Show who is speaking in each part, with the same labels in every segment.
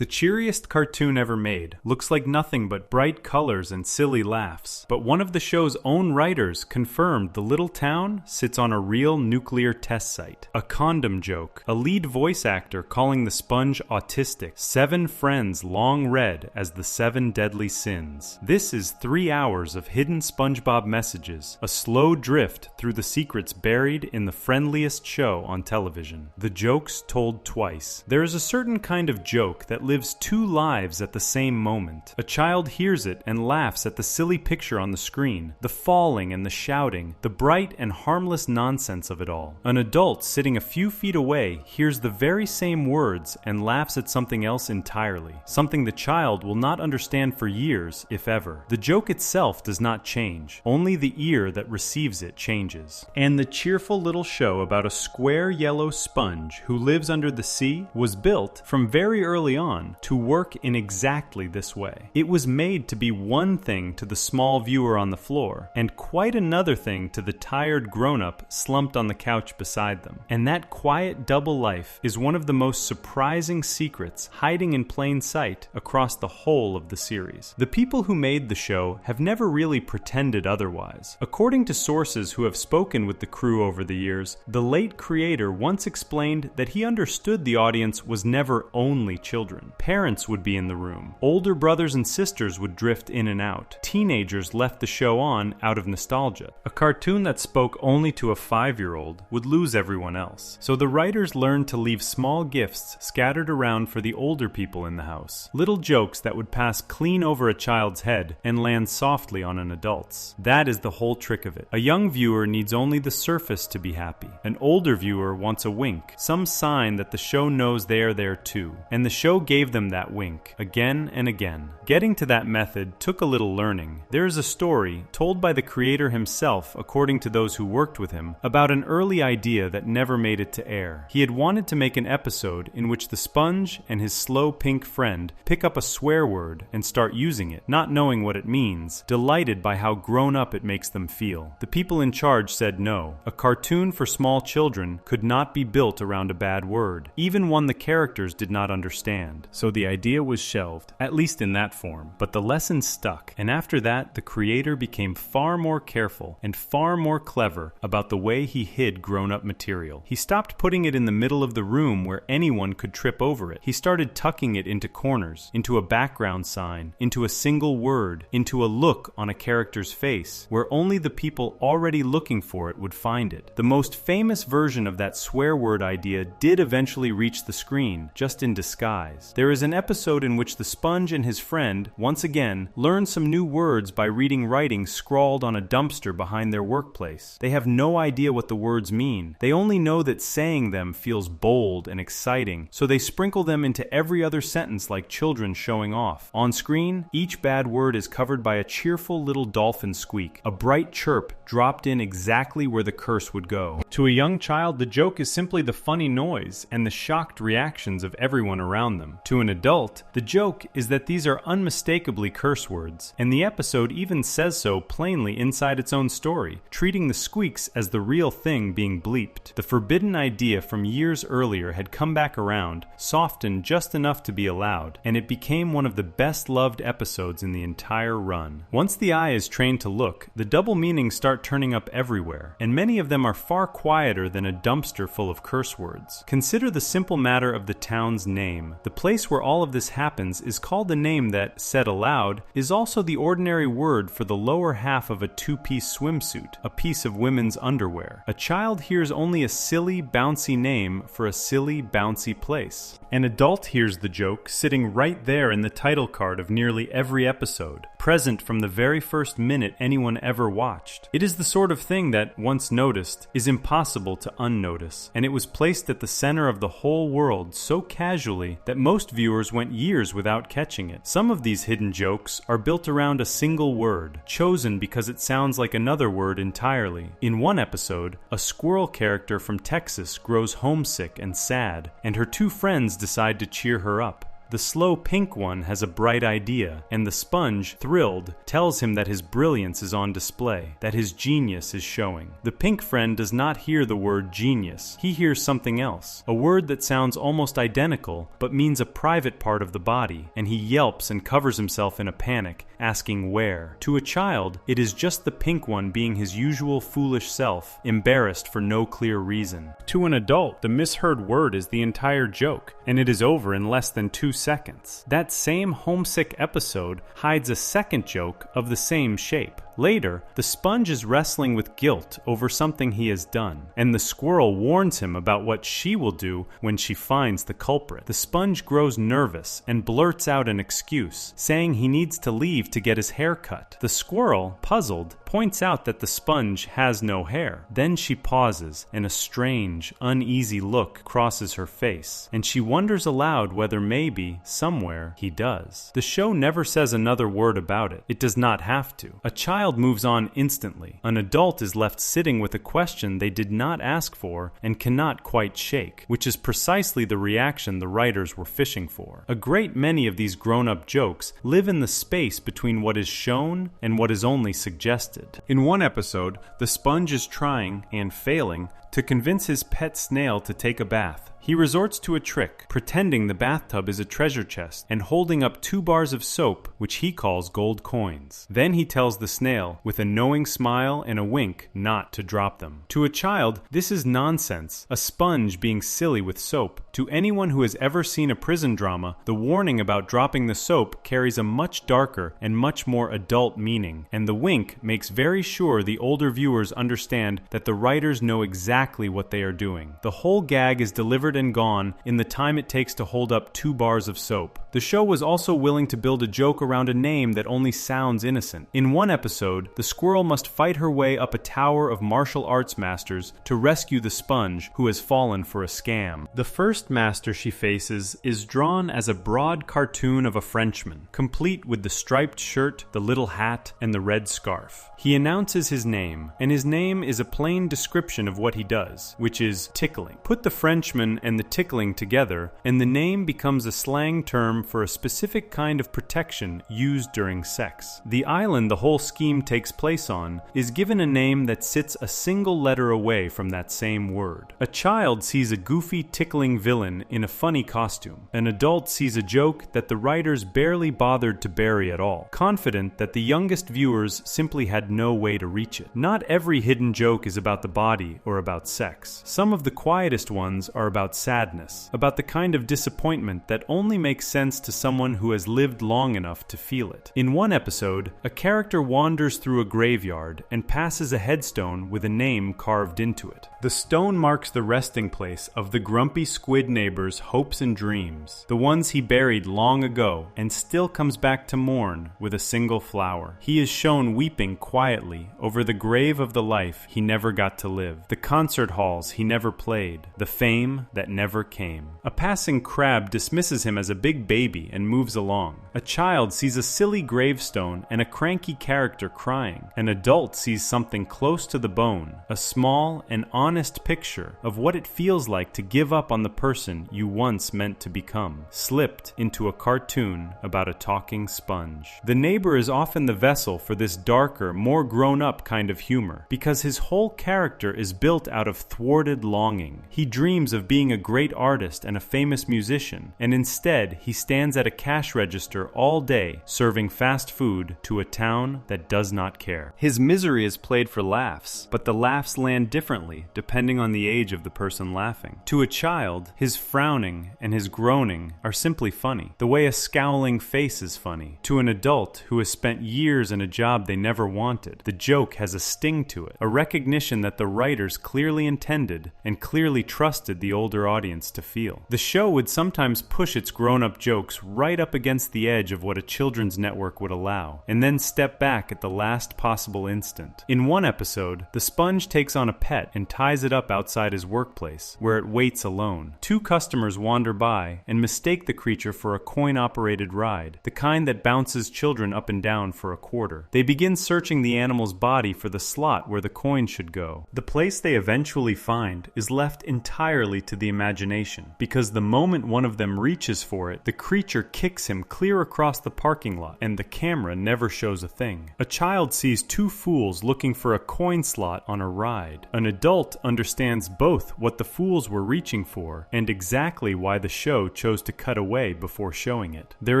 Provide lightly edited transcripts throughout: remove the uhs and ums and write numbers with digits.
Speaker 1: The cheeriest cartoon ever made, looks like nothing but bright colors and silly laughs. But one of the show's own writers confirmed the little town sits on a real nuclear test site. A condom joke, a lead voice actor calling the sponge autistic, 7 friends long read as the 7 deadly sins. This is 3 hours of hidden SpongeBob messages, a slow drift through the secrets buried in the friendliest show on television. The jokes told twice. There is a certain kind of joke that lives 2 lives at the same moment. A child hears it and laughs at the silly picture on the screen, the falling and the shouting, the bright and harmless nonsense of it all. An adult sitting a few feet away hears the very same words and laughs at something else entirely, something the child will not understand for years, if ever. The joke itself does not change, only the ear that receives it changes. And the cheerful little show about a square yellow sponge who lives under the sea was built, from very early on, to work in exactly this way. It was made to be one thing to the small viewer on the floor, and quite another thing to the tired grown-up slumped on the couch beside them. And that quiet double life is one of the most surprising secrets hiding in plain sight across the whole of the series. The people who made the show have never really pretended otherwise. According to sources who have spoken with the crew over the years, the late creator once explained that he understood the audience was never only children. Parents would be in the room. Older brothers and sisters would drift in and out. Teenagers left the show on out of nostalgia. A cartoon that spoke only to a 5-year-old would lose everyone else. So the writers learned to leave small gifts scattered around for the older people in the house. Little jokes that would pass clean over a child's head and land softly on an adult's. That is the whole trick of it. A young viewer needs only the surface to be happy. An older viewer wants a wink, some sign that the show knows they are there too. And the show gave them that wink, again and again. Getting to that method took a little learning. There is a story, told by the creator himself according to those who worked with him, about an early idea that never made it to air. He had wanted to make an episode in which the sponge and his slow pink friend pick up a swear word and start using it, not knowing what it means, delighted by how grown up it makes them feel. The people in charge said no. A cartoon for small children could not be built around a bad word, even one the characters did not understand. So the idea was shelved, at least in that form. But the lesson stuck, and after that, the creator became far more careful and far more clever about the way he hid grown-up material. He stopped putting it in the middle of the room where anyone could trip over it. He started tucking it into corners, into a background sign, into a single word, into a look on a character's face, where only the people already looking for it would find it. The most famous version of that swear word idea did eventually reach the screen, just in disguise. There is an episode in which the sponge and his friend, once again, learn some new words by reading writing scrawled on a dumpster behind their workplace. They have no idea what the words mean. They only know that saying them feels bold and exciting, so they sprinkle them into every other sentence like children showing off. On screen, each bad word is covered by a cheerful little dolphin squeak, a bright chirp dropped in exactly where the curse would go. To a young child, the joke is simply the funny noise and the shocked reactions of everyone around them. To an adult, the joke is that these are unmistakably curse words, and the episode even says so plainly inside its own story, treating the squeaks as the real thing being bleeped. The forbidden idea from years earlier had come back around, softened just enough to be allowed, and it became one of the best-loved episodes in the entire run. Once the eye is trained to look, the double meanings start turning up everywhere, and many of them are far quieter than a dumpster full of curse words. Consider the simple matter of the town's name. The place where all of this happens is called the name that, said aloud, is also the ordinary word for the lower half of a 2-piece swimsuit, a piece of women's underwear. A child hears only a silly, bouncy name for a silly, bouncy place. An adult hears the joke sitting right there in the title card of nearly every episode, present from the very first minute anyone ever watched. It is the sort of thing that, once noticed, is impossible to unnotice, and it was placed at the center of the whole world so casually that most viewers went years without catching it. Some of these hidden jokes are built around a single word, chosen because it sounds like another word entirely. In one episode, a squirrel character from Texas grows homesick and sad, and her 2 friends decide to cheer her up. The slow pink one has a bright idea, and the sponge, thrilled, tells him that his brilliance is on display, that his genius is showing. The pink friend does not hear the word genius. He hears something else, a word that sounds almost identical, but means a private part of the body, and he yelps and covers himself in a panic, asking where. To a child, it is just the pink one being his usual foolish self, embarrassed for no clear reason. To an adult, the misheard word is the entire joke, and it is over in less than 2 seconds. That same homesick episode hides a second joke of the same shape. Later, the sponge is wrestling with guilt over something he has done, and the squirrel warns him about what she will do when she finds the culprit. The sponge grows nervous and blurts out an excuse, saying he needs to leave to get his hair cut. The squirrel, puzzled, points out that the sponge has no hair. Then she pauses, and a strange, uneasy look crosses her face, and she wonders aloud whether maybe, somewhere, he does. The show never says another word about it. It does not have to. A child moves on instantly. An adult is left sitting with a question they did not ask for and cannot quite shake, which is precisely the reaction the writers were fishing for. A great many of these grown-up jokes live in the space between what is shown and what is only suggested. In one episode, the sponge is trying, and failing, to convince his pet snail to take a bath. He resorts to a trick, pretending the bathtub is a treasure chest and holding up 2 bars of soap, which he calls gold coins. Then he tells the snail, with a knowing smile and a wink, not to drop them. To a child, this is nonsense, a sponge being silly with soap. To anyone who has ever seen a prison drama, the warning about dropping the soap carries a much darker and much more adult meaning, and the wink makes very sure the older viewers understand that the writers know exactly what they are doing. The whole gag is delivered and gone in the time it takes to hold up 2 bars of soap. The show was also willing to build a joke around a name that only sounds innocent. In one episode, the squirrel must fight her way up a tower of martial arts masters to rescue the sponge, who has fallen for a scam. The first master she faces is drawn as a broad cartoon of a Frenchman, complete with the striped shirt, the little hat, and the red scarf. He announces his name, and his name is a plain description of what he does, which is tickling. Put the Frenchman and the tickling together, and the name becomes a slang term for a specific kind of protection used during sex. The island the whole scheme takes place on is given a name that sits a single letter away from that same word. A child sees a goofy, tickling villain in a funny costume. An adult sees a joke that the writers barely bothered to bury at all, confident that the youngest viewers simply had no way to reach it. Not every hidden joke is about the body or about sex. Some of the quietest ones are about sadness, about the kind of disappointment that only makes sense to someone who has lived long enough to feel it. In one episode, a character wanders through a graveyard and passes a headstone with a name carved into it. The stone marks the resting place of the grumpy squid neighbor's hopes and dreams, the ones he buried long ago and still comes back to mourn with a single flower. He is shown weeping quietly over the grave of the life he never got to live, the concert halls he never played, the fame that never came. A passing crab dismisses him as a big baby and moves along. A child sees a silly gravestone and a cranky character crying. An adult sees something close to the bone, a small and honest picture of what it feels like to give up on the person you once meant to become, slipped into a cartoon about a talking sponge. The neighbor is often the vessel for this darker, more grown-up kind of humor, because his whole character is built out of thwarted longing. He dreams of being a great artist and a famous musician, and instead he stands at a cash register all day serving fast food to a town that does not care. His misery is played for laughs, but the laughs land differently depending on the age of the person laughing. To a child, his frowning and his groaning are simply funny, the way a scowling face is funny. To an adult who has spent years in a job they never wanted, the joke has a sting to it, a recognition that the writers clearly intended and clearly trusted the older audience to feel. The show would sometimes push its grown-up jokes right up against the edge of what a children's network would allow, and then step back at the last possible instant. In one episode, the sponge takes on a pet and ties ties it up outside his workplace, where it waits alone. Two customers wander by and mistake the creature for a coin-operated ride, the kind that bounces children up and down for a quarter. They begin searching the animal's body for the slot where the coin should go. The place they eventually find is left entirely to the imagination, because the moment one of them reaches for it, the creature kicks him clear across the parking lot, and the camera never shows a thing. A child sees two fools looking for a coin slot on a ride. An adult understands both what the fools were reaching for and exactly why the show chose to cut away before showing it. There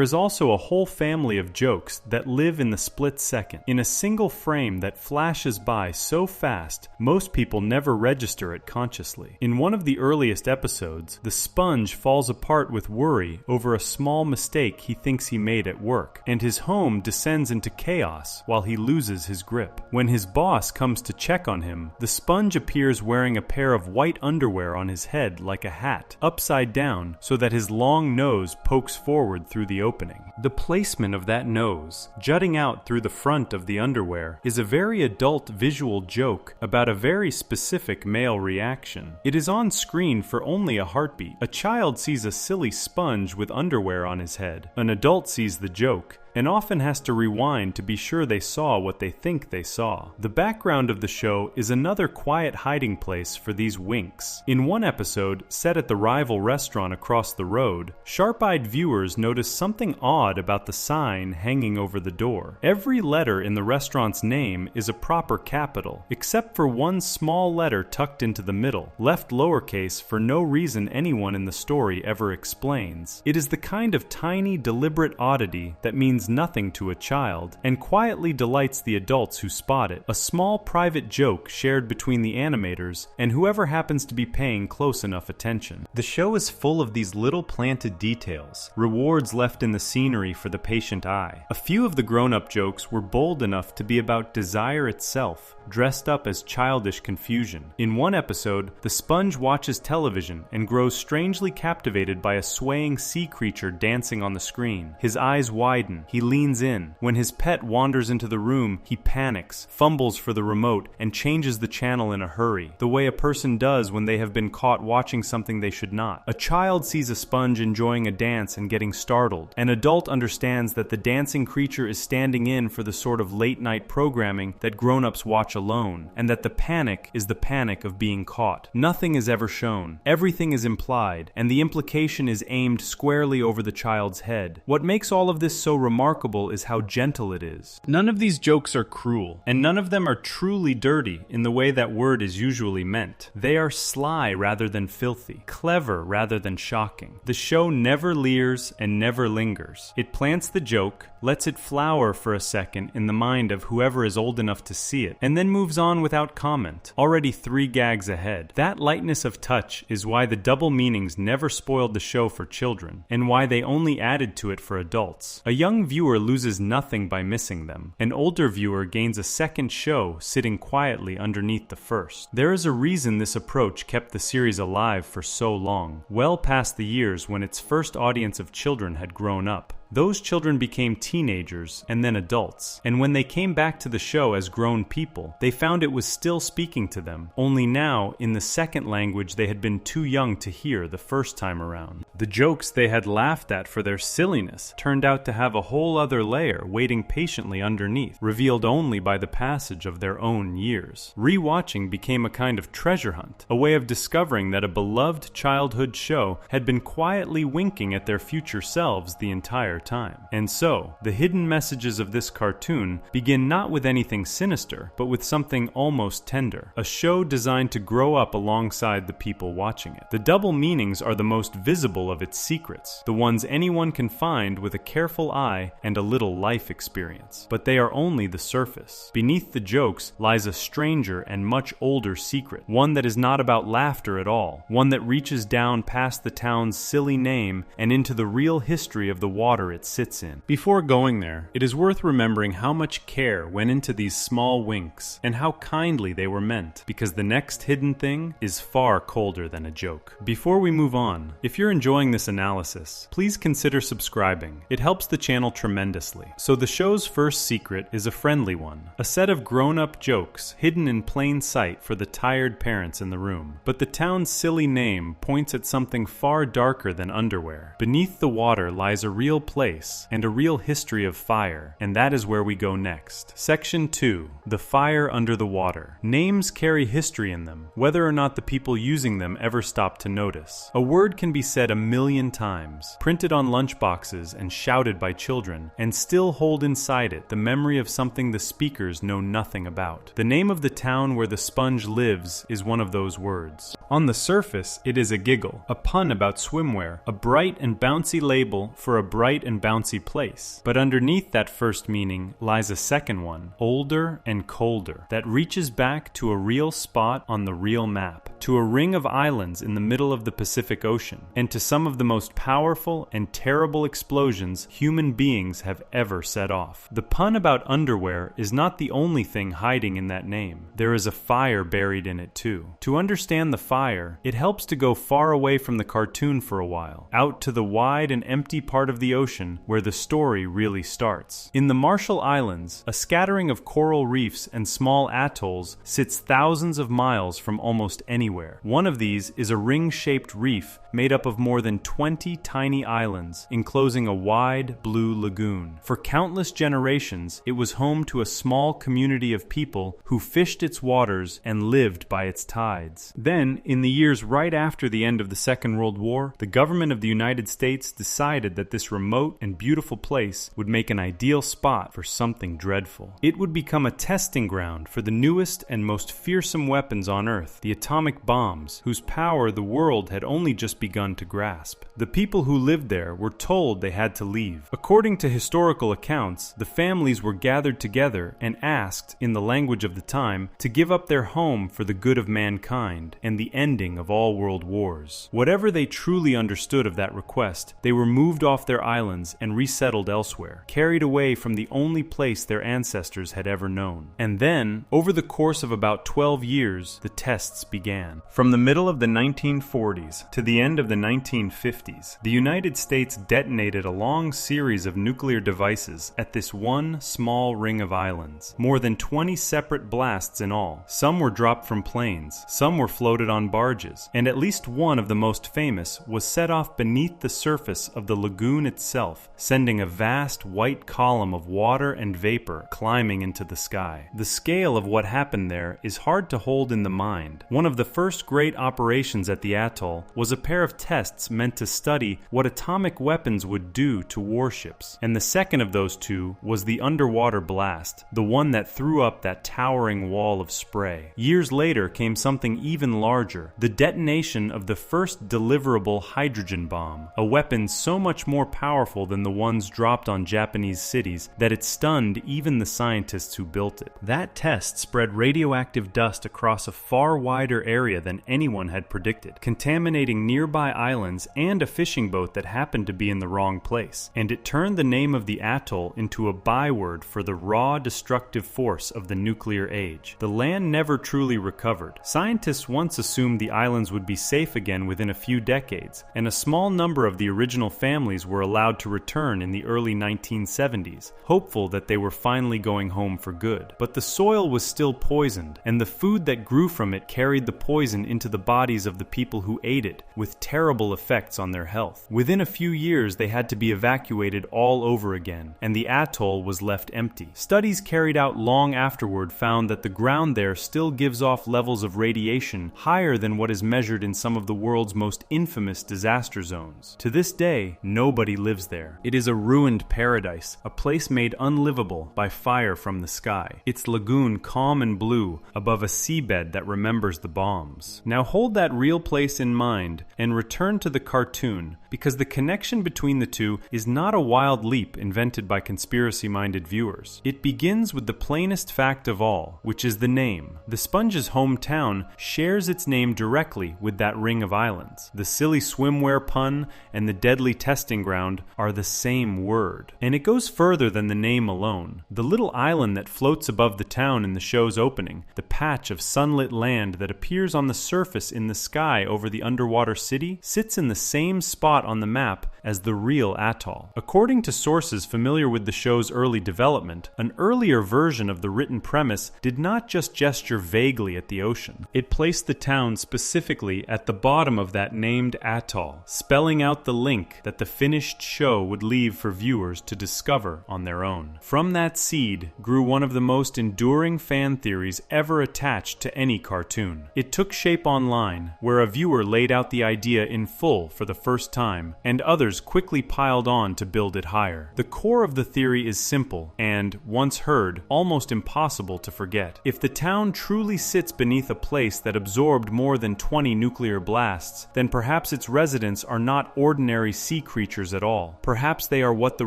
Speaker 1: is also a whole family of jokes that live in the split second, in a single frame that flashes by so fast most people never register it consciously. In one of the earliest episodes, the sponge falls apart with worry over a small mistake he thinks he made at work, and his home descends into chaos while he loses his grip. When his boss comes to check on him, the sponge appears wearing a pair of white underwear on his head like a hat, upside down so that his long nose pokes forward through the opening. The placement of that nose, jutting out through the front of the underwear, is a very adult visual joke about a very specific male reaction. It is on screen for only a heartbeat. A child sees a silly sponge with underwear on his head. An adult sees the joke and often has to rewind to be sure they saw what they think they saw. The background of the show is another quiet hiding place for these winks. In one episode, set at the rival restaurant across the road, sharp-eyed viewers notice something odd about the sign hanging over the door. Every letter in the restaurant's name is a proper capital, except for one small letter tucked into the middle, left lowercase for no reason anyone in the story ever explains. It is the kind of tiny, deliberate oddity that means nothing to a child and quietly delights the adults who spot it, a small private joke shared between the animators and whoever happens to be paying close enough attention. The show is full of these little planted details, rewards left in the scenery for the patient eye. A few of the grown-up jokes were bold enough to be about desire itself, dressed up as childish confusion. In one episode, the sponge watches television and grows strangely captivated by a swaying sea creature dancing on the screen. His eyes widen. He leans in. When his pet wanders into the room, he panics, fumbles for the remote, and changes the channel in a hurry, the way a person does when they have been caught watching something they should not. A child sees a sponge enjoying a dance and getting startled. An adult understands that the dancing creature is standing in for the sort of late-night programming that grown-ups watch alone, and that the panic is the panic of being caught. Nothing is ever shown. Everything is implied, and the implication is aimed squarely over the child's head. What makes all of this so remarkable is how gentle it is. None of these jokes are cruel, and none of them are truly dirty in the way that word is usually meant. They are sly rather than filthy, clever rather than shocking. The show never leers and never lingers. It plants the joke, lets it flower for a second in the mind of whoever is old enough to see it, and then moves on without comment, already 3 gags ahead. That lightness of touch is why the double meanings never spoiled the show for children, and why they only added to it for adults. A young viewer loses nothing by missing them. An older viewer gains a second show sitting quietly underneath the first. There is a reason this approach kept the series alive for so long, well past the years when its first audience of children had grown up. Those children became teenagers and then adults, and when they came back to the show as grown people, they found it was still speaking to them, only now in the second language they had been too young to hear the first time around. The jokes they had laughed at for their silliness turned out to have a whole other layer waiting patiently underneath, revealed only by the passage of their own years. Rewatching became a kind of treasure hunt, a way of discovering that a beloved childhood show had been quietly winking at their future selves the entire time. And so, the hidden messages of this cartoon begin not with anything sinister, but with something almost tender. A show designed to grow up alongside the people watching it. The double meanings are the most visible of its secrets, the ones anyone can find with a careful eye and a little life experience. But they are only the surface. Beneath the jokes lies a stranger and much older secret, one that is not about laughter at all, one that reaches down past the town's silly name and into the real history of the water water it sits in. Before going there, it is worth remembering how much care went into these small winks and how kindly they were meant, because the next hidden thing is far colder than a joke. Before we move on, if you're enjoying this analysis, please consider subscribing. It helps the channel tremendously. So the show's first secret is a friendly one, a set of grown-up jokes hidden in plain sight for the tired parents in the room. But the town's silly name points at something far darker than underwear. Beneath the water lies a real place and a real history of fire, and that is where we go next. Section 2. The Fire Under the Water. Names carry history in them, whether or not the people using them ever stop to notice. A word can be said 1,000,000 times, printed on lunchboxes and shouted by children, and still hold inside it the memory of something the speakers know nothing about. The name of the town where the sponge lives is one of those words. On the surface, it is a giggle, a pun about swimwear, a bright and bouncy label for a bright and bouncy place. But underneath that first meaning lies a second one, older and colder, that reaches back to a real spot on the real map, to a ring of islands in the middle of the Pacific Ocean, and to some of the most powerful and terrible explosions human beings have ever set off. The pun about underwear is not the only thing hiding in that name. There is a fire buried in it too. To understand the fire, it helps to go far away from the cartoon for a while, out to the wide and empty part of the ocean where the story really starts. In the Marshall Islands, a scattering of coral reefs and small atolls sits thousands of miles from almost anywhere. One of these is a ring-shaped reef made up of more than 20 tiny islands, enclosing a wide blue lagoon. For countless generations, it was home to a small community of people who fished its waters and lived by its tides. Then, in the years right after the end of the Second World War, the government of the United States decided that this remote and beautiful place would make an ideal spot for something dreadful. It would become a testing ground for the newest and most fearsome weapons on Earth, the atomic bombs, whose power the world had only just begun to grasp. The people who lived there were told they had to leave. According to historical accounts, the families were gathered together and asked, in the language of the time, to give up their home for the good of mankind and the ending of all world wars. Whatever they truly understood of that request, they were moved off their islands and resettled elsewhere, carried away from the only place their ancestors had ever known. And then, over the course of about 12 years, the tests began. From the middle of the 1940s to the end of the 1950s, the United States detonated a long series of nuclear devices at this one small ring of islands. More than 20 separate blasts in all. Some were dropped from planes, some were floated on barges, and at least one of the most famous was set off beneath the surface of the lagoon itself, sending a vast white column of water and vapor climbing into the sky. The scale of what happened there is hard to hold in the mind. One of the first great operations at the atoll was a pair of tests meant to study what atomic weapons would do to warships, and the second of those two was the underwater blast, the one that threw up that towering wall of spray. Years later came something even larger, the detonation of the first deliverable hydrogen bomb, a weapon so much more powerful than the ones dropped on Japanese cities that it stunned even the scientists who built it. That test spread radioactive dust across a far wider area than anyone had predicted, contaminating nearby islands and a fishing boat that happened to be in the wrong place. And it turned the name of the atoll into a byword for the raw, destructive force of the nuclear age. The land never truly recovered. Scientists once assumed the islands would be safe again within a few decades, and a small number of the original families were allowed to return in the early 1970s, hopeful that they were finally going home for good. But the soil was still poisoned, and the food that grew from it carried the poison into the bodies of the people who ate it, with terrible effects on their health. Within a few years, they had to be evacuated all over again, and the atoll was left empty. Studies carried out long afterward found that the ground there still gives off levels of radiation higher than what is measured in some of the world's most infamous disaster zones. To this day, nobody lives there. It is a ruined paradise, a place made unlivable by fire from the sky, its lagoon calm and blue above a seabed that remembers the bombs. Now hold that real place in mind and then return to the cartoon, because the connection between the two is not a wild leap invented by conspiracy-minded viewers. It begins with the plainest fact of all, which is the name. The Sponge's hometown shares its name directly with that ring of islands. The silly swimwear pun and the deadly testing ground are the same word. And it goes further than the name alone. The little island that floats above the town in the show's opening, the patch of sunlit land that appears on the surface in the sky over the underwater city, sits in the same spot on the map as the real atoll. According to sources familiar with the show's early development, an earlier version of the written premise did not just gesture vaguely at the ocean. It placed the town specifically at the bottom of that named atoll, spelling out the link that the finished show would leave for viewers to discover on their own. From that seed grew one of the most enduring fan theories ever attached to any cartoon. It took shape online, where a viewer laid out the idea in full for the first time, and others quickly piled on to build it higher. The core of the theory is simple and, once heard, almost impossible to forget. If the town truly sits beneath a place that absorbed more than 20 nuclear blasts, then perhaps its residents are not ordinary sea creatures at all. Perhaps they are what the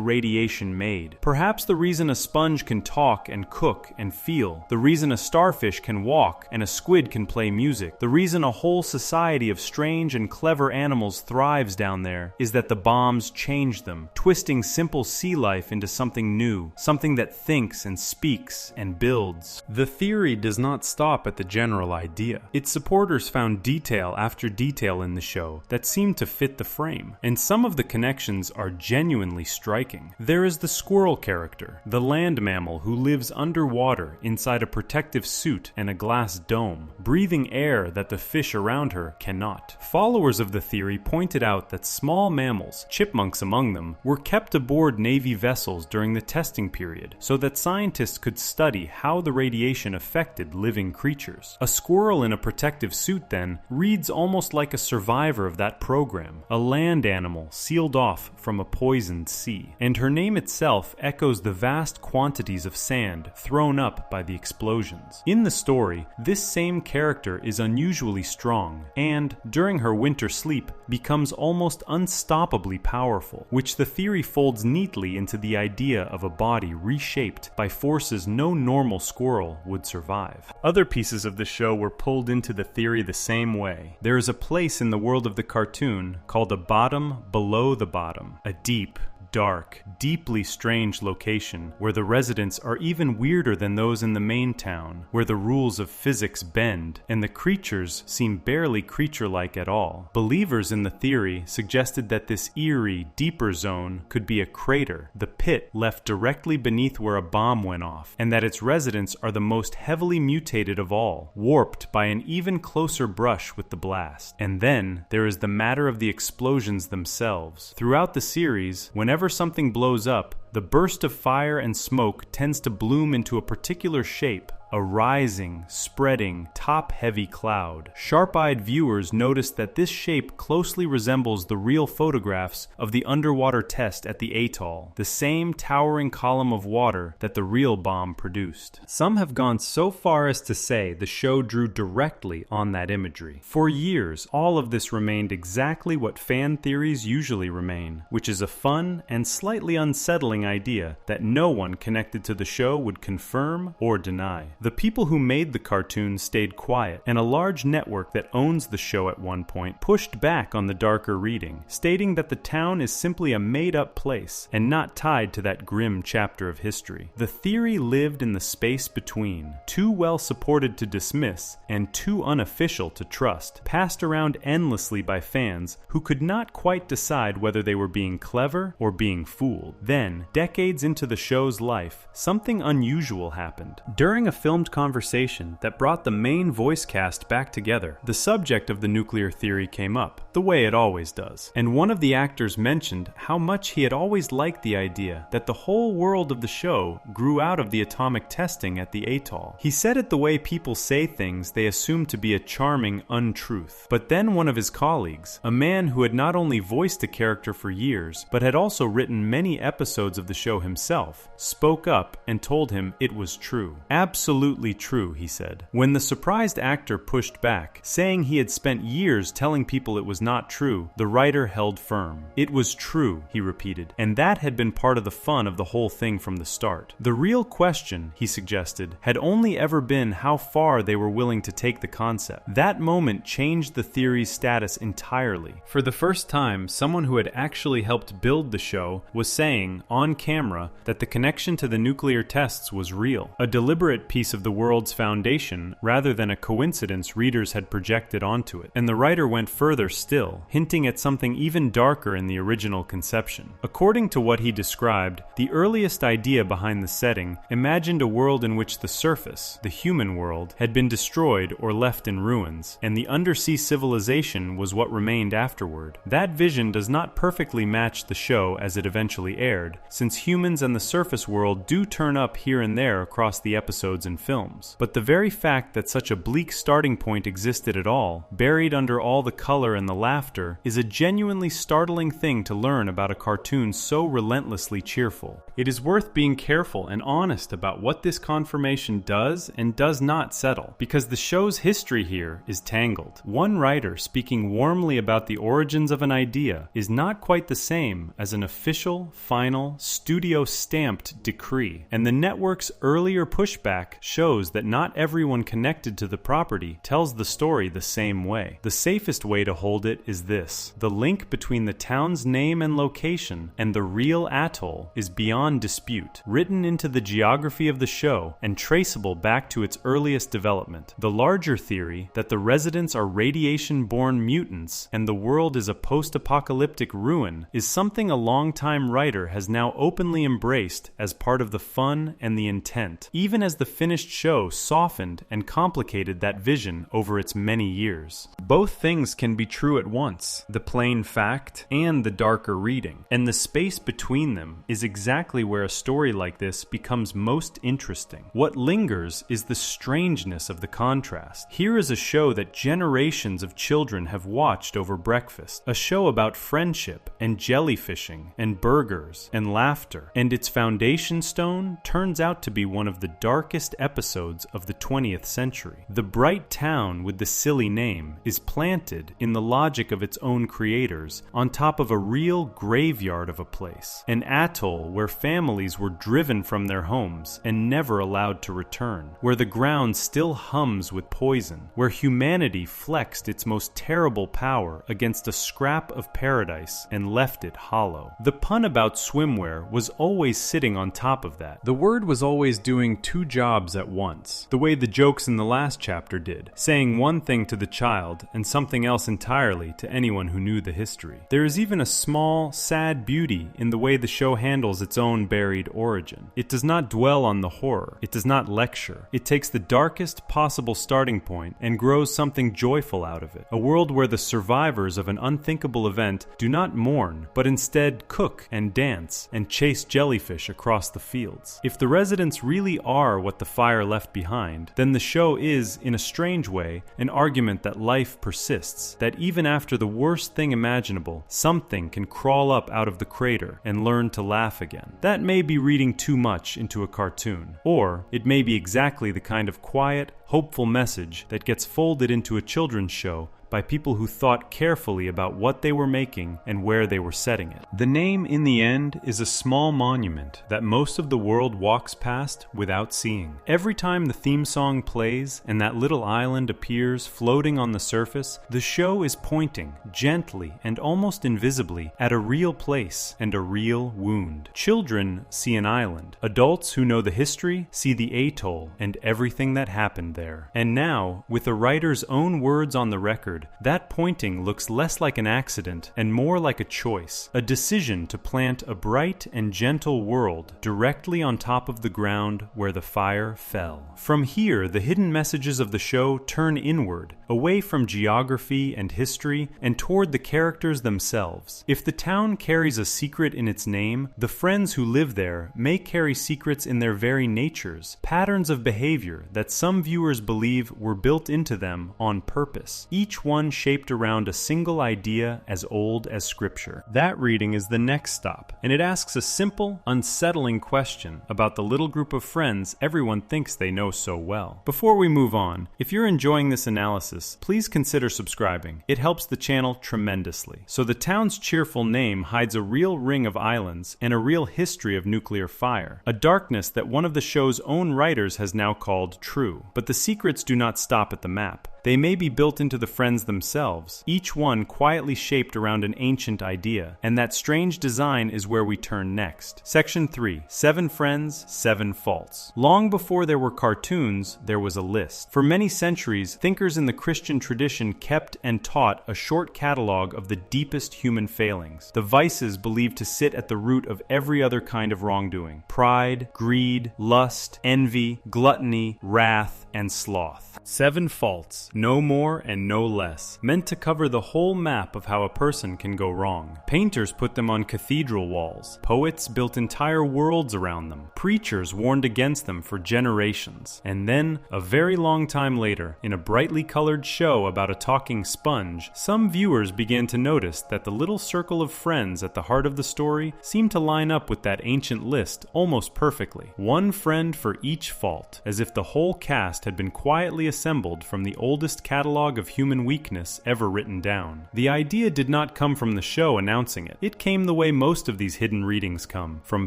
Speaker 1: radiation made. Perhaps the reason a sponge can talk and cook and feel, the reason a starfish can walk and a squid can play music, the reason a whole society of strange and clever animals thrives down there is that the bombs changed them, twisting simple sea life into something new, something that thinks and speaks and builds. The theory does not stop at the general idea. Its supporters found detail after detail in the show that seemed to fit the frame, and some of the connections are genuinely striking. There is the squirrel character, the land mammal who lives underwater inside a protective suit and a glass dome, breathing air that the fish around her cannot. Followers of the theory pointed out that small mammals, chipmunks among them, were kept aboard Navy vessels during the testing period so that scientists could study how the radiation affected living creatures. A squirrel in a protective suit, then, reads almost like a survivor of that program, a land animal sealed off from a poisoned sea. And her name itself echoes the vast quantities of sand thrown up by the explosions. In the story, this same character is unusually strong and, during her winter sleep, becomes almost unstoppably powerful, which the theory folds neatly into the idea of a body reshaped by forces no normal squirrel would survive. Other pieces of the show were pulled into the theory the same way. There is a place in the world of the cartoon called a bottom below the bottom, a deep, dark, deeply strange location where the residents are even weirder than those in the main town, where the rules of physics bend and the creatures seem barely creature-like at all. Believers in the theory suggested that this eerie, deeper zone could be a crater, the pit left directly beneath where a bomb went off, and that its residents are the most heavily mutated of all, warped by an even closer brush with the blast. And then there is the matter of the explosions themselves. Throughout the series, whenever something blows up, the burst of fire and smoke tends to bloom into a particular shape, a rising, spreading, top-heavy cloud. Sharp-eyed viewers notice that this shape closely resembles the real photographs of the underwater test at the atoll, the same towering column of water that the real bomb produced. Some have gone so far as to say the show drew directly on that imagery. For years, all of this remained exactly what fan theories usually remain, which is a fun and slightly unsettling idea that no one connected to the show would confirm or deny. The people who made the cartoon stayed quiet, and a large network that owns the show at one point pushed back on the darker reading, stating that the town is simply a made-up place and not tied to that grim chapter of history. The theory lived in the space between, too well supported to dismiss and too unofficial to trust, passed around endlessly by fans who could not quite decide whether they were being clever or being fooled. Then, decades into the show's life, something unusual happened. During a filmed conversation that brought the main voice cast back together, the subject of the nuclear theory came up, the way it always does, and one of the actors mentioned how much he had always liked the idea that the whole world of the show grew out of the atomic testing at the atoll. He said it the way people say things they assume to be a charming untruth. But then one of his colleagues, a man who had not only voiced the character for years, but had also written many episodes of the show himself, spoke up and told him it was true. Absolutely absolutely true, he said. When the surprised actor pushed back, saying he had spent years telling people it was not true, the writer held firm. It was true, he repeated, and that had been part of the fun of the whole thing from the start. The real question, he suggested, had only ever been how far they were willing to take the concept. That moment changed the theory's status entirely. For the first time, someone who had actually helped build the show was saying, on camera, that the connection to the nuclear tests was real, a deliberate piece of the world's foundation rather than a coincidence readers had projected onto it. And the writer went further still, hinting at something even darker in the original conception. According to what he described, the earliest idea behind the setting imagined a world in which the surface, the human world, had been destroyed or left in ruins, and the undersea civilization was what remained afterward. That vision does not perfectly match the show as it eventually aired, since humans and the surface world do turn up here and there across the episodes and films. But the very fact that such a bleak starting point existed at all, buried under all the color and the laughter, is a genuinely startling thing to learn about a cartoon so relentlessly cheerful. It is worth being careful and honest about what this confirmation does and does not settle, because the show's history here is tangled. One writer speaking warmly about the origins of an idea is not quite the same as an official, final, studio-stamped decree, and the network's earlier pushback shows that not everyone connected to the property tells the story the same way. The safest way to hold it is this: the link between the town's name and location and the real atoll is beyond dispute, written into the geography of the show and traceable back to its earliest development. The larger theory that the residents are radiation-born mutants and the world is a post-apocalyptic ruin is something a longtime writer has now openly embraced as part of the fun and the intent, even as the finished show softened and complicated that vision over its many years. Both things can be true at once, the plain fact and the darker reading, and the space between them is exactly where a story like this becomes most interesting. What lingers is the strangeness of the contrast. Here is a show that generations of children have watched over breakfast, a show about friendship and jellyfishing and burgers and laughter, and its foundation stone turns out to be one of the darkest episodes of the 20th century. The bright town with the silly name is planted, in the logic of its own creators, on top of a real graveyard of a place, an atoll where families were driven from their homes and never allowed to return, where the ground still hums with poison, where humanity flexed its most terrible power against a scrap of paradise and left it hollow. The pun about swimwear was always sitting on top of that. The word was always doing two jobs at once, the way the jokes in the last chapter did, saying one thing to the child and something else entirely to anyone who knew the history. There is even a small, sad beauty in the way the show handles its own buried origin. It does not dwell on the horror. It does not lecture. It takes the darkest possible starting point and grows something joyful out of it. A world where the survivors of an unthinkable event do not mourn, but instead cook and dance and chase jellyfish across the fields. If the residents really are what the fire left behind, then the show is, in a strange way, an argument that life persists, that even after the worst thing imaginable, something can crawl up out of the crater and learn to laugh again. That may be reading too much into a cartoon, or it may be exactly the kind of quiet, hopeful message that gets folded into a children's show by people who thought carefully about what they were making and where they were setting it. The name, in the end, is a small monument that most of the world walks past without seeing. Every time the theme song plays and that little island appears floating on the surface, the show is pointing, gently and almost invisibly, at a real place and a real wound. Children see an island. Adults who know the history see the atoll and everything that happened there. And now, with the writer's own words on the record, that pointing looks less like an accident and more like a choice, a decision to plant a bright and gentle world directly on top of the ground where the fire fell. From here, the hidden messages of the show turn inward, away from geography and history, and toward the characters themselves. If the town carries a secret in its name, the friends who live there may carry secrets in their very natures, patterns of behavior that some viewers believe were built into them on purpose. Each one one shaped around a single idea as old as Scripture. That reading is the next stop, and it asks a simple, unsettling question about the little group of friends everyone thinks they know so well. Before we move on, if you're enjoying this analysis, please consider subscribing. It helps the channel tremendously. So the town's cheerful name hides a real ring of islands and a real history of nuclear fire, a darkness that one of the show's own writers has now called true. But the secrets do not stop at the map. They may be built into the friends themselves, each one quietly shaped around an ancient idea, and that strange design is where we turn next. Section 3. 7 Friends, 7 Faults. Long before there were cartoons, there was a list. For many centuries, thinkers in the Christian tradition kept and taught a short catalog of the deepest human failings, the vices believed to sit at the root of every other kind of wrongdoing: pride, greed, lust, envy, gluttony, wrath, and sloth. 7 faults, no more and no less, meant to cover the whole map of how a person can go wrong. Painters put them on cathedral walls. Poets built entire worlds around them. Preachers warned against them for generations. And then, a very long time later, in a brightly colored show about a talking sponge, some viewers began to notice that the little circle of friends at the heart of the story seemed to line up with that ancient list almost perfectly. One friend for each fault, as if the whole cast had been quietly assembled from the oldest catalog of human weakness ever written down. The idea did not come from the show announcing it. It came the way most of these hidden readings come, from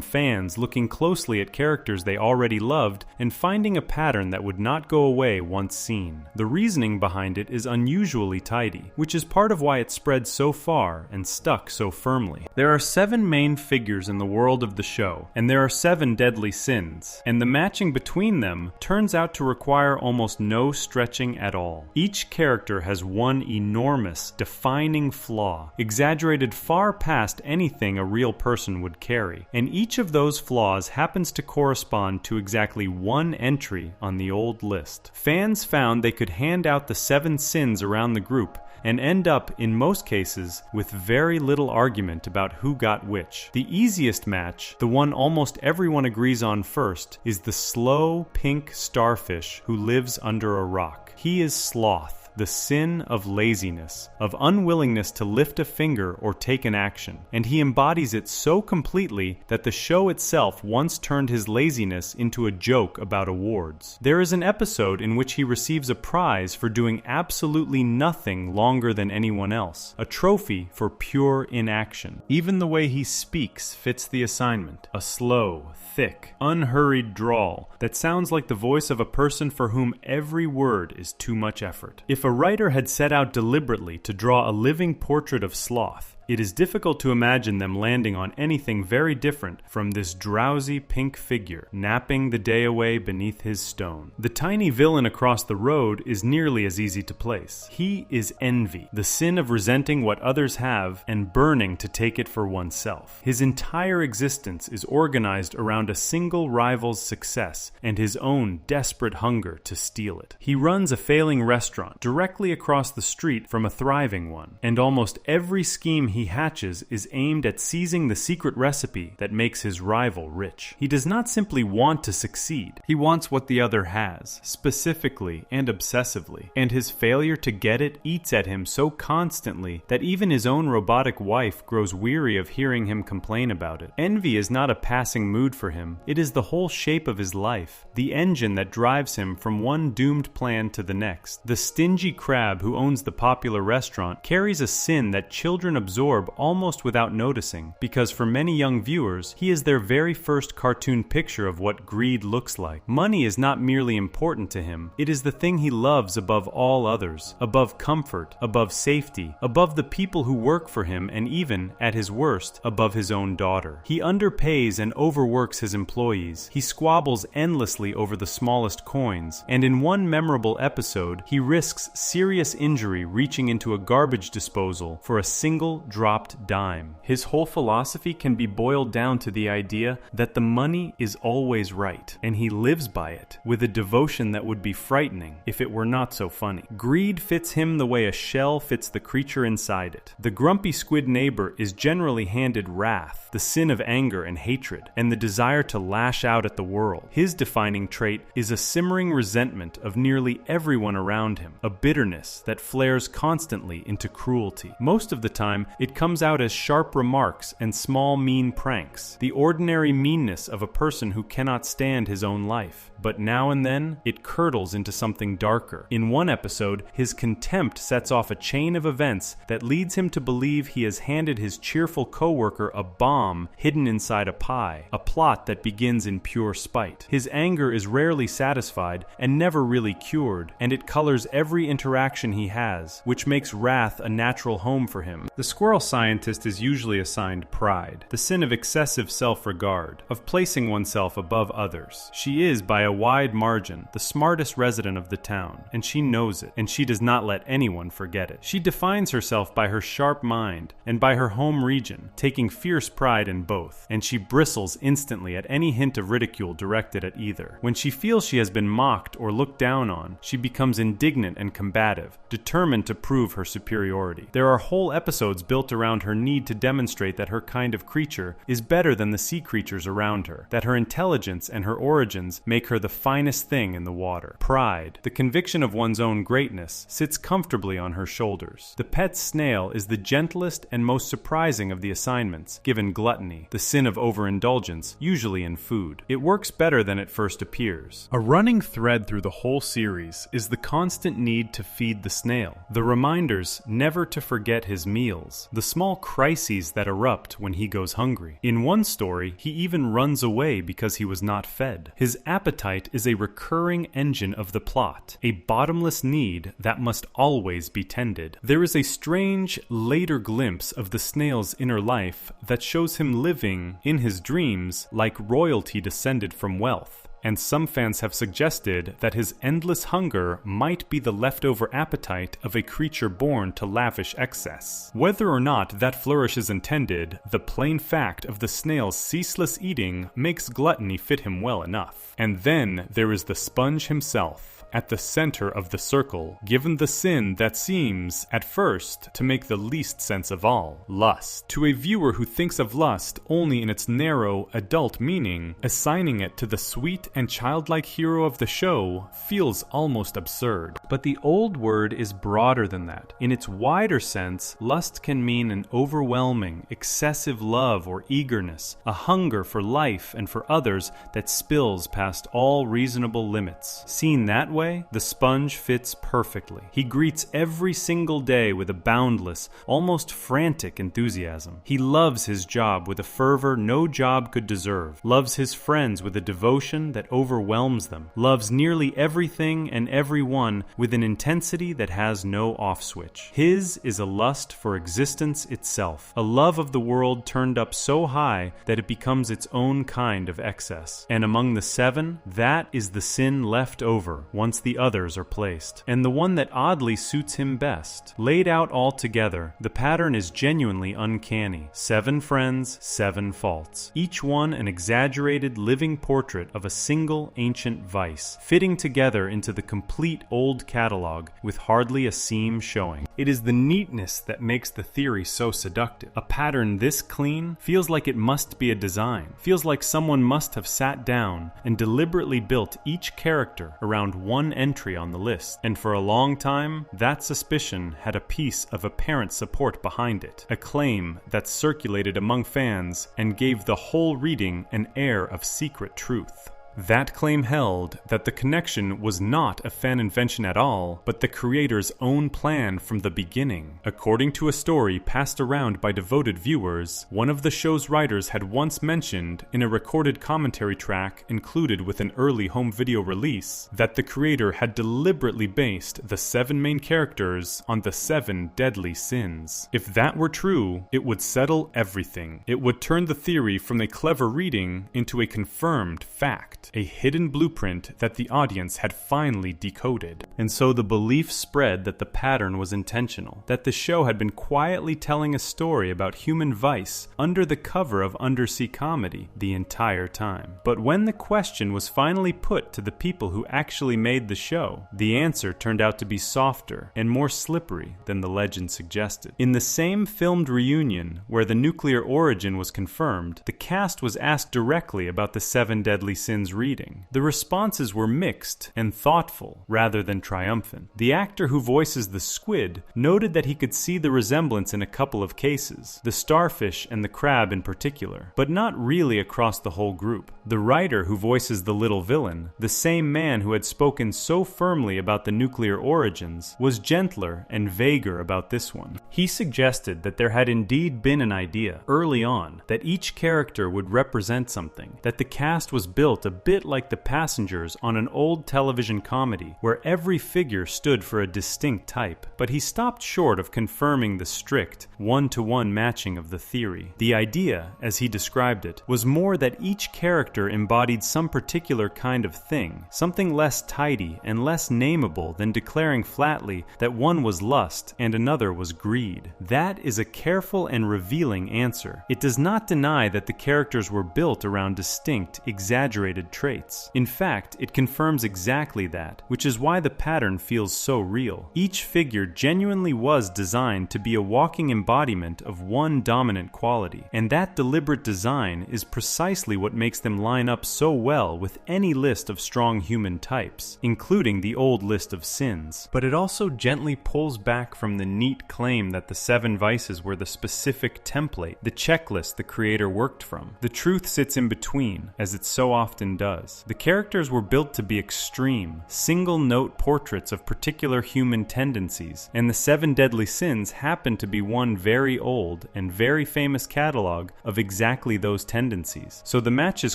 Speaker 1: fans looking closely at characters they already loved and finding a pattern that would not go away once seen. The reasoning behind it is unusually tidy, which is part of why it spread so far and stuck so firmly. There are 7 main figures in the world of the show, and there are 7 deadly sins, and the matching between them turns out to require almost no stretching at all. Each character has one enormous, defining flaw, exaggerated far past anything a real person would carry, and each of those flaws happens to correspond to exactly one entry on the old list. Fans found they could hand out the 7 sins around the group and end up, in most cases, with very little argument about who got which. The easiest match, the one almost everyone agrees on first, is the slow, pink starfish who lives under a rock. He is sloth, the sin of laziness, of unwillingness to lift a finger or take an action, and he embodies it so completely that the show itself once turned his laziness into a joke about awards. There is an episode in which he receives a prize for doing absolutely nothing longer than anyone else, a trophy for pure inaction. Even the way he speaks fits the assignment, a slow, thick, unhurried drawl that sounds like the voice of a person for whom every word is too much effort. If a writer had set out deliberately to draw a living portrait of sloth, it is difficult to imagine them landing on anything very different from this drowsy pink figure, napping the day away beneath his stone. The tiny villain across the road is nearly as easy to place. He is envy, the sin of resenting what others have and burning to take it for oneself. His entire existence is organized around a single rival's success and his own desperate hunger to steal it. He runs a failing restaurant directly across the street from a thriving one, and almost every scheme he hatches is aimed at seizing the secret recipe that makes his rival rich. He does not simply want to succeed. He wants what the other has, specifically and obsessively, and his failure to get it eats at him so constantly that even his own robotic wife grows weary of hearing him complain about it. Envy is not a passing mood for him. It is the whole shape of his life, the engine that drives him from one doomed plan to the next. The stingy crab who owns the popular restaurant carries a sin that children absorb almost without noticing, because for many young viewers, he is their very first cartoon picture of what greed looks like. Money is not merely important to him, it is the thing he loves above all others, above comfort, above safety, above the people who work for him, and even, at his worst, above his own daughter. He underpays and overworks his employees, he squabbles endlessly over the smallest coins, and in one memorable episode, he risks serious injury reaching into a garbage disposal for a single dropped dime. His whole philosophy can be boiled down to the idea that the money is always right, and he lives by it, with a devotion that would be frightening if it were not so funny. Greed fits him the way a shell fits the creature inside it. The grumpy squid neighbor is generally handed wrath, the sin of anger and hatred, and the desire to lash out at the world. His defining trait is a simmering resentment of nearly everyone around him, a bitterness that flares constantly into cruelty. Most of the time, it comes out as sharp remarks and small mean pranks, the ordinary meanness of a person who cannot stand his own life. But now and then, it curdles into something darker. In one episode, his contempt sets off a chain of events that leads him to believe he has handed his cheerful coworker a bomb hidden inside a pie, a plot that begins in pure spite. His anger is rarely satisfied and never really cured, and it colors every interaction he has, which makes wrath a natural home for him. The squirrel scientist is usually assigned pride, the sin of excessive self-regard, of placing oneself above others. She is, by a wide margin, the smartest resident of the town, and she knows it, and she does not let anyone forget it. She defines herself by her sharp mind and by her home region, taking fierce pride in both, and she bristles instantly at any hint of ridicule directed at either. When she feels she has been mocked or looked down on, she becomes indignant and combative, determined to prove her superiority. There are whole episodes built around her need to demonstrate that her kind of creature is better than the sea creatures around her, that her intelligence and her origins make her the finest thing in the water. Pride, the conviction of one's own greatness, sits comfortably on her shoulders. The pet snail is the gentlest and most surprising of the assignments, given gluttony, the sin of overindulgence, usually in food. It works better than it first appears. A running thread through the whole series is the constant need to feed the snail, the reminders never to forget his meals, the small crises that erupt when he goes hungry. In one story, he even runs away because he was not fed. His appetite is a recurring engine of the plot, a bottomless need that must always be tended. There is a strange, later glimpse of the snail's inner life that shows him living, in his dreams, like royalty descended from wealth. And some fans have suggested that his endless hunger might be the leftover appetite of a creature born to lavish excess. Whether or not that flourish is intended, the plain fact of the snail's ceaseless eating makes gluttony fit him well enough. And then there is the sponge himself, at the center of the circle, given the sin that seems, at first, to make the least sense of all: lust. To a viewer who thinks of lust only in its narrow, adult meaning, assigning it to the sweet and childlike hero of the show feels almost absurd. But the old word is broader than that. In its wider sense, lust can mean an overwhelming, excessive love or eagerness, a hunger for life and for others that spills past all reasonable limits. Seen that way, the sponge fits perfectly. He greets every single day with a boundless, almost frantic enthusiasm. He loves his job with a fervor no job could deserve, loves his friends with a devotion that overwhelms them, loves nearly everything and everyone with an intensity that has no off switch. His is a lust for existence itself, a love of the world turned up so high that it becomes its own kind of excess. And among the seven, that is the sin left over once the others are placed, and the one that oddly suits him best. Laid out all together, the pattern is genuinely uncanny. 7 friends, 7 faults, each one an exaggerated living portrait of a single ancient vice, fitting together into the complete old catalog with hardly a seam showing. It is the neatness that makes the theory so seductive. A pattern this clean feels like it must be a design, feels like someone must have sat down and deliberately built each character around one entry on the list, and for a long time, that suspicion had a piece of apparent support behind it, a claim that circulated among fans and gave the whole reading an air of secret truth. That claim held that the connection was not a fan invention at all, but the creator's own plan from the beginning. According to a story passed around by devoted viewers, one of the show's writers had once mentioned, in a recorded commentary track included with an early home video release, that the creator had deliberately based the 7 main characters on the 7 deadly sins. If that were true, it would settle everything. It would turn the theory from a clever reading into a confirmed fact. secret, a hidden blueprint that the audience had finally decoded. And so the belief spread that the pattern was intentional, that the show had been quietly telling a story about human vice under the cover of undersea comedy the entire time. But when the question was finally put to the people who actually made the show, the answer turned out to be softer and more slippery than the legend suggested. In the same filmed reunion where the nuclear origin was confirmed, the cast was asked directly about the 7 deadly sins reading. The responses were mixed and thoughtful rather than triumphant. The actor who voices the squid noted that he could see the resemblance in a couple of cases, the starfish and the crab in particular, but not really across the whole group. The writer who voices the little villain, the same man who had spoken so firmly about the nuclear origins, was gentler and vaguer about this one. He suggested that there had indeed been an idea early on that each character would represent something, that the cast was built a bit like the passengers on an old television comedy where every figure stood for a distinct type, but he stopped short of confirming the strict one-to-one matching of the theory. The idea, as he described it, was more that each character embodied some particular kind of thing, something less tidy and less nameable than declaring flatly that one was lust and another was greed. That is a careful and revealing answer. It does not deny that the characters were built around distinct, exaggerated traits. In fact, it confirms exactly that, which is why the pattern feels so real. Each figure genuinely was designed to be a walking embodiment of one dominant quality, and that deliberate design is precisely what makes them line up so well with any list of strong human types, including the old list of sins. But it also gently pulls back from the neat claim that the 7 vices were the specific template, the checklist the creator worked from. The truth sits in between, as it so often does. The characters were built to be extreme, single-note portraits of particular human tendencies, and the 7 deadly sins happen to be one very old and very famous catalog of exactly those tendencies. So the match is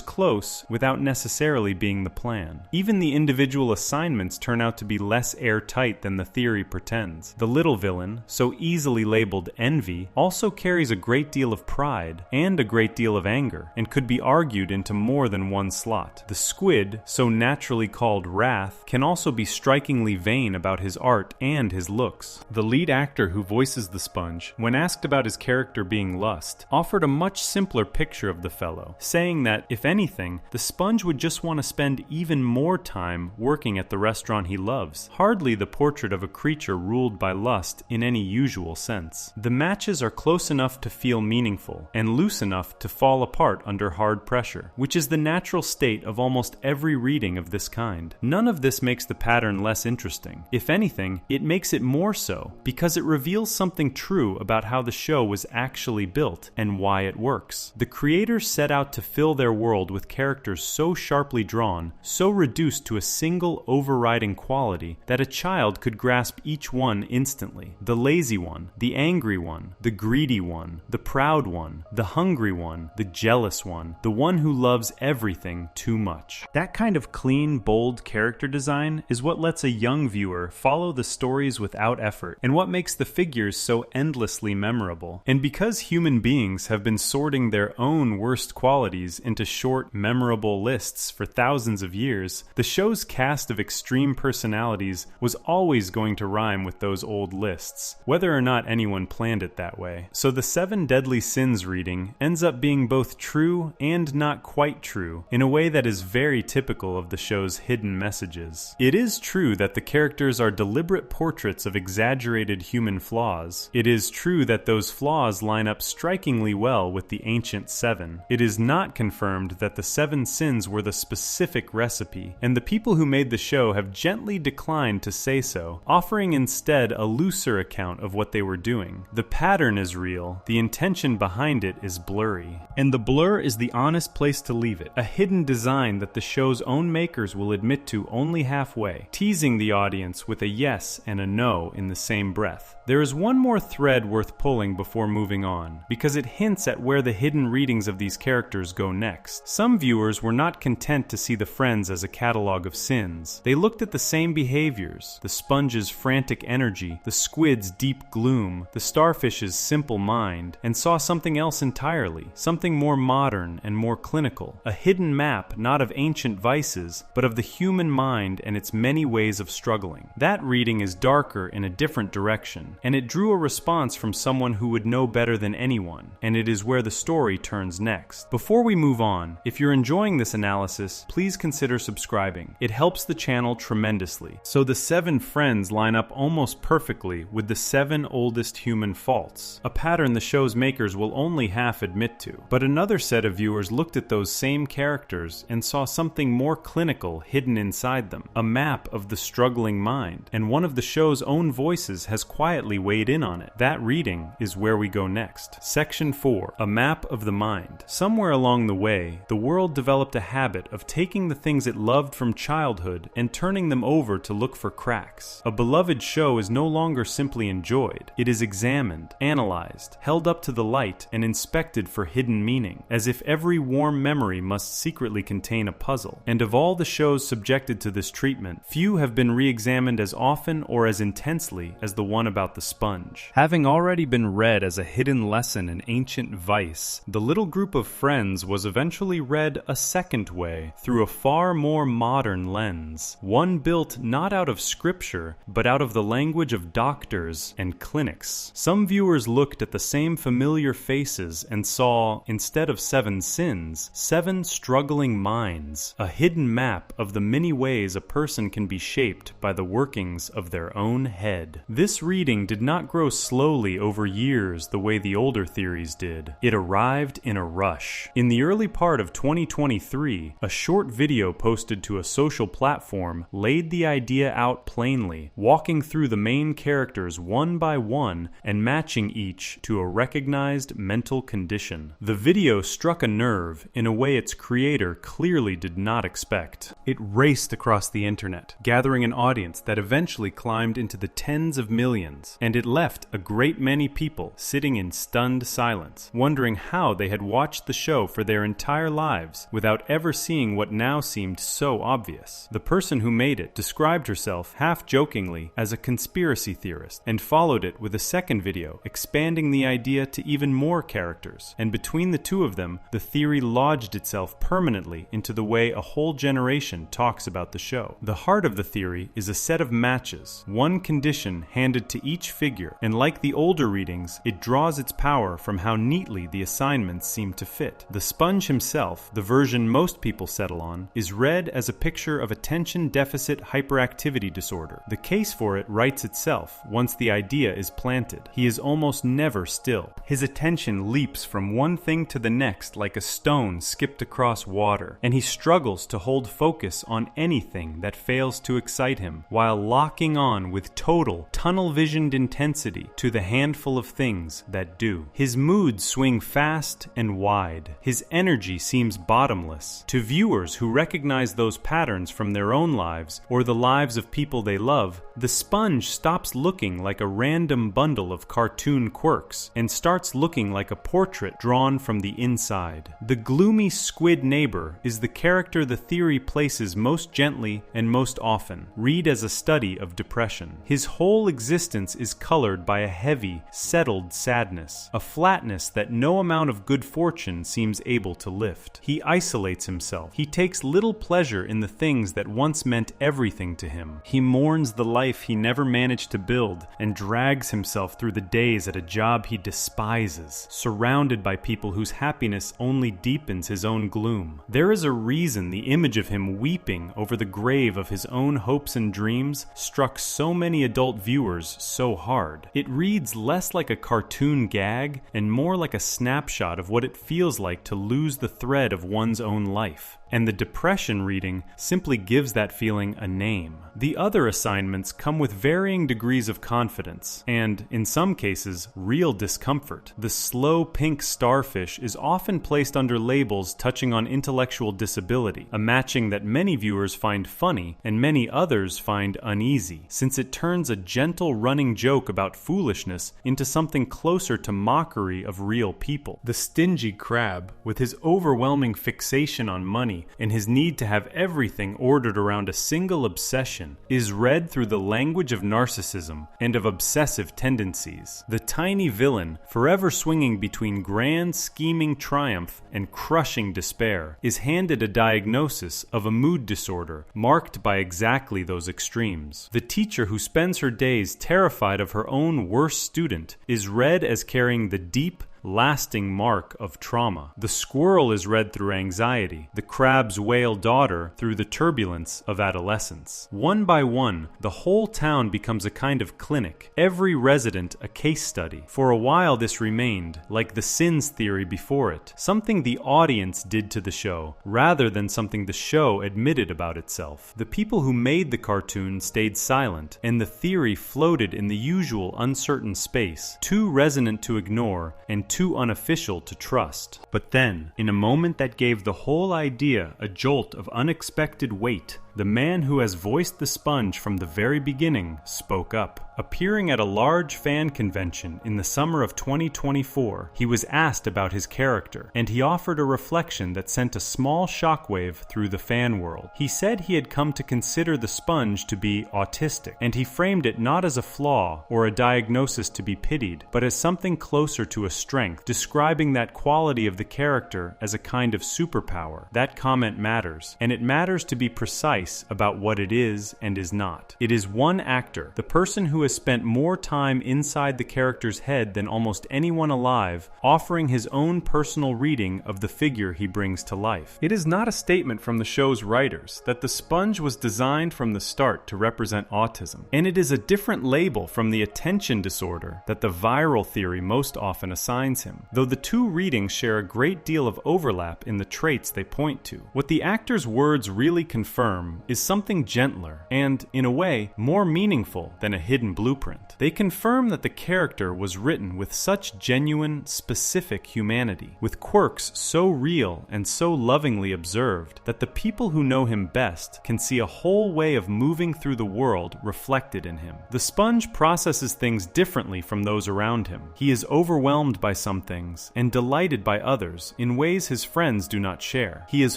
Speaker 1: close without necessarily being the plan. Even the individual assignments turn out to be less airtight than the theory pretends. The little villain, so easily labeled envy, also carries a great deal of pride and a great deal of anger, and could be argued into more than one slot. The squid, so naturally called wrath, can also be strikingly vain about his art and his looks. The lead actor who voices the sponge, when asked about his character being lust, offered a much simpler picture of the fellow, saying that, if anything, the sponge would just want to spend even more time working at the restaurant he loves, hardly the portrait of a creature ruled by lust in any usual sense. The matches are close enough to feel meaningful, and loose enough to fall apart under hard pressure, which is the natural state of almost every reading of this kind. None of this makes the pattern less interesting. If anything, it makes it more so, because it reveals something true about how the show was actually built and why it works. The creators set out to fill their world with characters so sharply drawn, so reduced to a single overriding quality, that a child could grasp each one instantly. The lazy one, the angry one, the greedy one, the proud one, the hungry one, the jealous one, the one who loves everything too much. That kind of clean, bold character design is what lets a young viewer follow the stories without effort, and what makes the figures so endlessly memorable. And because human beings have been sorting their own worst qualities into short, memorable lists for thousands of years, the show's cast of extreme personalities was always going to rhyme with those old lists, whether or not anyone planned it that way. So the 7 deadly sins reading ends up being both true and not quite true, in a way that is very typical of the show's hidden messages. It is true that the characters are deliberate portraits of exaggerated human flaws. It is true that those flaws line up strikingly well with the ancient 7. It is not confirmed that the 7 sins were the specific recipe, and the people who made the show have gently declined to say so, offering instead a looser account of what they were doing. The pattern is real, the intention behind it is blurry. And the blur is the honest place to leave it, a hidden design that the show's own makers will admit to only halfway, teasing the audience with a yes and a no in the same breath. There is one more thread worth pulling before moving on, because it hints at where the hidden readings of these characters go next. Some viewers were not content to see the friends as a catalog of sins. They looked at the same behaviors: the sponge's frantic energy, the squid's deep gloom, the starfish's simple mind, and saw something else entirely, something more modern and more clinical, a hidden map not of ancient vices, but of the human mind and its many ways of struggling. That reading is darker in a different direction, and it drew a response from someone who would know better than anyone, and it is where the story turns next. Before we move on, if you're enjoying this analysis, please consider subscribing. It helps the channel tremendously. So the 7 friends line up almost perfectly with the 7 oldest human faults, a pattern the show's makers will only half admit to. But another set of viewers looked at those same characters and saw something more clinical hidden inside them, a map of the struggling mind, and one of the show's own voices has quietly weighed in on it. That reading is where we go next. Section 4, A Map of the Mind. Somewhere along the way, the world developed a habit of taking the things it loved from childhood and turning them over to look for cracks. A beloved show is no longer simply enjoyed. It is examined, analyzed, held up to the light, and inspected for hidden meaning, as if every warm memory must secretly contain a puzzle. And of all the shows subjected to this treatment, few have been re-examined as often or as intensely as the one about the sponge. Having already been read as a hidden lesson in ancient vice, the little group of friends was eventually read a second way, through a far more modern lens, one built not out of scripture, but out of the language of doctors and clinics. Some viewers looked at the same familiar faces and saw, instead of 7 sins, 7 struggling minds, a hidden map of the many ways a person can be shaped by the workings of their own head. This reading did not grow slowly over years the way the older theories did. It arrived in a rush. In the early part of 2023, a short video posted to a social platform laid the idea out plainly, walking through the main characters one by one and matching each to a recognized mental condition. The video struck a nerve in a way its creator clearly did not expect. It raced across the internet, gathering an audience that eventually climbed into the tens of millions, and it left a great many people sitting in stunned silence, wondering how they had watched the show for their entire lives without ever seeing what now seemed so obvious. The person who made it described herself half-jokingly as a conspiracy theorist, and followed it with a second video expanding the idea to even more characters, and between the two of them, the theory lodged itself permanently into the way a whole generation talks about the show. The heart of the theory is a set of matches, one condition handed to each figure, and like the older readings, it draws its power from how neatly the assignments seem to fit. The sponge himself, the version most people settle on, is read as a picture of attention deficit hyperactivity disorder. The case for it writes itself once the idea is planted. He is almost never still. His attention leaps from one thing to the next like a stone skipped across water, and he struggles to hold focus on anything that fails to excite him, while locking on with total, tunnel-visioned intensity to the handful of things that do. His moods swing fast and wide. His energy seems bottomless. To viewers who recognize those patterns from their own lives or the lives of people they love, the sponge stops looking like a random bundle of cartoon quirks and starts looking like a portrait drawn from the inside. The gloomy squid neighbor is the character the theory places most gently and most often. Read as a study of depression. His whole existence is colored by a heavy, settled sadness, a flatness that no amount of good fortune seems able to lift. He isolates himself. He takes little pleasure in the things that once meant everything to him. He mourns the life he never managed to build and drags himself through the days at a job he despises, surrounded by people whose happiness only deepens his own gloom. There is a reason the image of him weeping over the grave of his own hopes and dreams struck so many adult viewers so hard. It reads less like a cartoon gag and more like a snapshot of what it feels like to lose the thread of one's own life. and the depression reading simply gives that feeling a name. The other assignments come with varying degrees of confidence, and, in some cases, real discomfort. The slow pink starfish is often placed under labels touching on intellectual disability, a matching that many viewers find funny and many others find uneasy, since it turns a gentle running joke about foolishness into something closer to mockery of real people. The stingy crab, with his overwhelming fixation on money and his need to have everything ordered around a single obsession, is read through the language of narcissism and of obsessive tendencies. The tiny villain, forever swinging between grand scheming triumph and crushing despair, is handed a diagnosis of a mood disorder marked by exactly those extremes. The teacher who spends her days terrified of her own worst student is read as carrying the deep, lasting mark of trauma. The squirrel is read through anxiety, the crab's whale daughter through the turbulence of adolescence. One by one, the whole town becomes a kind of clinic, every resident a case study. For a while this remained, like the sins theory before it, something the audience did to the show, rather than something the show admitted about itself. The people who made the cartoon stayed silent, and the theory floated in the usual uncertain space, too resonant to ignore and too unofficial to trust. But then, in a moment that gave the whole idea a jolt of unexpected weight, the man who has voiced the sponge from the very beginning spoke up. Appearing at a large fan convention in the summer of 2024, he was asked about his character, and he offered a reflection that sent a small shockwave through the fan world. He said he had come to consider the sponge to be autistic, and he framed it not as a flaw or a diagnosis to be pitied, but as something closer to a strength, describing that quality of the character as a kind of superpower. That comment matters, and it matters to be precise about what it is and is not. It is one actor, the person who has spent more time inside the character's head than almost anyone alive, offering his own personal reading of the figure he brings to life. It is not a statement from the show's writers that the sponge was designed from the start to represent autism, and it is a different label from the attention disorder that the viral theory most often assigns him, though the two readings share a great deal of overlap in the traits they point to. What the actor's words really confirm is something gentler and, in a way, more meaningful than a hidden blueprint. They confirm that the character was written with such genuine, specific humanity, with quirks so real and so lovingly observed that the people who know him best can see a whole way of moving through the world reflected in him. The sponge processes things differently from those around him. He is overwhelmed by some things and delighted by others in ways his friends do not share. He is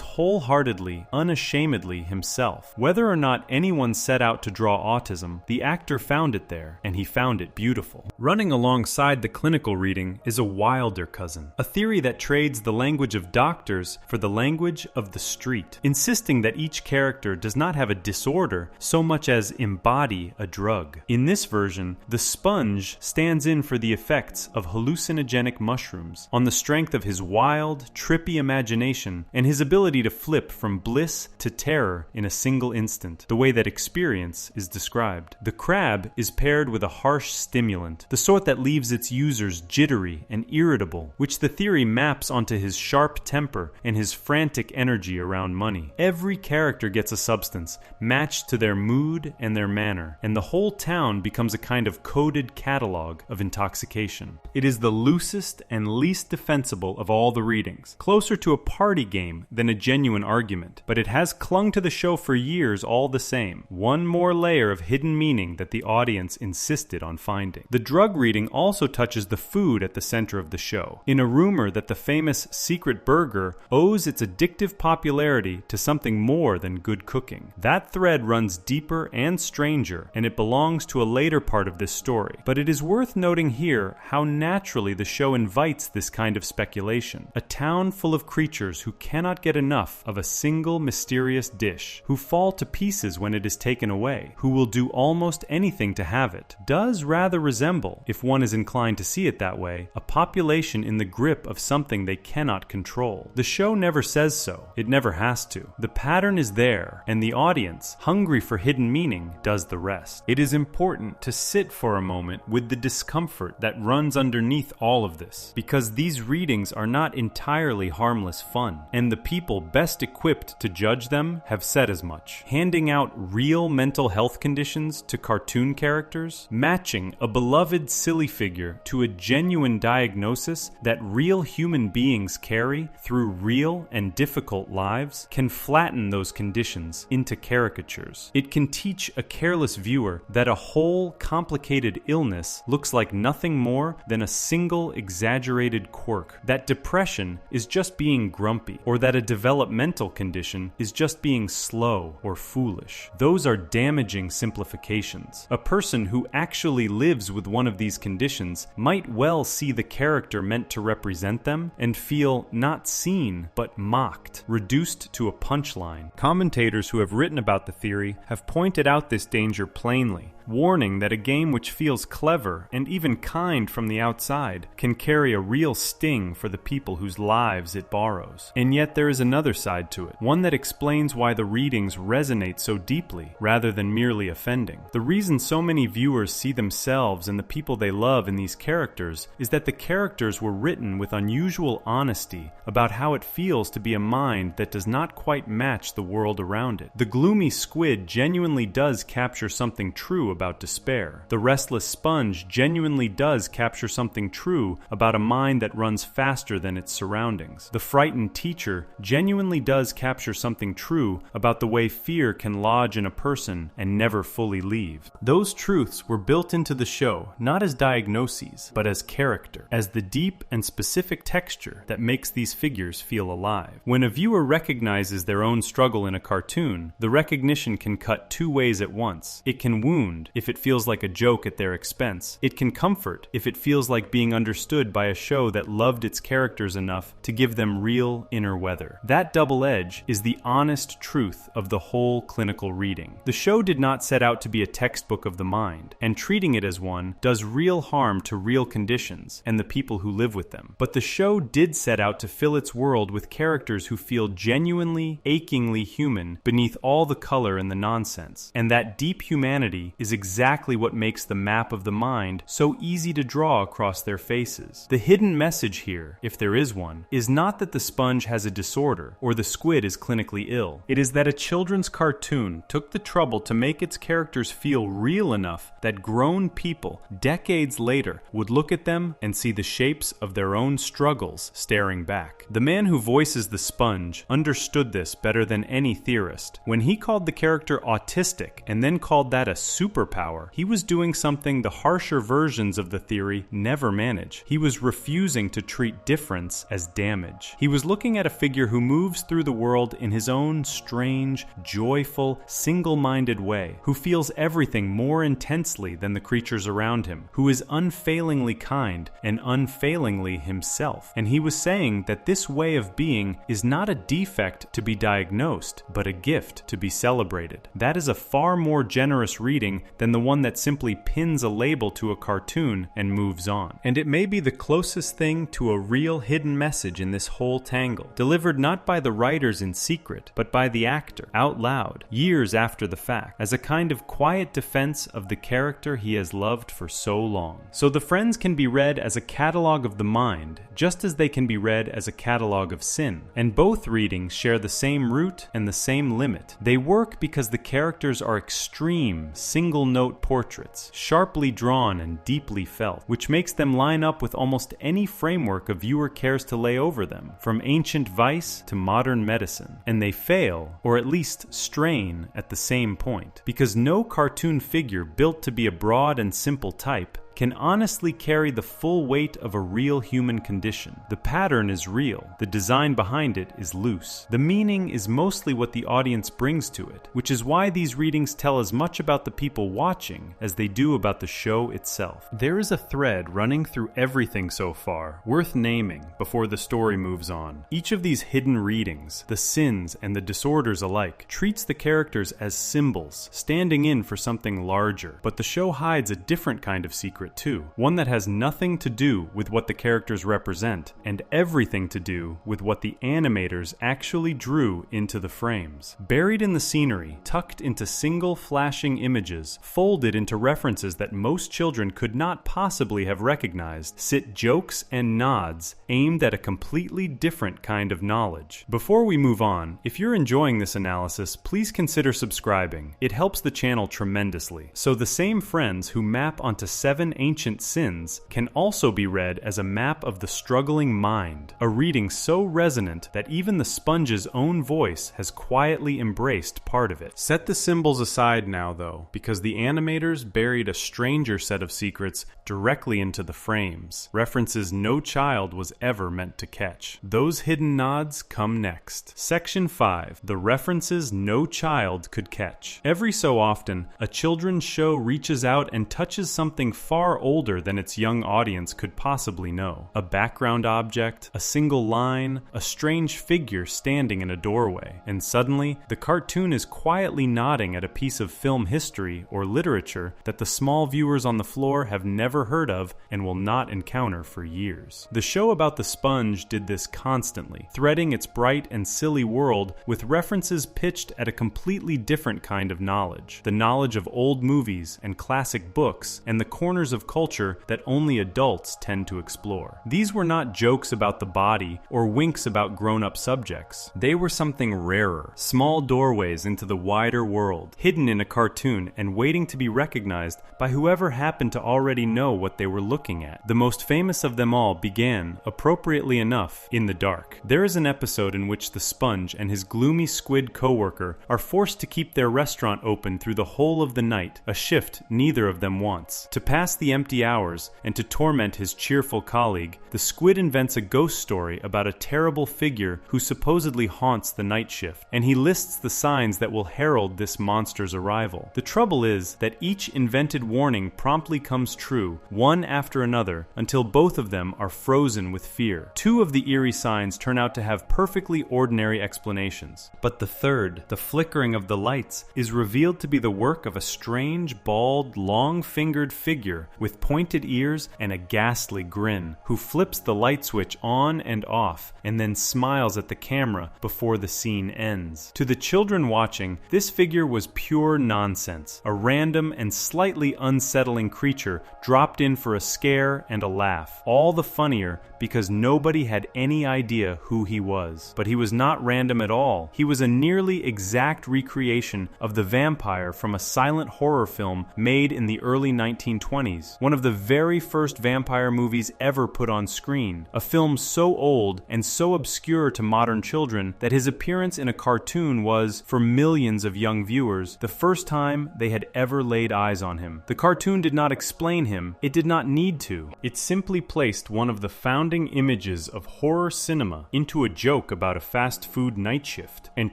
Speaker 1: wholeheartedly, unashamedly himself. Whether or not anyone set out to draw autism, the actor found it there, and he found it beautiful. Running alongside the clinical reading is a wilder cousin, a theory that trades the language of doctors for the language of the street, insisting that each character does not have a disorder so much as embody a drug. In this version, the sponge stands in for the effects of hallucinogenic mushrooms, on the strength of his wild, trippy imagination and his ability to flip from bliss to terror in a single instant, the way that experience is described. The crab is paired with a harsh stimulant, the sort that leaves its users jittery and irritable, which the theory maps onto his sharp temper and his frantic energy around money. Every character gets a substance matched to their mood and their manner, and the whole town becomes a kind of coded catalog of intoxication. It is the loosest and least defensible of all the readings, closer to a party game than a genuine argument, but it has clung to the show for years all the same. One more layer of hidden meaning that the audience insisted on finding. The drug reading also touches the food at the center of the show, in a rumor that the famous secret burger owes its addictive popularity to something more than good cooking. That thread runs deeper and stranger, and it belongs to a later part of this story. But it is worth noting here how naturally the show invites this kind of speculation. A town full of creatures who cannot get enough of a single mysterious dish, who fall to pieces when it is taken away, who will do almost anything to have it, does rather resemble, if one is inclined to see it that way, a population in the grip of something they cannot control. The show never says so. It never has to. The pattern is there, and the audience, hungry for hidden meaning, does the rest. It is important to sit for a moment with the discomfort that runs underneath all of this, because these readings are not entirely harmless fun, and the people best equipped to judge them have said as much. Handing out real mental health conditions to cartoon characters, matching a beloved silly figure to a genuine diagnosis that real human beings carry through real and difficult lives, can flatten those conditions into caricatures. It can teach a careless viewer that a whole complicated illness looks like nothing more than a single exaggerated quirk, that depression is just being grumpy, or that a developmental condition is just being slow or foolish. Those are damaging simplifications. A person who actually lives with one of these conditions might well see the character meant to represent them and feel not seen but mocked, reduced to a punchline. Commentators who have written about the theory have pointed out this danger plainly, warning that a game which feels clever and even kind from the outside can carry a real sting for the people whose lives it borrows. And yet there is another side to it, one that explains why the readings resonate so deeply rather than merely offending. The reason so many viewers see themselves and the people they love in these characters is that the characters were written with unusual honesty about how it feels to be a mind that does not quite match the world around it. The gloomy squid genuinely does capture something true about despair. The restless sponge genuinely does capture something true about a mind that runs faster than its surroundings. The frightened teacher genuinely does capture something true about the way fear can lodge in a person and never fully leave. Those truths were built into the show not as diagnoses, but as character, as the deep and specific texture that makes these figures feel alive. When a viewer recognizes their own struggle in a cartoon, the recognition can cut two ways at once. It can wound if it feels like a joke at their expense. It can comfort if it feels like being understood by a show that loved its characters enough to give them real inner weather. That double edge is the honest truth of the whole clinical reading. The show did not set out to be a textbook of the mind, and treating it as one does real harm to real conditions and the people who live with them. But the show did set out to fill its world with characters who feel genuinely, achingly human beneath all the color and the nonsense. And that deep humanity is exactly what makes the map of the mind so easy to draw across their faces. The hidden message here, if there is one, is not that the sponge has a disorder or the squid is clinically ill. It is that a children's cartoon took the trouble to make its characters feel real enough that grown people, decades later, would look at them and see the shapes of their own struggles staring back. The man who voices the sponge understood this better than any theorist. When he called the character autistic and then called that a superpower, he was doing something the harsher versions of the theory never manage. He was refusing to treat difference as damage. He was looking at a figure who moves through the world in his own strange, joyful, single-minded way, who feels everything more intensely than the creatures around him, who is unfailingly kind and unfailingly himself. And he was saying that this way of being is not a defect to be diagnosed, but a gift to be celebrated. That is a far more generous reading than the one that simply pins a label to a cartoon and moves on. And it may be the closest thing to a real hidden message in this whole tangle, delivered not by the writers in secret, but by the actor, out loud, years after the fact, as a kind of quiet defense of the character he has loved for so long. So the Friends can be read as a catalog of the mind, just as they can be read as a catalog of sin. And both readings share the same root and the same limit. They work because the characters are extreme, single-note portraits, sharply drawn and deeply felt, which makes them line up with almost any framework a viewer cares to lay over them, from ancient vice to modern medicine. And they fail, or at least strain, at the same point, because no cartoon figure built to be a broad and simple type can honestly carry the full weight of a real human condition. The pattern is real, the design behind it is loose. The meaning is mostly what the audience brings to it, which is why these readings tell as much about the people watching as they do about the show itself. There is a thread running through everything so far, worth naming before the story moves on. Each of these hidden readings, the sins and the disorders alike, treats the characters as symbols, standing in for something larger. But the show hides a different kind of secret too, one that has nothing to do with what the characters represent, and everything to do with what the animators actually drew into the frames. Buried in the scenery, tucked into single flashing images, folded into references that most children could not possibly have recognized, sit jokes and nods aimed at a completely different kind of knowledge. Before we move on, if you're enjoying this analysis, please consider subscribing. It helps the channel tremendously. So the same friends who map onto 7 ancient sins can also be read as a map of the struggling mind, a reading so resonant that even the sponge's own voice has quietly embraced part of it. Set the symbols aside now though, because the animators buried a stranger set of secrets directly into the frames, references no child was ever meant to catch. Those hidden nods come next. Section 5. The references no child could catch. Every so often, a children's show reaches out and touches something far older than its young audience could possibly know. A background object, a single line, a strange figure standing in a doorway, and suddenly, the cartoon is quietly nodding at a piece of film history or literature that the small viewers on the floor have never heard of and will not encounter for years. The show about the sponge did this constantly, threading its bright and silly world with references pitched at a completely different kind of knowledge, the knowledge of old movies and classic books and the corners of culture that only adults tend to explore. These were not jokes about the body or winks about grown-up subjects. They were something rarer, small doorways into the wider world, hidden in a cartoon and waiting to be recognized by whoever happened to already know what they were looking at. The most famous of them all began, appropriately enough, in the dark. There is an episode in which the sponge and his gloomy squid coworker are forced to keep their restaurant open through the whole of the night, a shift neither of them wants. To pass the empty hours and to torment his cheerful colleague, the squid invents a ghost story about a terrible figure who supposedly haunts the night shift, and he lists the signs that will herald this monster's arrival. The trouble is that each invented warning promptly comes true, one after another, until both of them are frozen with fear. 2 of the eerie signs turn out to have perfectly ordinary explanations, but the third, the flickering of the lights, is revealed to be the work of a strange, bald, long-fingered figure with pointed ears and a ghastly grin, who flips the light switch on and off, and then smiles at the camera before the scene ends. To the children watching, this figure was pure nonsense, a random and slightly unsettling creature dropped in for a scare and a laugh, all the funnier because nobody had any idea who he was. But he was not random at all. He was a nearly exact recreation of the vampire from a silent horror film made in the early 1920s, one of the very first vampire movies ever put on screen, a film so old and so obscure to modern children that his appearance in a cartoon was, for millions of young viewers, the first time they had ever laid eyes on him. The cartoon did not explain him. It did not need to. It simply placed one of the founding images of horror cinema into a joke about a fast food night shift, and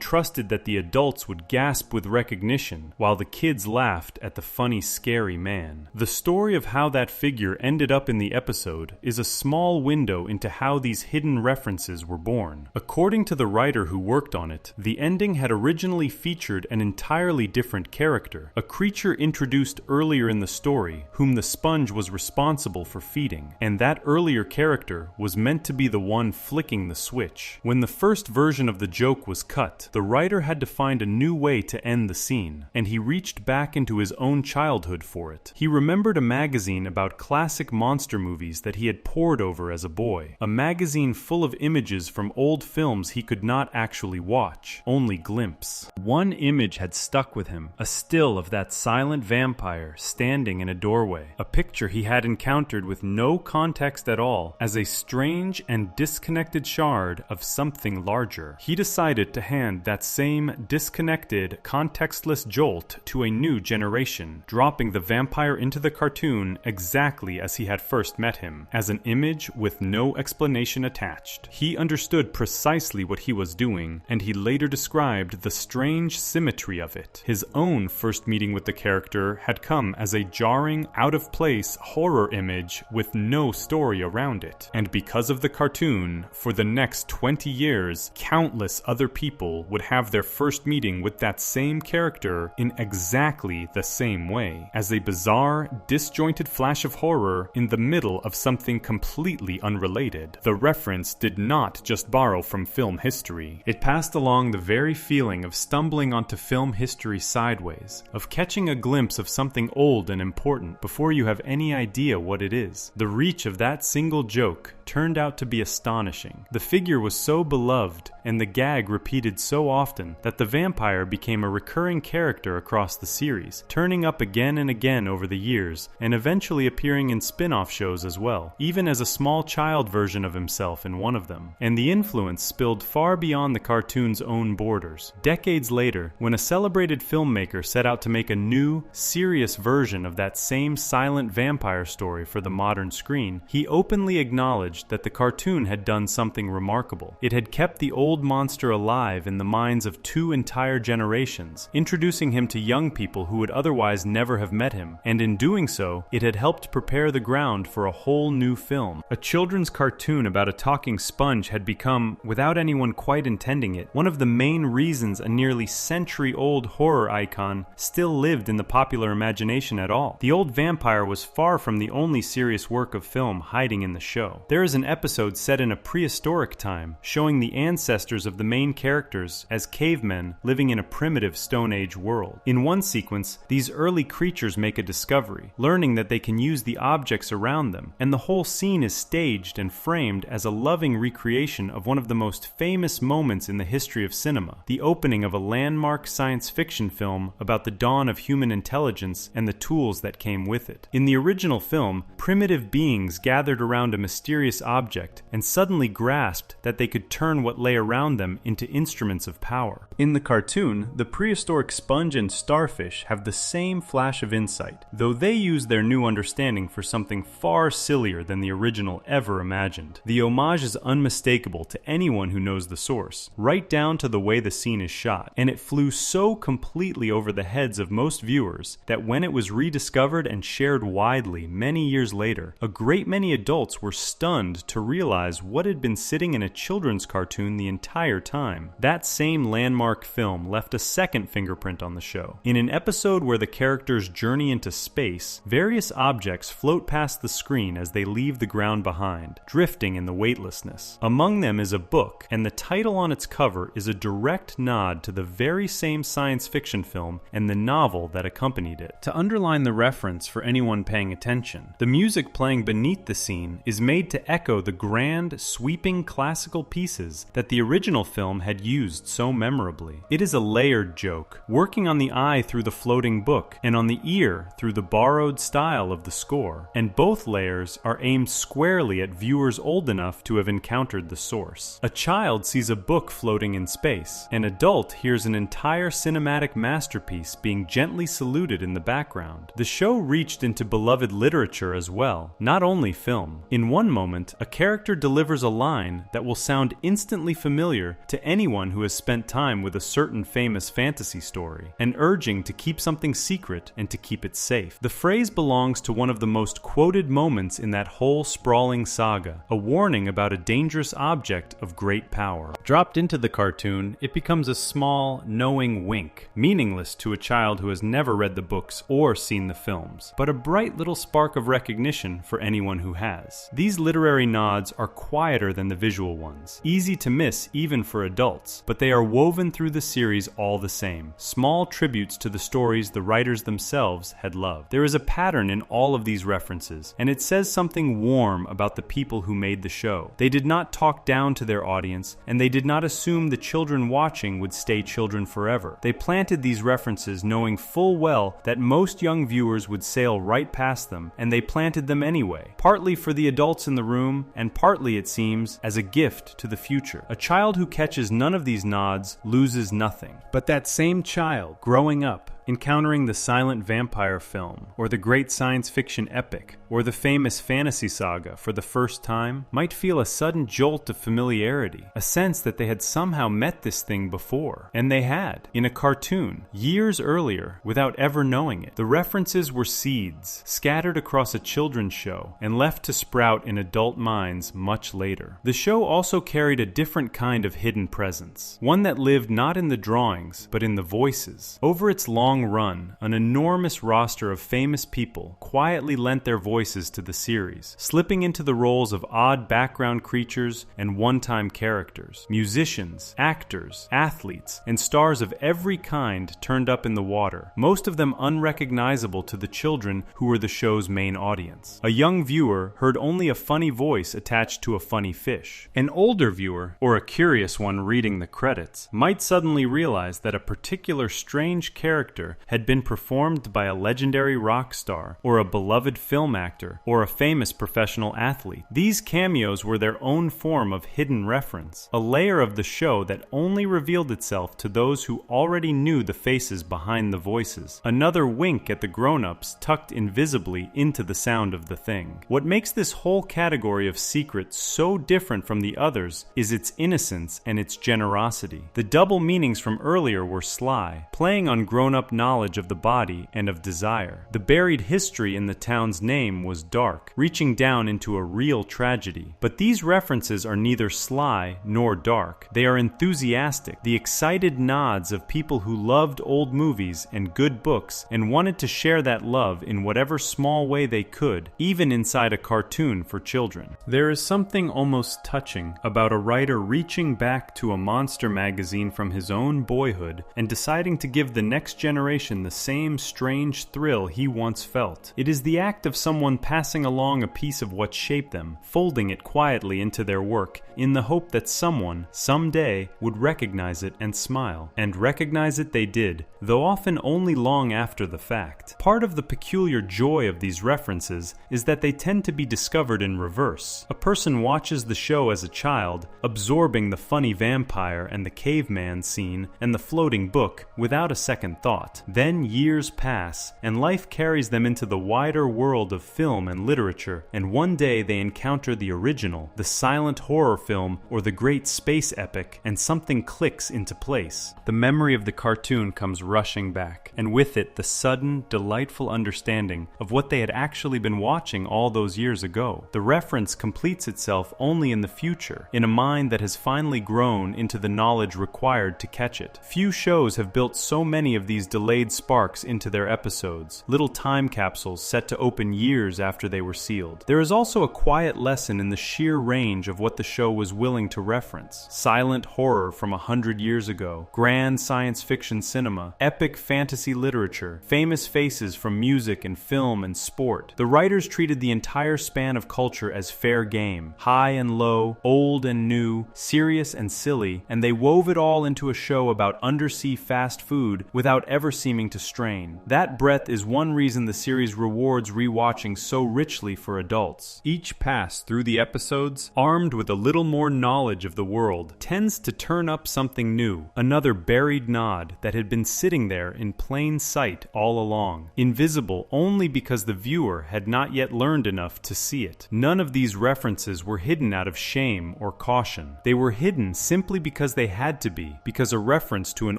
Speaker 1: trusted that the adults would gasp with recognition while the kids laughed at the funny, scary man. The story of how that figure ended up in the episode is a small window into how these hidden references were born. According to the writer who worked on it, the ending had originally featured an entirely different character, a creature introduced earlier in the story, whom the sponge was responsible for feeding, and that earlier character was meant to be the one flicking the switch. When the first version of the joke was cut, the writer had to find a new way to end the scene, and he reached back into his own childhood for it. He remembered a magazine about classic monster movies that he had pored over as a boy, a magazine full of images from old films he could not actually watch, only glimpse. One image had stuck with him, a still of that silent vampire standing in a doorway, a picture he had encountered with no context at all as a strange and disconnected shard of something larger. He decided to hand that same disconnected, contextless jolt to a new generation, dropping the vampire into the cartoon cartoon exactly as he had first met him, as an image with no explanation attached. He understood precisely what he was doing, and he later described the strange symmetry of it. His own first meeting with the character had come as a jarring, out-of-place horror image with no story around it. And because of the cartoon, for the next 20 years, countless other people would have their first meeting with that same character in exactly the same way, as a bizarre, disjointed flash of horror in the middle of something completely unrelated. The reference did not just borrow from film history. It passed along the very feeling of stumbling onto film history sideways, of catching a glimpse of something old and important before you have any idea what it is. The reach of that single joke turned out to be astonishing. The figure was so beloved, and the gag repeated so often, that the vampire became a recurring character across the series, turning up again and again over the years, and eventually appearing in spin-off shows as well, even as a small child version of himself in one of them. And the influence spilled far beyond the cartoon's own borders. Decades later, when a celebrated filmmaker set out to make a new, serious version of that same silent vampire story for the modern screen, he openly acknowledged that the cartoon had done something remarkable. It had kept the old monster alive in the minds of 2 entire generations, introducing him to young people who would otherwise never have met him, and in doing so, it had helped prepare the ground for a whole new film. A children's cartoon about a talking sponge had become, without anyone quite intending it, one of the main reasons a nearly century-old horror icon still lived in the popular imagination at all. The old vampire was far from the only serious work of film hiding in the show. There is an episode set in a prehistoric time, showing the ancestors of the main characters as cavemen living in a primitive Stone Age world. In one sequence, these early creatures make a discovery, learning that they can use the objects around them, and the whole scene is staged and framed as a loving recreation of one of the most famous moments in the history of cinema, the opening of a landmark science fiction film about the dawn of human intelligence and the tools that came with it. In the original film, primitive beings gathered around a mysterious object and suddenly grasped that they could turn what lay around them into instruments of power. In the cartoon, the prehistoric sponge and starfish have the same flash of insight, though they use their new understanding for something far sillier than the original ever imagined. The homage is unmistakable to anyone who knows the source, right down to the way the scene is shot, and it flew so completely over the heads of most viewers that when it was rediscovered and shared widely many years later, a great many adults were stunned to realize what had been sitting in a children's cartoon the entire time. That same landmark film left a second fingerprint on the show. In an episode where the characters journey into space, various objects float past the screen as they leave the ground behind, drifting in the weightlessness. Among them is a book, and the title on its cover is a direct nod to the very same science fiction film and the novel that accompanied it. To underline the reference for anyone paying attention, the music playing beneath the scene is made to echo the grand, sweeping classical pieces that the original film had used so memorably. It is a layered joke, working on the eye through the floating book and on the ear through the borrowed style of the score, and both layers are aimed squarely at viewers old enough to have encountered the source. A child sees a book floating in space. An adult hears an entire cinematic masterpiece being gently saluted in the background. The show reached into beloved literature as well, not only film. In one moment, a character delivers a line that will sound instantly familiar to anyone who has spent time with a certain famous fantasy story, and urging to keep something secret and to keep it safe. The phrase belongs to one of the most quoted moments in that whole sprawling saga, a warning about a dangerous object of great power. Dropped into the cartoon, it becomes a small, knowing wink, meaningless to a child who has never read the books or seen the films, but a bright little spark of recognition for anyone who has. These literary nods are quieter than the visual ones, easy to miss even for adults, but they are woven through the series all the same, small tributes to the stories the writers themselves had loved. There is a pattern in all of these references, and it says something warm about the people who made the show. They did not talk down to their audience, and they did not assume the children watching would stay children forever. They planted these references knowing full well that most young viewers would sail right past them, and they planted them anyway, partly for the adults in the room, and partly, it seems, as a gift to the future. A child who catches none of these nods loses nothing. But that same child, growing up, Encountering the silent vampire film, or the great science fiction epic, or the famous fantasy saga for the first time might feel a sudden jolt of familiarity, a sense that they had somehow met this thing before. And they had, in a cartoon, years earlier, without ever knowing it. The references were seeds, scattered across a children's show, and left to sprout in adult minds much later. The show also carried a different kind of hidden presence, one that lived not in the drawings, but in the voices. Over its long run, an enormous roster of famous people quietly lent their voices to the series, slipping into the roles of odd background creatures and one-time characters. Musicians, actors, athletes, and stars of every kind turned up in the water, most of them unrecognizable to the children who were the show's main audience. A young viewer heard only a funny voice attached to a funny fish. An older viewer, or a curious one reading the credits, might suddenly realize that a particular strange character had been performed by a legendary rock star, or a beloved film actor, or a famous professional athlete. These cameos were their own form of hidden reference, a layer of the show that only revealed itself to those who already knew the faces behind the voices. Another wink at the grown-ups tucked invisibly into the sound of the thing. What makes this whole category of secret so different from the others is its innocence and its generosity. The double meanings from earlier were sly, playing on grown-up knowledge of the body and of desire. The buried history in the town's name was dark, reaching down into a real tragedy. But these references are neither sly nor dark. They are enthusiastic, the excited nods of people who loved old movies and good books and wanted to share that love in whatever small way they could, even inside a cartoon for children. There is something almost touching about a writer reaching back to a monster magazine from his own boyhood and deciding to give the next generation the same strange thrill he once felt. It is the act of someone passing along a piece of what shaped them, folding it quietly into their work, in the hope that someone, someday, would recognize it and smile. And recognize it they did, though often only long after the fact. Part of the peculiar joy of these references is that they tend to be discovered in reverse. A person watches the show as a child, absorbing the funny vampire and the caveman scene and the floating book without a second thought. Then years pass, and life carries them into the wider world of film and literature, and one day they encounter the original, the silent horror film, or the great space epic, and something clicks into place. The memory of the cartoon comes rushing back, and with it the sudden, delightful understanding of what they had actually been watching all those years ago. The reference completes itself only in the future, in a mind that has finally grown into the knowledge required to catch it. Few shows have built so many of these delayed sparks into their episodes, little time capsules set to open years after they were sealed. There is also a quiet lesson in the sheer range of what the show was willing to reference. Silent horror from 100 years ago, grand science fiction cinema, epic fantasy literature, famous faces from music and film and sport. The writers treated the entire span of culture as fair game, high and low, old and new, serious and silly, and they wove it all into a show about undersea fast food without ever seeming to strain. That breadth is one reason the series rewards rewatching so richly for adults. Each pass through the episodes, armed with a little more knowledge of the world, tends to turn up something new, another buried nod that had been sitting there in plain sight all along, invisible only because the viewer had not yet learned enough to see it. None of these references were hidden out of shame or caution. They were hidden simply because they had to be, because a reference to an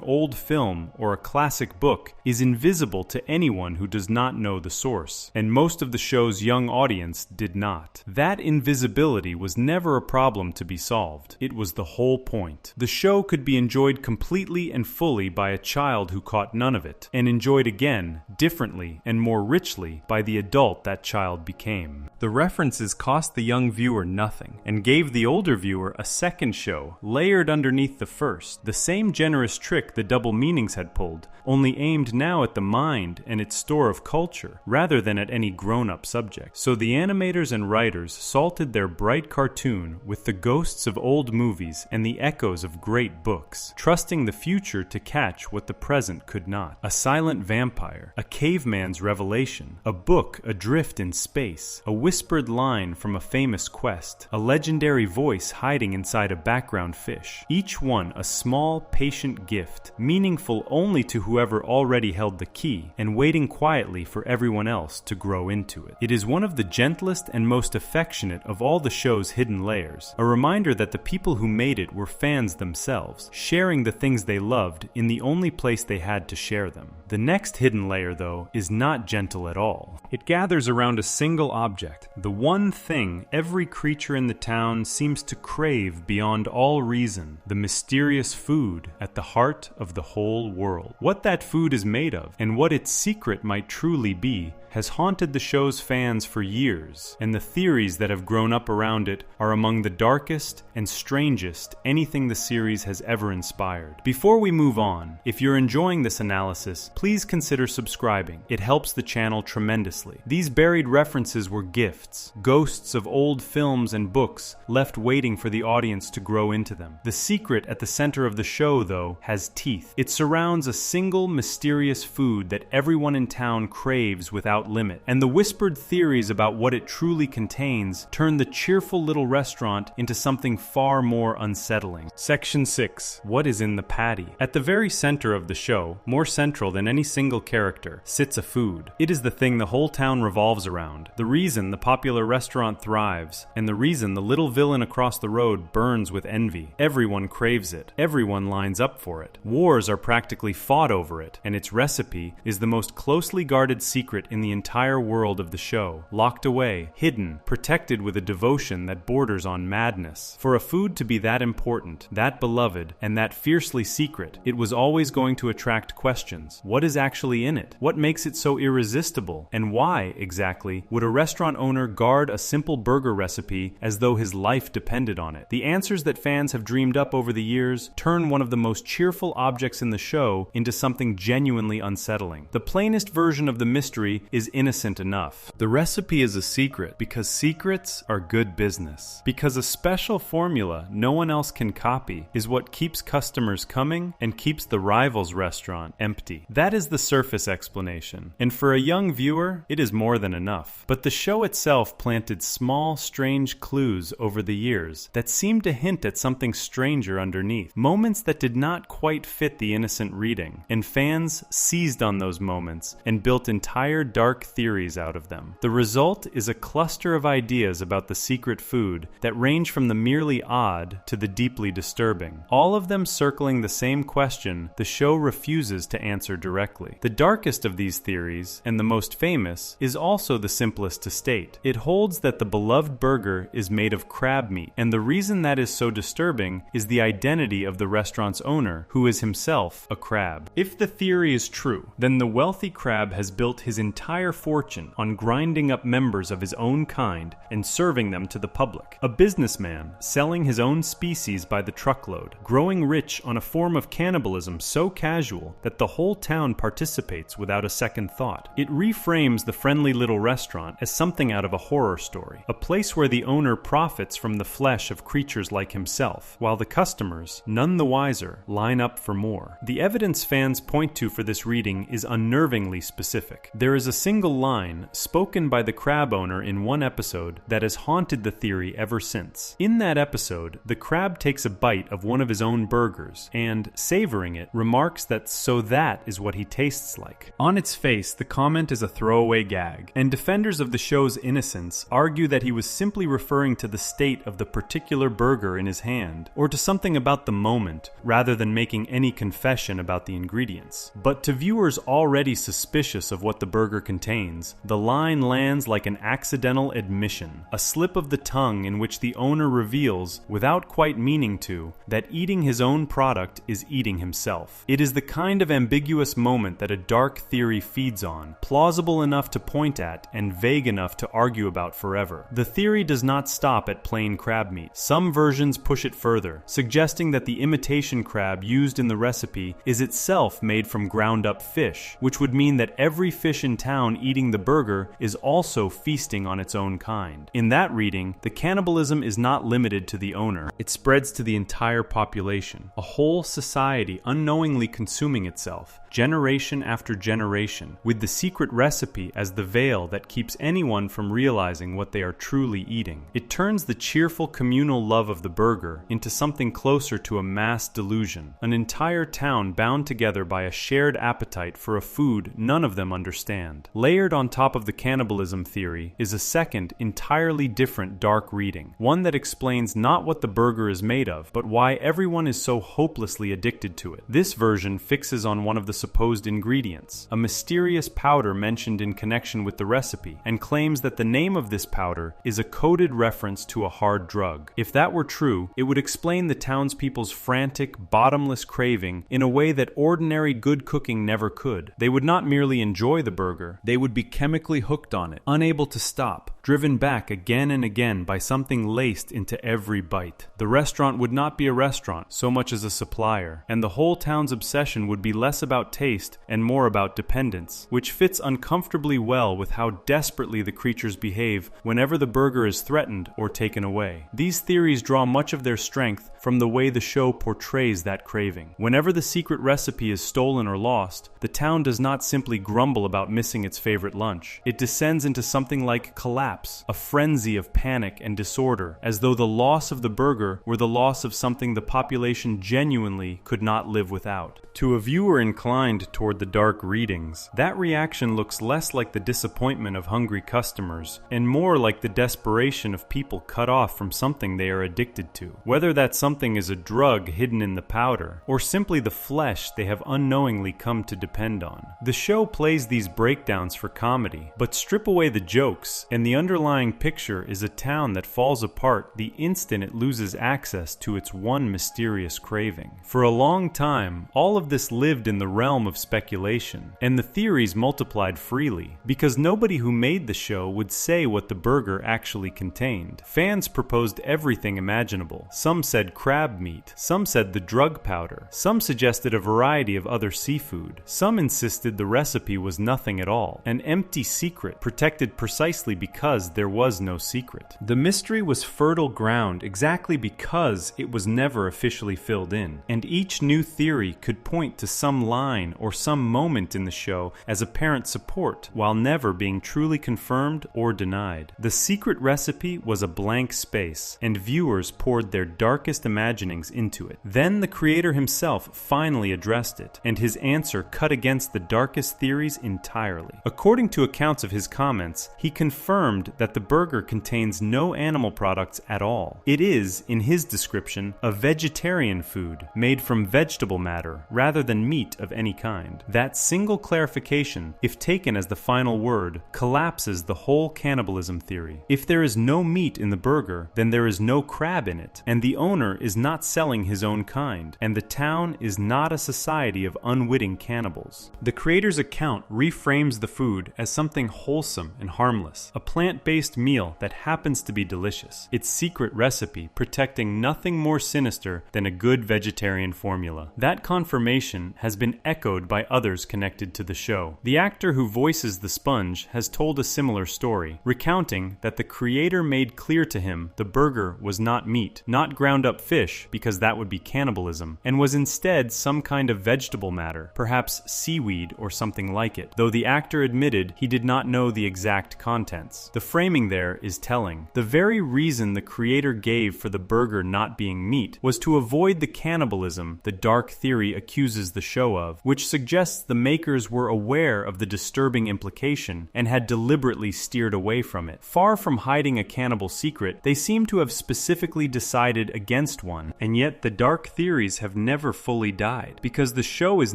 Speaker 1: old film or a classic book is invisible to anyone who does not know the source, and most of the show's young audience did not. That invisibility was never a problem to be solved. It was the whole point. The show could be enjoyed completely and fully by a child who caught none of it, and enjoyed again, differently and more richly, by the adult that child became. The references cost the young viewer nothing, and gave the older viewer a second show, layered underneath the first, the same generous trick the double meanings had pulled, only aimed now at the mind and its store of culture, rather than at any grown-up subject. So the animators and writers salted their bright cartoon with the ghosts of old movies and the echoes of great books, trusting the future to catch what the present could not. A silent vampire, a caveman's revelation, a book adrift in space, a whispered line from a famous quest, a legendary voice hiding inside a background fish. Each one a small, patient gift, meaningful only to whoever flavor already held the key and waiting quietly for everyone else to grow into it. It is one of the gentlest and most affectionate of all the show's hidden layers, a reminder that the people who made it were fans themselves, sharing the things they loved in the only place they had to share them. The next hidden layer, though, is not gentle at all. It gathers around a single object, the one thing every creature in the town seems to crave beyond all reason, the mysterious food at the heart of the whole world. What that food is made of, and what its secret might truly be, has haunted the show's fans for years, and the theories that have grown up around it are among the darkest and strangest anything the series has ever inspired. Before we move on, if you're enjoying this analysis, please consider subscribing. It helps the channel tremendously. These buried references were gifts, ghosts of old films and books left waiting for the audience to grow into them. The secret at the center of the show, though, has teeth. It surrounds a single mysterious food that everyone in town craves without limit, and the whispered theories about what it truly contains turn the cheerful little restaurant into something far more unsettling. Section 6. What is in the patty? At the very center of the show, more central than any single character, sits a food. It is the thing the whole town revolves around, the reason the popular restaurant thrives, and the reason the little villain across the road burns with envy. Everyone craves it. Everyone lines up for it. Wars are practically fought over it, and its recipe is the most closely guarded secret in the entire world of the show, locked away, hidden, protected with a devotion that borders on madness. For a food to be that important, that beloved, and that fiercely secret, it was always going to attract questions. What is actually in it? What makes it so irresistible? And why, exactly, would a restaurant owner guard a simple burger recipe as though his life depended on it? The answers that fans have dreamed up over the years turn one of the most cheerful objects in the show into something genuinely unsettling. The plainest version of the mystery is innocent enough. The recipe is a secret because secrets are good business. Because a special formula no one else can copy is what keeps customers coming and keeps the rival's restaurant empty. That is the surface explanation, and for a young viewer, it is more than enough. But the show itself planted small, strange clues over the years that seemed to hint at something stranger underneath. Moments that did not quite fit the innocent reading, and fans seized on those moments and built entire dark theories out of them. The result is a cluster of ideas about the secret food that range from the merely odd to the deeply disturbing, all of them circling the same question the show refuses to answer directly. The darkest of these theories, and the most famous, is also the simplest to state. It holds that the beloved burger is made of crab meat, and the reason that is so disturbing is the identity of the restaurant's owner, who is himself a crab. If the theory is true, then the wealthy crab has built his entire fortune on grinding up members of his own kind and serving them to the public. A businessman selling his own species by the truckload, growing rich on a form of cannibalism so casual that the whole town participates without a second thought. It reframes the friendly little restaurant as something out of a horror story, a place where the owner profits from the flesh of creatures like himself, while the customers, none the wiser, line up for more. The evidence fans point to for this reading is unnervingly specific. There is a single line spoken by the crab owner in one episode that has haunted the theory ever since. In that episode, the crab takes a bite of one of his own burgers and, savoring it, remarks that so that is what he tastes like. On its face, the comment is a throwaway gag, and defenders of the show's innocence argue that he was simply referring to the state of the particular burger in his hand, or to something about the moment, rather than making any confession about the ingredients. But to viewers already suspicious of what the burger contains, the line lands like an accidental admission, a slip of the tongue in which the owner reveals, without quite meaning to, that eating his own product is eating himself. It is the kind of ambiguous moment that a dark theory feeds on, plausible enough to point at and vague enough to argue about forever. The theory does not stop at plain crab meat. Some versions push it further, suggesting that the imitation crab used in the recipe is itself made from ground-up fish, which would mean that every fish in town eating the burger is also feasting on its own kind. In that reading, the cannibalism is not limited to the owner. It spreads to the entire population, a whole society unknowingly consuming itself, generation after generation, with the secret recipe as the veil that keeps anyone from realizing what they are truly eating. It turns the cheerful communal love of the burger into something closer to a mass delusion, an entire town bound together by a shared appetite for a food none of them understand. Layered on top of the cannibalism theory is a second, entirely different dark reading, one that explains not what the burger is made of, but why everyone is so hopelessly addicted to it. This version fixes on one of the supposed ingredients, a mysterious powder mentioned in connection with the recipe, and claims that the name of this powder is a coded reference to a hard drug. If that were true, it would explain the townspeople's frantic, bottomless craving in a way that ordinary good cooking never could. They would not merely enjoy the burger, they would be chemically hooked on it, unable to stop, driven back again and again by something laced into every bite. The restaurant would not be a restaurant so much as a supplier, and the whole town's obsession would be less about taste and more about dependence, which fits uncomfortably well with how desperately the creatures behave whenever the burger is threatened or taken away. These theories draw much of their strength from the way the show portrays that craving. Whenever the secret recipe is stolen or lost, the town does not simply grumble about missing its favorite lunch. It descends into something like collapse, a frenzy of panic and disorder, as though the loss of the burger were the loss of something the population genuinely could not live without. To a viewer inclined toward the dark readings, that reaction looks less like the disappointment of hungry customers and more like the desperation of people cut off from something they are addicted to. Whether that something is a drug hidden in the powder, or simply the flesh they have unknowingly come to depend on. The show plays these breakdowns for comedy, but strip away the jokes, and the underlying picture is a town that falls apart the instant it loses access to its one mysterious craving. For a long time, all of this lived in the realm of speculation, and the theories multiplied freely, because nobody who made the show would say what the burger actually contained. Fans proposed everything imaginable. Some said crab meat, some said the drug powder, some suggested a variety of other seafood, some insisted the recipe was nothing at all, an empty secret protected precisely because there was no secret. The mystery was fertile ground exactly because it was never officially filled in, and each new theory could point to some line or some moment in the show as apparent support, while never being truly confirmed or denied. The secret recipe was a blank space, and viewers poured their darkest imaginings into it. Then the creator himself finally addressed it, and his answer cut against the darkest theories entirely. According to accounts of his comments, he confirmed that the burger contains no animal products at all. It is, in his description, a vegetarian food made from vegetable matter rather than meat of any kind. That single clarification, if taken as the final word, collapses the whole cannibalism theory. If there is no meat in the burger, then there is no crab in it, and the owner is not selling his own kind, and the town is not a society of unwitting cannibals. The creator's account reframes the food as something wholesome and harmless, a plant-based meal that happens to be delicious, its secret recipe protecting nothing more sinister than a good vegetarian formula. That confirmation has been echoed by others connected to the show. The actor who voices the sponge has told a similar story, recounting that the creator made clear to him the burger was not meat, not ground up fish because that would be cannibalism, and was instead some kind of vegetable matter, perhaps seaweed or something like it, though the actor admitted he did not know the exact contents. The framing there is telling. The very reason the creator gave for the burger not being meat was to avoid the cannibalism the dark theory accuses the show of, which suggests the makers were aware of the disturbing implication and had deliberately steered away from it. Far from hiding a cannibal secret, they seem to have specifically decided against one, and yet the dark theories have never fully died, because the show is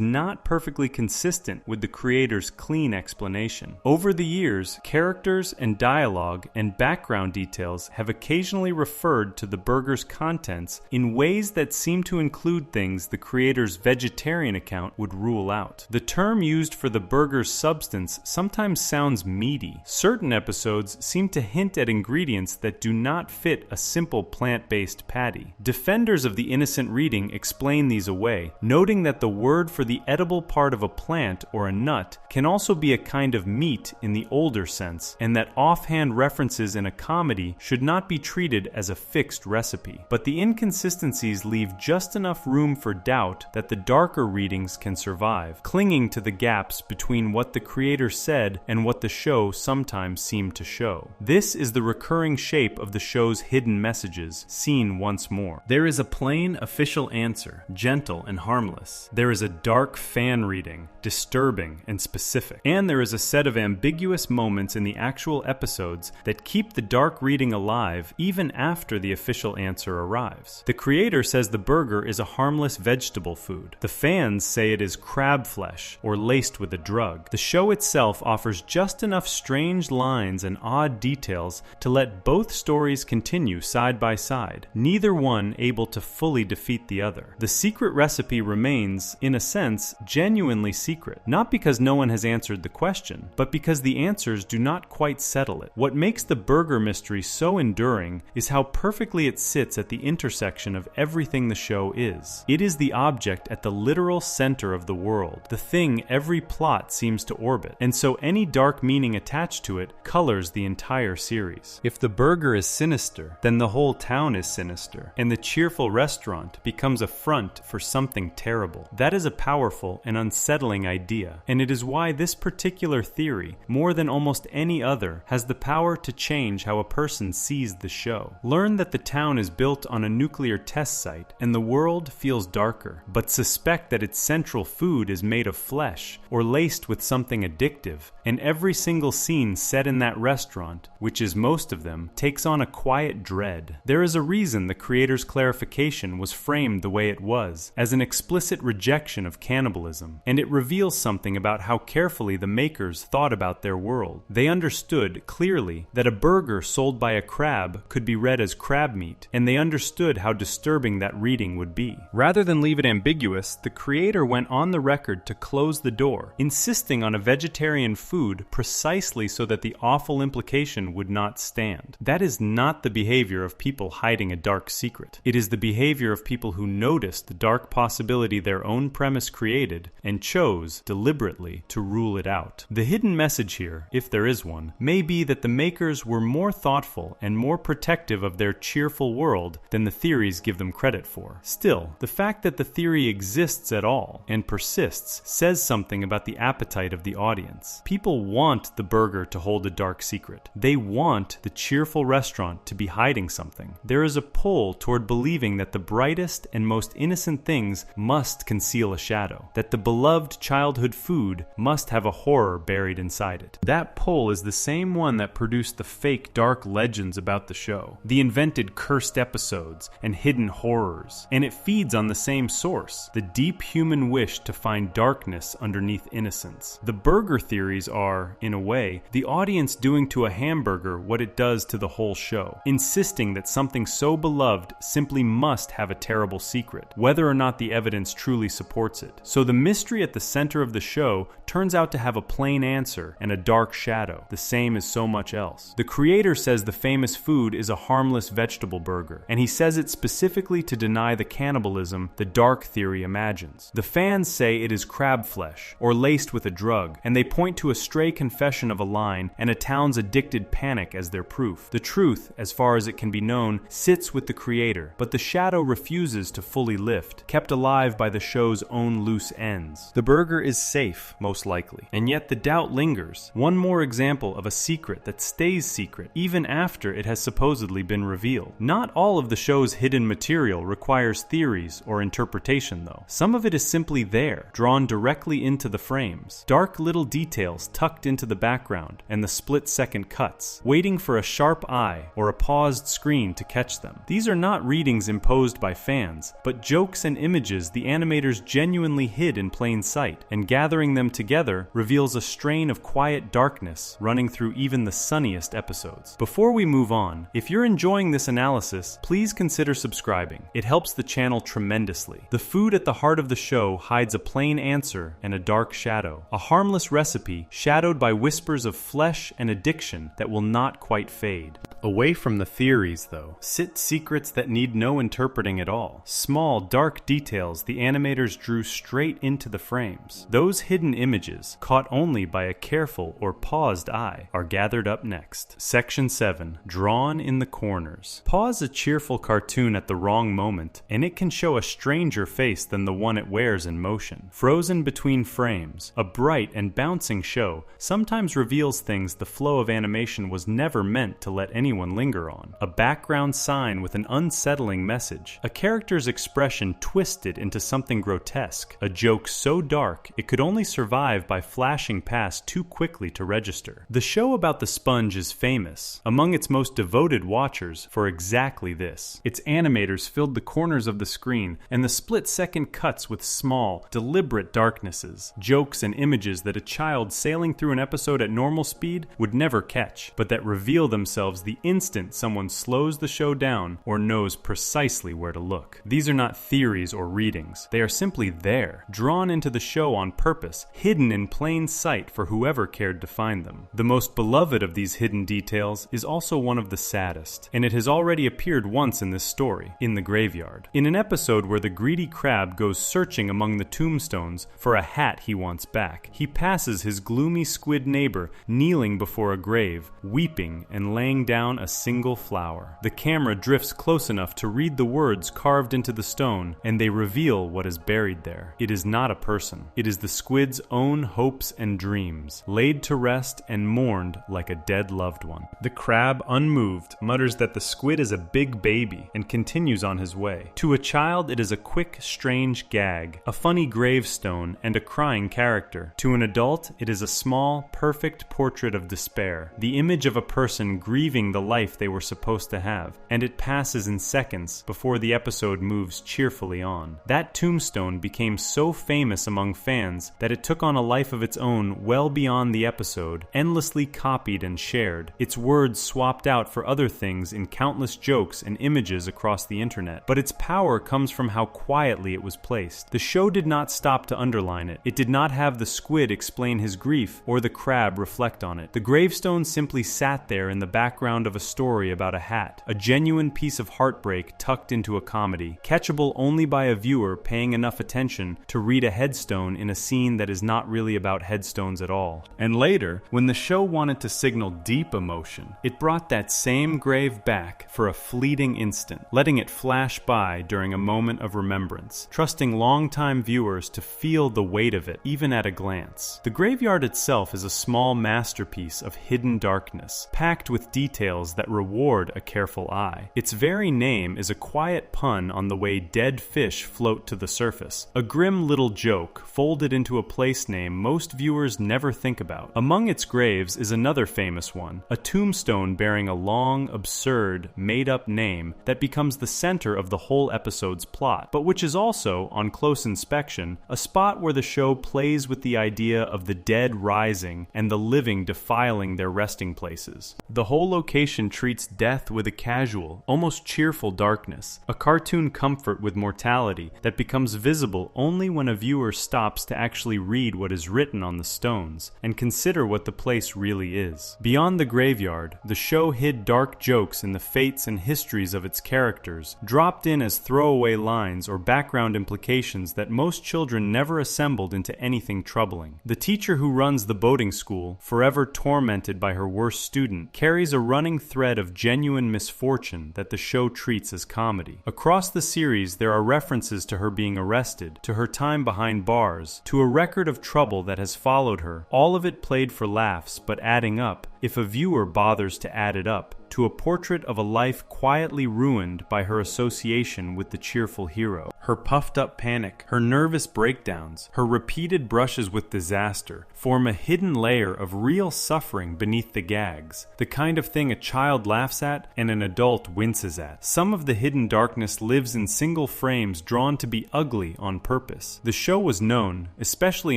Speaker 1: not perfectly consistent with the creator's clean explanation. Over the years, characters and dialogue and background details have occasionally referred to the burger's contents in ways that seem to include things the creator's vegetarian account would rule out. The term used for the burger's substance sometimes sounds meaty. Certain episodes seem to hint at ingredients that do not fit a simple plant-based patty. Defenders of the innocent reading explain these away, noting that the word for the edible part of a plant or a nut can also be a kind of meat in the older sense, and that often offhand references in a comedy should not be treated as a fixed recipe, but the inconsistencies leave just enough room for doubt that the darker readings can survive, clinging to the gaps between what the creator said and what the show sometimes seemed to show. This is the recurring shape of the show's hidden messages, seen once more. There is a plain, official answer, gentle and harmless. There is a dark fan reading, disturbing and specific. And there is a set of ambiguous moments in the actual episodes that keep the dark reading alive even after the official answer arrives. The creator says the burger is a harmless vegetable food. The fans say it is crab flesh or laced with a drug. The show itself offers just enough strange lines and odd details to let both stories continue side by side, neither one able to fully defeat the other. The secret recipe remains, in a sense, genuinely secret, not because no one has answered the question, but because the answers do not quite settle it. What makes the burger mystery so enduring is how perfectly it sits at the intersection of everything the show is. It is the object at the literal center of the world, the thing every plot seems to orbit, and so any dark meaning attached to it colors the entire series. If the burger is sinister, then the whole town is sinister, and the cheerful restaurant becomes a front for something terrible. That is a powerful and unsettling idea, and it is why this particular theory, more than almost any other, has the power to change how a person sees the show. Learn that the town is built on a nuclear test site, and the world feels darker, but suspect that its central food is made of flesh or laced with something addictive, and every single scene set in that restaurant, which is most of them, takes on a quiet dread. There is a reason the creator's clarification was framed the way it was, as an explicit rejection of cannibalism, and it reveals something about how carefully the makers thought about their world. They understood clearly that a burger sold by a crab could be read as crab meat, and they understood how disturbing that reading would be. Rather than leave it ambiguous, the creator went on the record to close the door, insisting on a vegetarian food precisely so that the awful implication would not stand. That is not the behavior of people hiding a dark secret. It is the behavior of people who noticed the dark possibility their own premise created and chose, deliberately, to rule it out. The hidden message here, if there is one, may be that the makers were more thoughtful and more protective of their cheerful world than the theories give them credit for. Still, the fact that the theory exists at all and persists says something about the appetite of the audience. People want the burger to hold a dark secret. They want the cheerful restaurant to be hiding something. There is a pull toward believing that the brightest and most innocent things must conceal a shadow, that the beloved childhood food must have a horror buried inside it. That pull is the same one that produced the fake dark legends about the show, the invented cursed episodes and hidden horrors, and it feeds on the same source, the deep human wish to find darkness underneath innocence. The burger theories are, in a way, the audience doing to a hamburger what it does to the whole show, insisting that something so beloved simply must have a terrible secret, whether or not the evidence truly supports it. So the mystery at the center of the show turns out to have a plain answer and a dark shadow, the same as so much else. The creator says the famous food is a harmless vegetable burger, and he says it specifically to deny the cannibalism the dark theory imagines. The fans say it is crab flesh, or laced with a drug, and they point to a stray confession of a line and a town's addicted panic as their proof. The truth, as far as it can be known, sits with the creator, but the shadow refuses to fully lift, kept alive by the show's own loose ends. The burger is safe, most likely, and yet the doubt lingers. One more example of a secret that stays secret even after it has supposedly been revealed. Not all of the show's hidden material requires theories or interpretation, though. Some of it is simply there, drawn directly into the frames. Dark little details tucked into the background and the split-second cuts, waiting for a sharp eye or a paused screen to catch them. These are not readings imposed by fans, but jokes and images the animators genuinely hid in plain sight, and gathering them together reveals a strain of quiet darkness running through even the sunniest episodes. Before we move on, if you're enjoying this analysis, please consider subscribing. It helps the channel tremendously. The food at the heart of the show hides a plain answer and a dark shadow, a harmless recipe shadowed by whispers of flesh and addiction that will not quite fade. Away from the theories, though, sit secrets that need no interpreting at all. Small, dark details the animators drew straight into the frames. Those hidden images, caught only by a careful or paused eye, are gathered up next. Section 7. Drawn in the corners. Pause a cheerful cartoon at the wrong moment, and it can show a stranger face than the one it wears in motion. Frozen between frames, a bright and bouncing show sometimes reveals things the flow of animation was never meant to let anyone linger on. A background sign with an unsettling message. A character's expression twisted into something grotesque. A joke so dark it could only survive by flashing past too quickly to register. The show about the sponge is famous among its most devoted watchers for exactly this. Its animators filled the corners of the screen and the split-second cuts with small, deliberate darknesses, jokes and images that a child sailing through an episode at normal speed would never catch, but that reveal themselves the instant someone slows the show down or knows precisely where to look. These are not theories or readings. They are simply there, drawn into the show on purpose, hidden in plain sight for whoever cared to find them. The most beloved of these hidden details is also one of the saddest, and it has already appeared once in this story, in the graveyard. In an episode where the greedy crab goes searching among the tombstones for a hat he wants back, he passes his gloomy squid neighbor kneeling before a grave, weeping and laying down a single flower. The camera drifts close enough to read the words carved into the stone, and they reveal what is buried there. It is not a person. It is the squid's own hopes and dreams, laid to rest and mourned like a dead loved one. The crab, unmoved, mutters that the squid is a big baby and continues on his way. To a child, it is a quick, strange gag, a funny gravestone, and a crying character. To an adult, it is a small, perfect portrait of despair, the image of a person grieving the life they were supposed to have, and it passes in seconds before the episode moves cheerfully on. That tombstone became so famous among fans that it took on a life of its own well beyond the episode, endlessly copied and shared, its words swapped out for other things in countless jokes and images across the internet. But its power comes from how quietly it was placed. The show did not stop to underline it. It did not have the squid explain his grief or the crab reflect on it. The gravestone simply sat there in the background of a story about a hat, a genuine piece of heartbreak tucked into a comedy, catchable only by a viewer paying enough attention to read a headstone in a scene that is not really about headstones at all. And later, when the show wanted to signal deep emotion, it brought that same grave back for a fleeting instant, letting it flash by during a moment of remembrance, trusting longtime viewers to feel the weight of it even at a glance. The graveyard itself is a small masterpiece of hidden darkness, packed with details that reward a careful eye. Its very name is a quiet pun on the way dead fish float to the surface, a grim little joke folded into a place name most viewers never think about. Among its graves is another famous one, a tombstone bearing a long, absurd, made-up name that becomes the center of the whole episode's plot, but which is also, on close inspection, a spot where the show plays with the idea of the dead rising and the living defiling their resting places. The whole location treats death with a casual, almost cheerful darkness, a cartoon comfort with mortality that becomes visible only when a viewer stops to actually read what is written on the stones and consider what the place really is. Beyond the graveyard, the show hid dark jokes in the fates and histories of its characters, dropped in as throwaway lines or background implications that most children never assembled into anything troubling. The teacher who runs the boating school, forever tormented by her worst student, carries a running thread of genuine misfortune that the show treats as comedy. Across the series, there are references to her being arrested, to her time behind bars, to a record of trouble that has followed her, all of it played for laughs, but adding up, if a viewer bothers to add it up, to a portrait of a life quietly ruined by her association with the cheerful hero. Her puffed-up panic, her nervous breakdowns, her repeated brushes with disaster form a hidden layer of real suffering beneath the gags, the kind of thing a child laughs at and an adult winces at. Some of the hidden darkness lives in single frames drawn to be ugly on purpose. The show was known, especially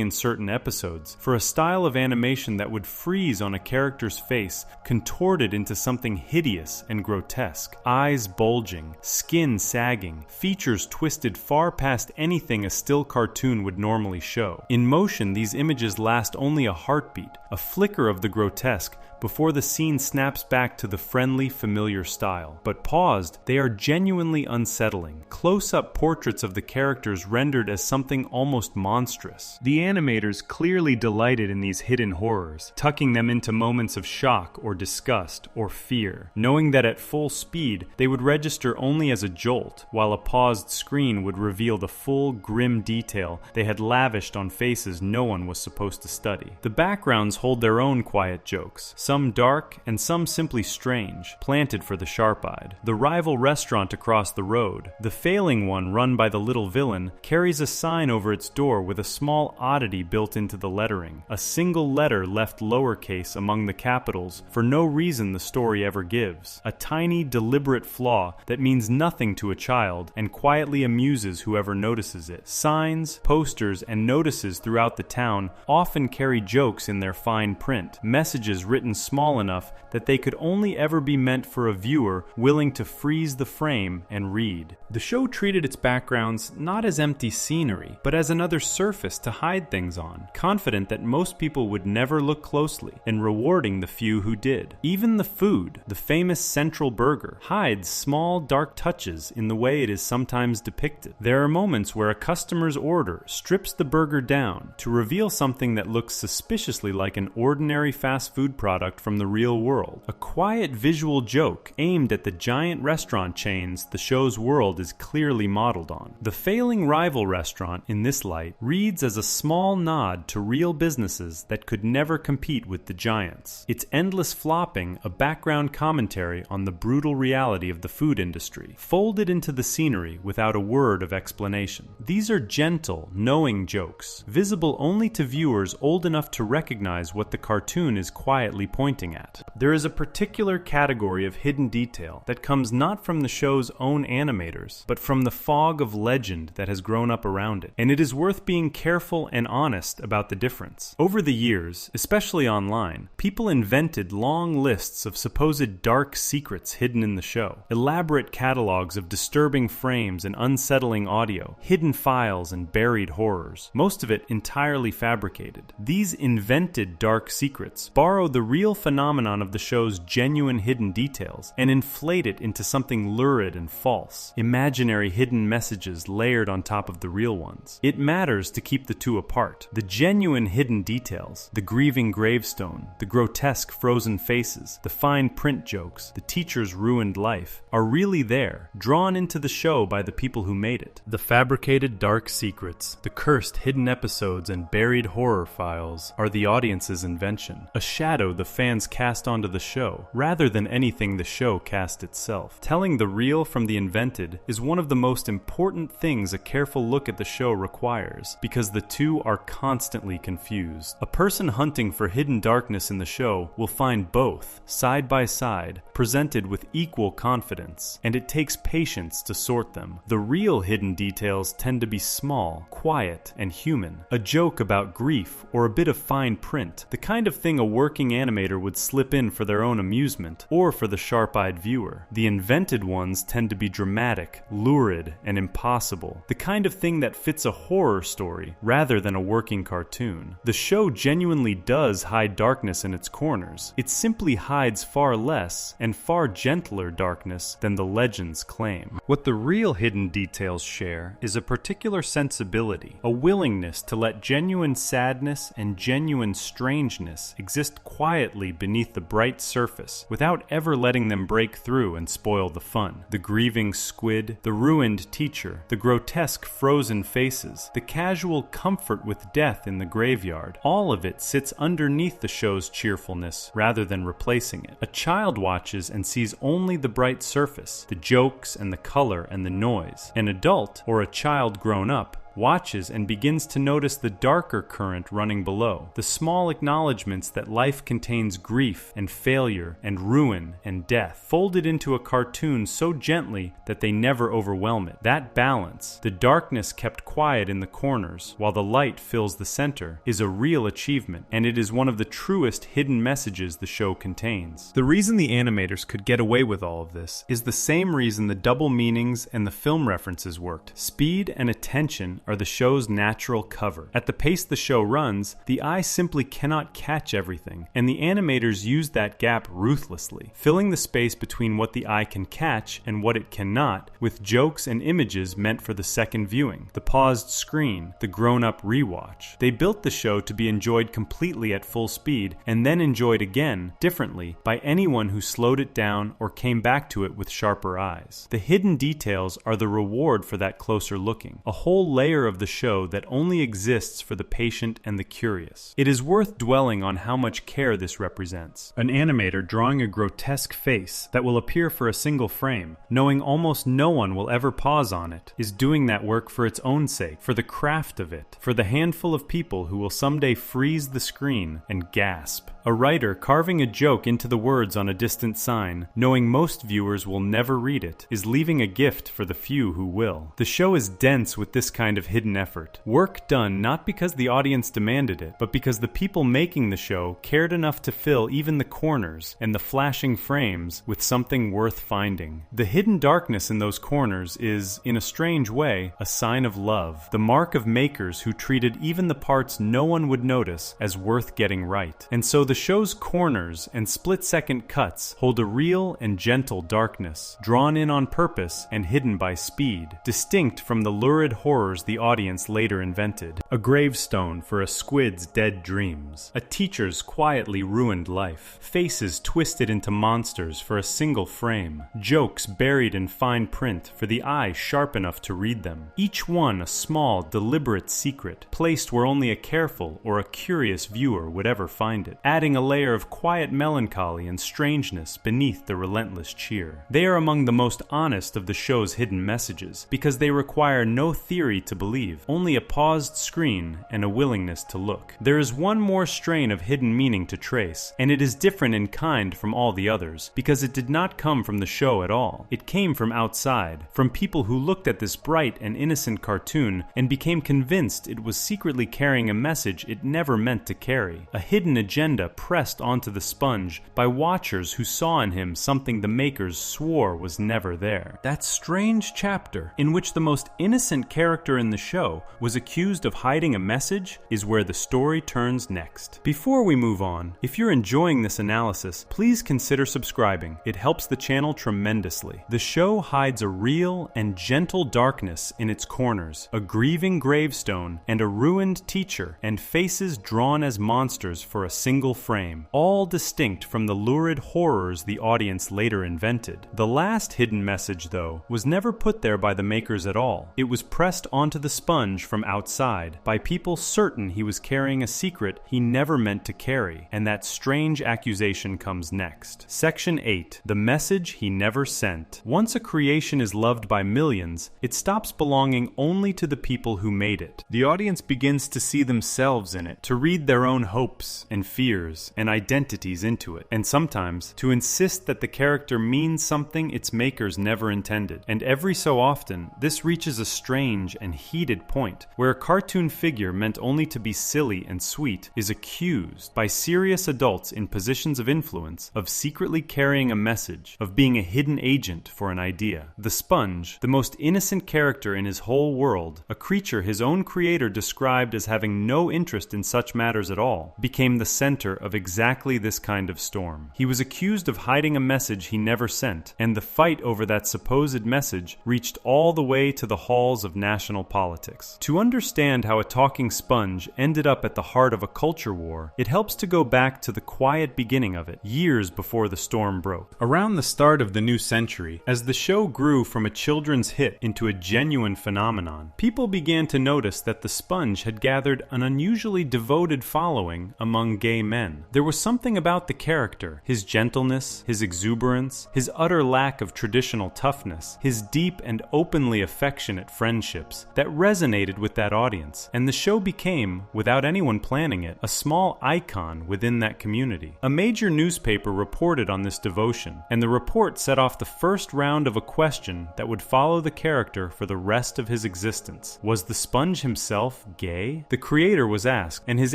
Speaker 1: in certain episodes, for a style of animation that would freeze on a character's face, contorted into something hideous and grotesque, eyes bulging, skin sagging, features twisted far past anything a still cartoon would normally show. In motion, these images last only a heartbeat, a flicker of the grotesque, before the scene snaps back to the friendly, familiar style. But paused, they are genuinely unsettling. Close-up portraits of the characters rendered as something almost monstrous. The animators clearly delighted in these hidden horrors, tucking them into moments of shock or disgust or fear, knowing that at full speed they would register only as a jolt, while a paused screen would reveal the full, grim detail they had lavished on faces no one was supposed to study. The backgrounds hold their own quiet jokes, some dark and some simply strange, planted for the sharp-eyed. The rival restaurant across the road, the failing one run by the little villain, carries a sign over its door with a small oddity built into the lettering, a single letter left lowercase among the capitals for no reason the story ever gives, a tiny, deliberate flaw that means nothing to a child and quietly amuses whoever notices it. Signs, posters, and notices throughout the town often carry jokes in their fine print, messages written small enough that they could only ever be meant for a viewer willing to freeze the frame and read. The show treated its backgrounds not as empty scenery, but as another surface to hide things on, confident that most people would never look closely, and rewarding the few who did. Even the food, the famous central burger, hides small dark touches in the way it is sometimes depicted. There are moments where a customer's order strips the burger down to reveal something that looks suspiciously like an ordinary fast food product from the real world. A quiet visual joke aimed at the giant restaurant chains the show's world is clearly modeled on. The failing rival restaurant, in this light, reads as a small nod to real businesses that could never compete with the giants. Its endless flopping, a background commentary on the brutal reality of the food industry, folded into the scenery without a word of explanation. These are gentle, knowing jokes, visible only to viewers old enough to recognize what the cartoon is quietly pointing at. There is a particular category of hidden detail that comes not from the show's own animators, but from the fog of legend that has grown up around it, and it is worth being careful and honest about the difference. Over the years, especially online, people invented long lists of supposed dark secrets hidden in the show, elaborate catalogs of disturbing frames and unsettling audio, hidden files and buried horrors, most of it entirely fabricated. These invented dark secrets borrow the real phenomenon of the show's genuine hidden details and inflate it into something lurid and false, imaginary hidden messages layered on top of the real ones. It matters to keep the two apart. The genuine hidden details, the grieving gravestone, the grotesque frozen faces, the fine print jokes, the teacher's ruined life, are really there, drawn into the show by the people who made it. The fabricated dark secrets, the cursed hidden episodes and buried horror files are the audience's invention, a shadow the fans cast onto the show, rather than anything the show cast itself. Telling the real from the invented is one of the most important things a careful look at the show requires, because the two are constantly confused. A person hunting for hidden darkness in the show will find both, side by side, presented with equal confidence, and it takes patience to sort them. The real hidden details tend to be small, quiet, and human. A joke about grief or a bit of fine print, the kind of thing a working animator would slip in for their own amusement or for the sharp-eyed viewer. The invented ones tend to be dramatic, lurid, and impossible, the kind of thing that fits a horror story rather than a working cartoon. The show genuinely does hide darkness in its corners. It simply hides far less and far gentler darkness than the legends claim. What the real hidden details share is a particular sensibility, a willingness to let genuine sadness and genuine strangeness exist quietly beneath the bright surface without ever letting them break through and spoil the fun. The grieving squid, the ruined teacher, the grotesque frozen faces, the casual comfort with death in the graveyard, all of it sits underneath the show's cheerfulness rather than replacing it. A child watches and sees only the bright surface, the jokes and the color and the noise. An adult, or a child grown up, watches and begins to notice the darker current running below, the small acknowledgments that life contains grief and failure and ruin and death, folded into a cartoon so gently that they never overwhelm it. That balance, the darkness kept quiet in the corners while the light fills the center, is a real achievement, and it is one of the truest hidden messages the show contains. The reason the animators could get away with all of this is the same reason the double meanings and the film references worked. Speed and attention are the show's natural cover. At the pace the show runs, the eye simply cannot catch everything, and the animators use that gap ruthlessly, filling the space between what the eye can catch and what it cannot with jokes and images meant for the second viewing, the paused screen, the grown-up rewatch. They built the show to be enjoyed completely at full speed and then enjoyed again, differently, by anyone who slowed it down or came back to it with sharper eyes. The hidden details are the reward for that closer looking, a whole layer of the show that only exists for the patient and the curious. It is worth dwelling on how much care this represents. An animator drawing a grotesque face that will appear for a single frame, knowing almost no one will ever pause on it, is doing that work for its own sake, for the craft of it, for the handful of people who will someday freeze the screen and gasp. A writer carving a joke into the words on a distant sign, knowing most viewers will never read it, is leaving a gift for the few who will. The show is dense with this kind of hidden effort. Work done not because the audience demanded it, but because the people making the show cared enough to fill even the corners and the flashing frames with something worth finding. The hidden darkness in those corners is, in a strange way, a sign of love, the mark of makers who treated even the parts no one would notice as worth getting right. And so the show's corners and split-second cuts hold a real and gentle darkness, drawn in on purpose and hidden by speed, distinct from the lurid horrors the audience later invented. A gravestone for a squid's dead dreams, a teacher's quietly ruined life, faces twisted into monsters for a single frame, jokes buried in fine print for the eye sharp enough to read them, each one a small, deliberate secret, placed where only a careful or a curious viewer would ever find it, adding a layer of quiet melancholy and strangeness beneath the relentless cheer. They are among the most honest of the show's hidden messages, because they require no theory to believe, only a paused screen and a willingness to look. There is one more strain of hidden meaning to trace, and it is different in kind from all the others, because it did not come from the show at all. It came from outside, from people who looked at this bright and innocent cartoon and became convinced it was secretly carrying a message it never meant to carry, a hidden agenda pressed onto the sponge by watchers who saw in him something the makers swore was never there. That strange chapter, in which the most innocent character in the show was accused of hiding a message, is where the story turns next. Before we move on, if you're enjoying this analysis, please consider subscribing. It helps the channel tremendously. The show hides a real and gentle darkness in its corners, a grieving gravestone and a ruined teacher, and faces drawn as monsters for a single frame, all distinct from the lurid horrors the audience later invented. The last hidden message, though, was never put there by the makers at all. It was pressed onto the sponge from outside, by people certain he was carrying a secret he never meant to carry, and that strange accusation comes next. Section 8. The Message He Never Sent. Once a creation is loved by millions, it stops belonging only to the people who made it. The audience begins to see themselves in it, to read their own hopes and fears and identities into it, and sometimes to insist that the character means something its makers never intended. And every so often, this reaches a strange and heated point, where a cartoon figure meant only to be silly and sweet is accused by serious adults in positions of influence of secretly carrying a message, of being a hidden agent for an idea. The sponge, the most innocent character in his whole world, a creature his own creator described as having no interest in such matters at all, became the center of exactly this kind of storm. He was accused of hiding a message he never sent, and the fight over that supposed message reached all the way to the halls of national politics. To understand how a talking sponge ended up at the heart of a culture war, it helps to go back to the quiet beginning of it, years before the storm broke. Around the start of the new century, as the show grew from a children's hit into a genuine phenomenon, people began to notice that the sponge had gathered an unusually devoted following among gay men. There was something about the character, his gentleness, his exuberance, his utter lack of traditional toughness, his deep and openly affectionate friendships, that resonated with that audience, and the show became, without anyone planning it, a small icon within that community. A major newspaper reported on this devotion, and the report set off the first round of a question that would follow the character for the rest of his existence. Was the sponge himself gay? The creator was asked, and his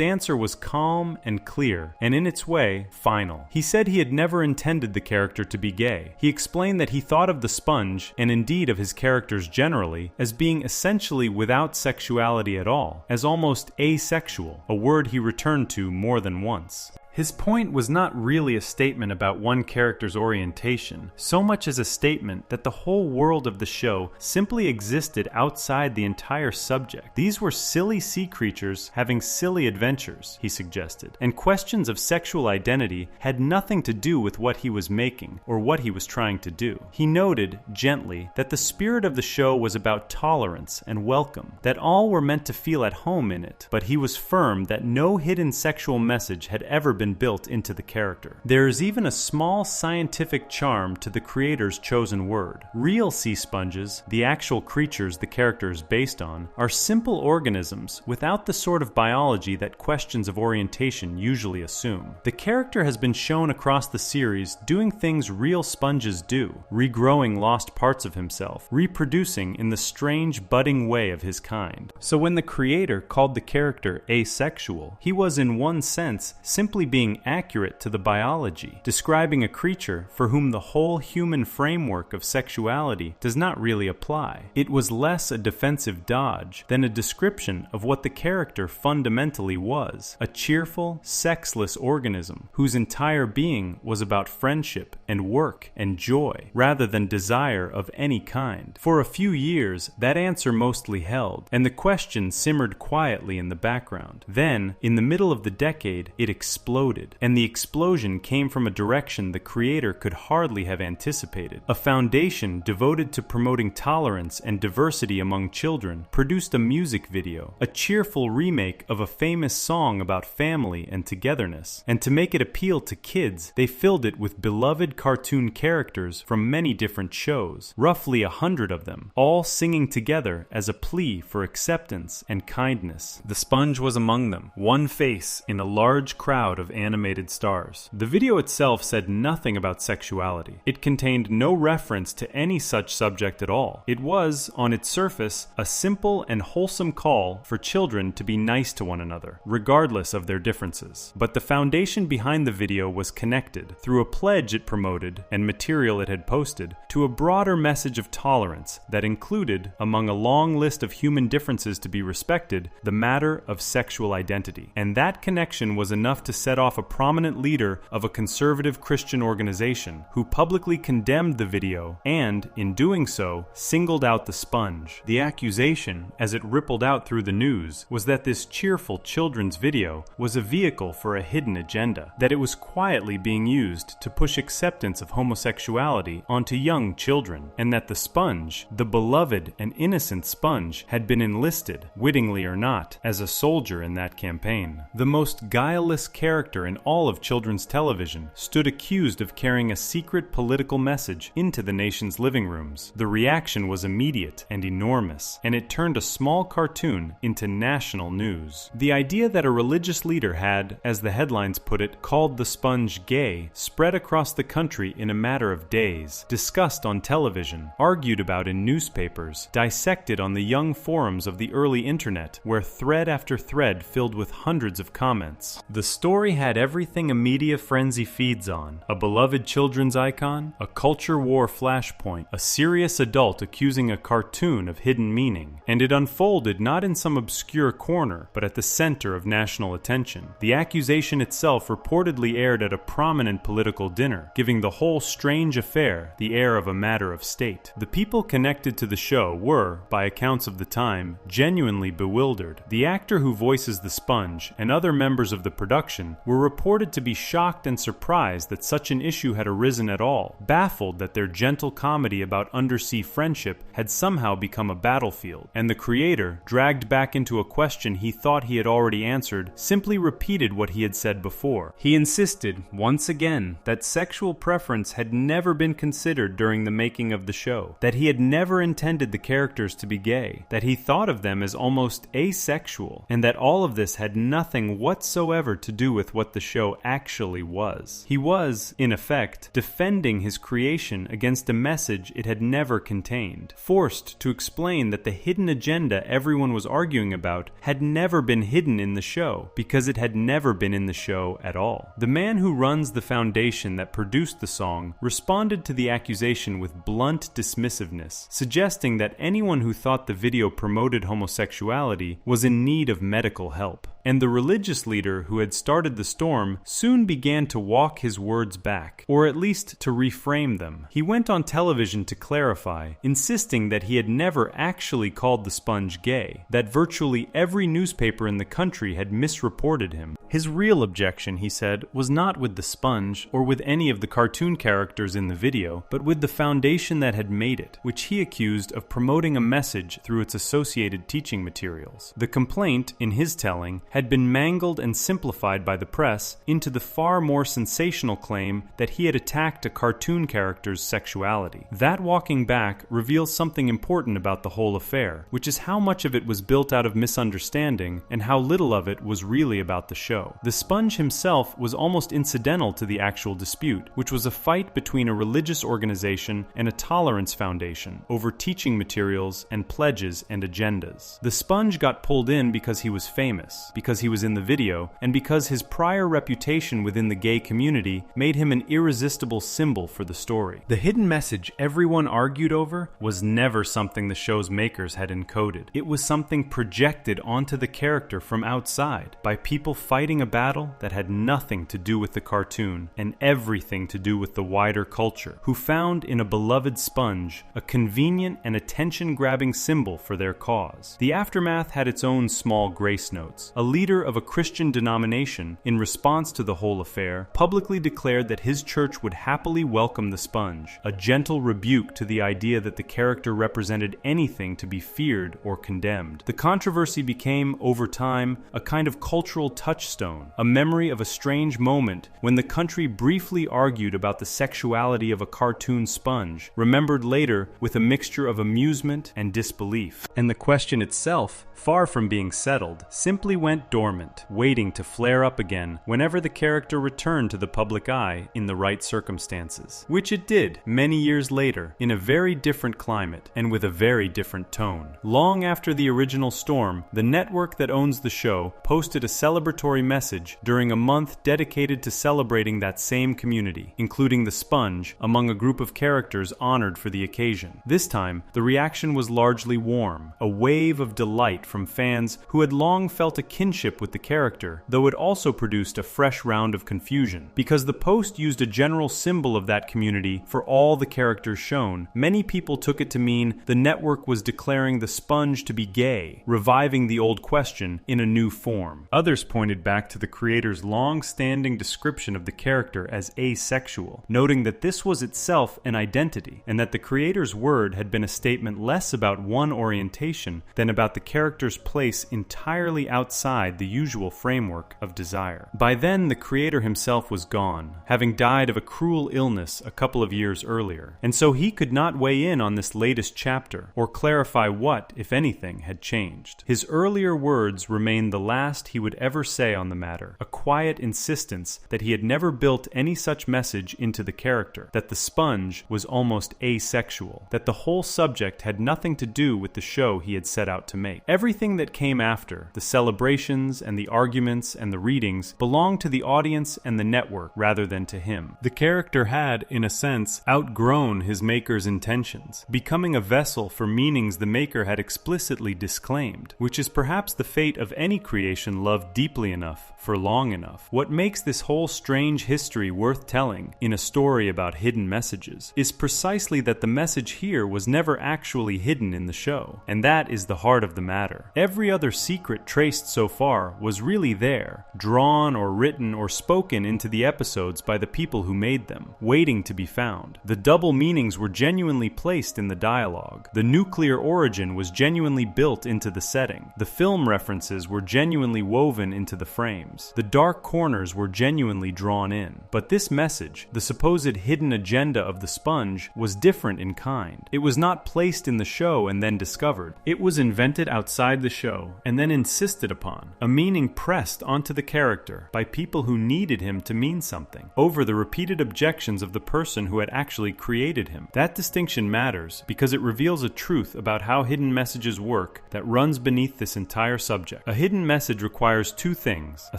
Speaker 1: answer was calm and clear, clear, and in its way, final. He said he had never intended the character to be gay. He explained that he thought of the sponge, and indeed of his characters generally, as being essentially without sexuality at all, as almost asexual, a word he returned to more than once. His point was not really a statement about one character's orientation, so much as a statement that the whole world of the show simply existed outside the entire subject. These were silly sea creatures having silly adventures, he suggested, and questions of sexual identity had nothing to do with what he was making or what he was trying to do. He noted, gently, that the spirit of the show was about tolerance and welcome, that all were meant to feel at home in it, but he was firm that no hidden sexual message had ever been built into the character. There is even a small scientific charm to the creator's chosen word. Real sea sponges, the actual creatures the character is based on, are simple organisms without the sort of biology that questions of orientation usually assume. The character has been shown across the series doing things real sponges do, regrowing lost parts of himself, reproducing in the strange budding way of his kind. So when the creator called the character asexual, he was in one sense simply being accurate to the biology, describing a creature for whom the whole human framework of sexuality does not really apply. It was less a defensive dodge than a description of what the character fundamentally was, a cheerful, sexless organism whose entire being was about friendship and work and joy, rather than desire of any kind. For a few years, that answer mostly held, and the question simmered quietly in the background. Then, in the middle of the decade, it exploded, and the explosion came from a direction the creator could hardly have anticipated. A foundation devoted to promoting tolerance and diversity among children produced a music video, a cheerful remake of a famous song about family and togetherness, and to make it appeal to kids, they filled it with beloved cartoon characters from many different shows, roughly 100 of them, all singing together as a plea for acceptance and kindness. The sponge was among them, one face in a large crowd of animated stars. The video itself said nothing about sexuality. It contained no reference to any such subject at all. It was, on its surface, a simple and wholesome call for children to be nice to one another, regardless of their differences. But the foundation behind the video was connected, through a pledge it promoted and material it had posted, to a broader message of tolerance that included, among a long list of human differences to be respected, the matter of sexual identity. And that connection was enough to set off a prominent leader of a conservative Christian organization who publicly condemned the video and, in doing so, singled out the sponge. The accusation, as it rippled out through the news, was that this cheerful children's video was a vehicle for a hidden agenda, that it was quietly being used to push acceptance of homosexuality onto young children, and that the sponge, the beloved and innocent sponge, had been enlisted, wittingly or not, as a soldier in that campaign. The most guileless character in all of children's television stood accused of carrying a secret political message into the nation's living rooms. The reaction was immediate and enormous, and it turned a small cartoon into national news. The idea that a religious leader had, as the headlines put it, called the sponge gay spread across the country in a matter of days, discussed on television, argued about in newspapers, dissected on the young forums of the early internet, where thread after thread filled with hundreds of comments. The story had everything a media frenzy feeds on: a beloved children's icon, a culture war flashpoint, a serious adult accusing a cartoon of hidden meaning, and it unfolded not in some obscure corner, but at the center of national attention. The accusation itself reportedly aired at a prominent political dinner, giving the whole strange affair the air of a matter of state. The people connected to the show were, by accounts of the time, genuinely bewildered. The actor who voices the sponge and other members of the production were reported to be shocked and surprised that such an issue had arisen at all, baffled that their gentle comedy about undersea friendship had somehow become a battlefield, and the creator, dragged back into a question he thought he had already answered, simply repeated what he had said before. He insisted, once again, that sexual preference had never been considered during the making of the show, that he had never intended the characters to be gay, that he thought of them as almost asexual, and that all of this had nothing whatsoever to do with with what the show actually was. He was, in effect, defending his creation against a message it had never contained, forced to explain that the hidden agenda everyone was arguing about had never been hidden in the show, because it had never been in the show at all. The man who runs the foundation that produced the song responded to the accusation with blunt dismissiveness, suggesting that anyone who thought the video promoted homosexuality was in need of medical help. And the religious leader who had started the storm soon began to walk his words back, or at least to reframe them. He went on television to clarify, insisting that he had never actually called the sponge gay, that virtually every newspaper in the country had misreported him. His real objection, he said, was not with the sponge or with any of the cartoon characters in the video, but with the foundation that had made it, which he accused of promoting a message through its associated teaching materials. The complaint, in his telling, had been mangled and simplified by the press into the far more sensational claim that he had attacked a cartoon character's sexuality. That walking back reveals something important about the whole affair, which is how much of it was built out of misunderstanding and how little of it was really about the show. The sponge himself was almost incidental to the actual dispute, which was a fight between a religious organization and a tolerance foundation over teaching materials and pledges and agendas. The sponge got pulled in because he was famous, because he was in the video, and because his prior reputation within the gay community made him an irresistible symbol for the story. The hidden message everyone argued over was never something the show's makers had encoded. It was something projected onto the character from outside by people fighting a battle that had nothing to do with the cartoon and everything to do with the wider culture, who found in a beloved sponge a convenient and attention-grabbing symbol for their cause. The aftermath had its own small grace notes. A leader of a Christian denomination, in response to the whole affair, publicly declared that his church would happily welcome the sponge, a gentle rebuke to the idea that the character represented anything to be feared or condemned. The controversy became, over time, a kind of cultural touchstone, a memory of a strange moment when the country briefly argued about the sexuality of a cartoon sponge, remembered later with a mixture of amusement and disbelief. And the question itself, far from being settled, simply went dormant, waiting to flare up again whenever the character returned to the public eye in the right circumstances. Which it did, many years later, in a very different climate and with a very different tone. Long after the original storm, the network that owns the show posted a celebratory message during a month dedicated to celebrating that same community, including the sponge among a group of characters honored for the occasion. This time, the reaction was largely warm, a wave of delight from fans who had long felt a kinship with the character, though it also produced a fresh round of confusion. Because the post used a general symbol of that community for all the characters shown, many people took it to mean the network was declaring the sponge to be gay, reviving the old question in a new form. Others pointed back to the creator's long-standing description of the character as asexual, noting that this was itself an identity, and that the creator's word had been a statement less about one orientation than about the character's place entirely outside the usual framework of desire. By then, the creator himself was gone, having died of a cruel illness a couple of years earlier, and so he could not weigh in on this latest chapter, or clarify what, if anything, had changed. His earlier words remained the last he would ever say on the matter, a quiet insistence that he had never built any such message into the character, that the sponge was almost asexual, that the whole subject had nothing to do with the show he had set out to make. Everything that came after, the celebrations and the arguments and the readings, belonged to the audience and the network rather than to him. The character had, in a sense, outgrown his maker's intentions, becoming a vessel for meanings the maker had explicitly disclaimed, which is perhaps the fate of any creation loved deeply enough for long enough. What makes this whole strange history worth telling in a story about hidden messages is precisely that the message here was never actually hidden in the show, and that is the heart of the matter. Every other secret traced so far was really there, drawn or written or spoken into the episodes by the people who made them, waiting to be found. The double meanings were genuinely placed in the dialogue. The nuclear origin was genuinely built into the setting. The film references were genuinely woven into the frame. frames. The dark corners were genuinely drawn in. But this message, the supposed hidden agenda of the sponge, was different in kind. It was not placed in the show and then discovered. It was invented outside the show and then insisted upon, a meaning pressed onto the character by people who needed him to mean something, over the repeated objections of the person who had actually created him. That distinction matters because it reveals a truth about how hidden messages work that runs beneath this entire subject. A hidden message requires two things, a